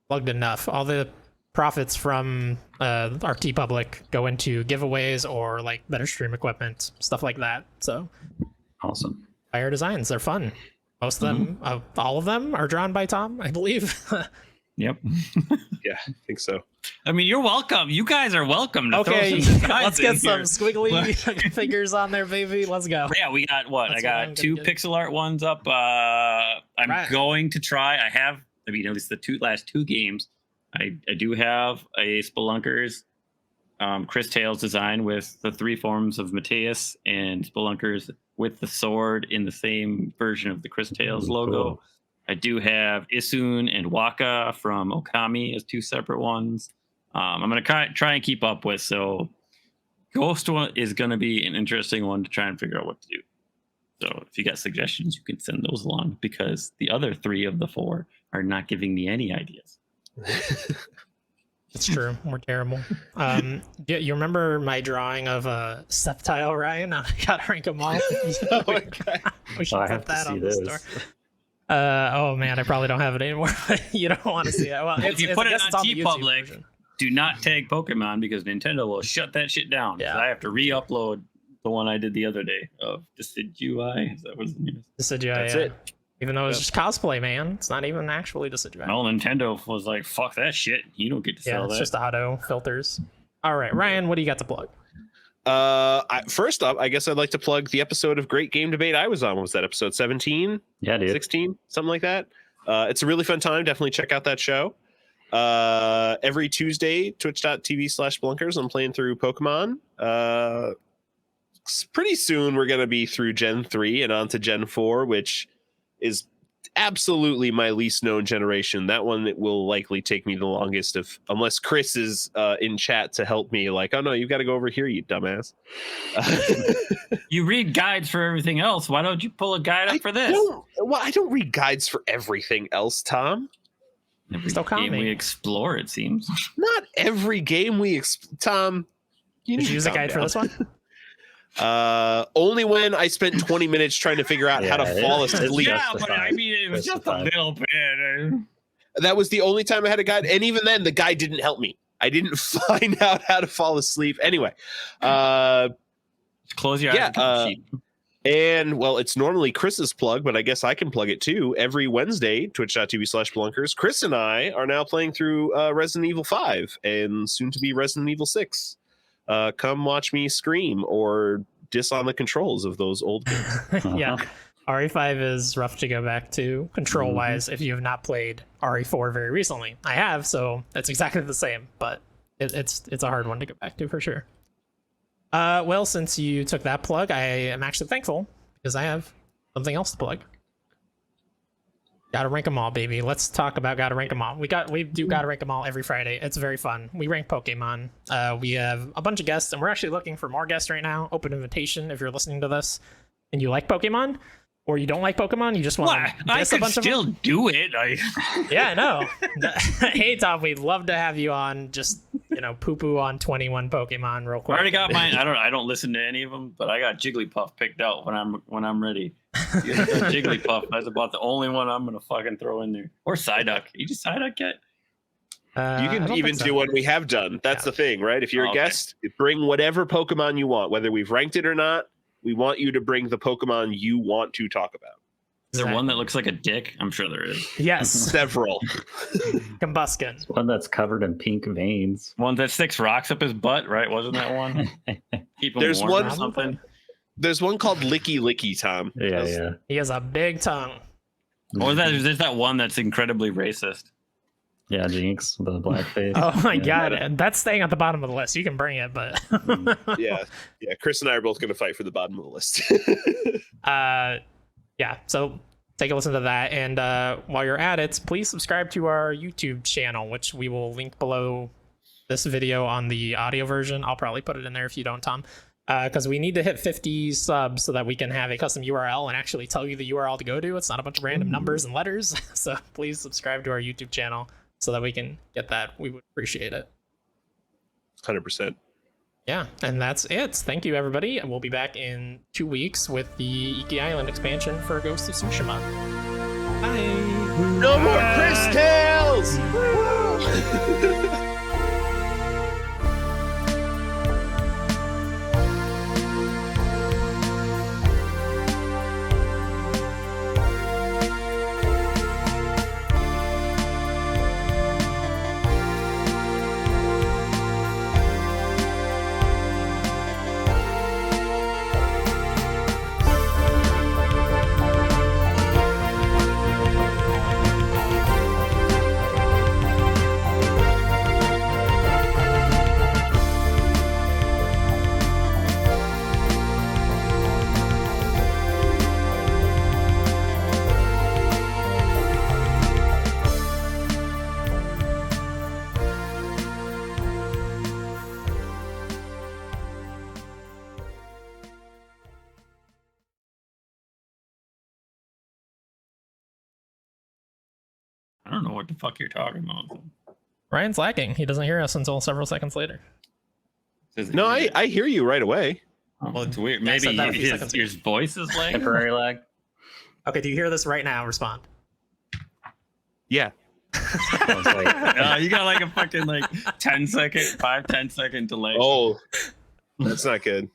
plugged enough. All the profits from our TeePublic go into giveaways or like better stream equipment, stuff like that. So Awesome. buy our designs. They're fun. Most of them, all of them are drawn by Tom, I believe. Yep. Yeah, I think so. I mean, you're welcome. You guys are welcome to Okay, throw some designs let's get in some here. squiggly figures on there, baby. Let's go. Yeah, we got what? That's I what got I'm 2 gonna get. pixel art ones up. I'm Right. going to try. At least the last two games. I do have a Spelunkers Cris Tales design with the 3 forms of Matthias and Spelunkers with the sword in the same version of the Cris Tales logo. Cool. I do have Isun and Waka from Okami as 2 separate ones. I'm going to try and keep up with. So Ghost one is going to be an interesting one to try and figure out what to do. So if you got suggestions, you can send those along because the other 3 of the 4 are not giving me any ideas. It's true. We're terrible. You remember my drawing of a Sceptile, Ryan? I gotta rank them all. Oh my God. We should I put have to that see on the this. store. Oh man, I probably don't have it anymore. You don't want to see it. Well, If you put I it guess on it's the YouTube TeePublic, version. do not tag Pokemon because Nintendo will shut that shit down. 'Cause Yeah. I have to re-upload the one I did the other day of Decidueye. Is that what his name is? Decidueye, That's yeah. it. Even though it's Yep. just cosplay, man. It's not even actually Decidueye. Well, Nintendo was like, "Fuck that shit. You don't get to Yeah, sell it's that." just auto filters. All right, Ryan, what do you got to plug? First up, I guess I'd like to plug the episode of Great Game Debate I was on. What was that, episode 17? Yeah, dude. 16? Something like that. It's a really fun time. Definitely check out that show. Every Tuesday, twitch.tv/Spelunkers, I'm playing through Pokemon. Pretty soon, we're going to be through Gen 3 and on to Gen 4, which is absolutely my least known generation. That one it will likely take me the longest, unless Chris is in chat to help me. Like, oh no, you've got to go over here, you dumbass. You read guides for everything else. Why don't you pull a guide up for this? I don't read guides for everything else, Tom. Every Still game we coming. explore, it seems. Not every game Tom. You Did need you use to a calm guide for down. this one? Only when I spent 20 minutes trying to figure out how to Yeah, fall it's asleep. Yeah, but justified. I mean, it was just a Justified. little bit. That was the only time I had a guide, and even then, the guide didn't help me. I didn't find out how to fall asleep. Anyway, Just close your eyes. Yeah, and count sheep. and well, it's normally Chris's plug, but I guess I can plug it too. Every Wednesday, twitch.tv/Spelunkers, Chris and I are now playing through Resident Evil 5 and soon to be Resident Evil 6. Come watch me scream or diss on the controls of those old games. Yeah. RE5 is rough to go back to control wise if you have not played RE4 very recently. I have, so it's exactly the same, but it's a hard one to go back to for sure. Well, since you took that plug, I am actually thankful because I have something else to plug. Gotta rank 'em all, baby. Let's talk about gotta rank 'em all. We do gotta rank 'em all every Friday. It's very fun. We rank Pokemon. We have a bunch of guests, and we're actually looking for more guests right now. Open invitation if you're listening to this and you like Pokemon, or you don't like Pokemon. You just want What? to I diss a could bunch of them. still do it. Yeah, I know. Hey, Tom, we'd love to have you on. Just poo-poo on 21 Pokemon real I quick. already got mine. I don't listen to any of them, but I got Jigglypuff picked out when I'm ready. You got Jigglypuff. That's about the only one I'm gonna fucking throw in there. Or Psyduck. You just Psyduck yet? You I can don't even think so. do what we have done. That's Yeah. the thing, right? If you're Oh, a okay. guest, bring whatever Pokemon you want, whether we've ranked it or not. We want you to bring the Pokemon you want to talk about. Is there one that looks like a dick? I'm sure there is. Yes, Several. Combuskin. One that's covered in pink veins. One that sticks rocks up his butt, right? Wasn't that one? Keep him There's warm one- or something. There's one called Licky Licky, Tom. Yeah, yeah. He has a big tongue. What was that? There's that one that's incredibly racist. Yeah, Jinx, the black face. Oh my Yeah. god, that's staying at the bottom of the list. You can bring it, but Yeah. Chris and I are both going to fight for the bottom of the list. yeah. So take a listen to that, and while you're at it, please subscribe to our YouTube channel, which we will link below this video on the audio version. I'll probably put it in there if you don't, Tom, because we need to hit 50 subs so that we can have a custom URL and actually tell you the URL to go to. It's not a bunch of random numbers and letters. So please subscribe to our YouTube channel so that we can get that. We would appreciate it. 100%. Yeah, and that's it. Thank you, everybody. And we'll be back in 2 weeks with the Iki Island expansion for Ghost of Tsushima. Bye. No more Cris Tales! I don't know what the fuck you're talking about. Ryan's lagging. He doesn't hear us until several seconds later. No, I hear you right away. Well, it's weird. Yeah, I said Maybe that a few seconds ago. his voice is lagging. Temporary lag. Okay, do you hear this right now? Respond. Yeah. I was like, You got like a fucking like 10 second delay. Oh, that's not good.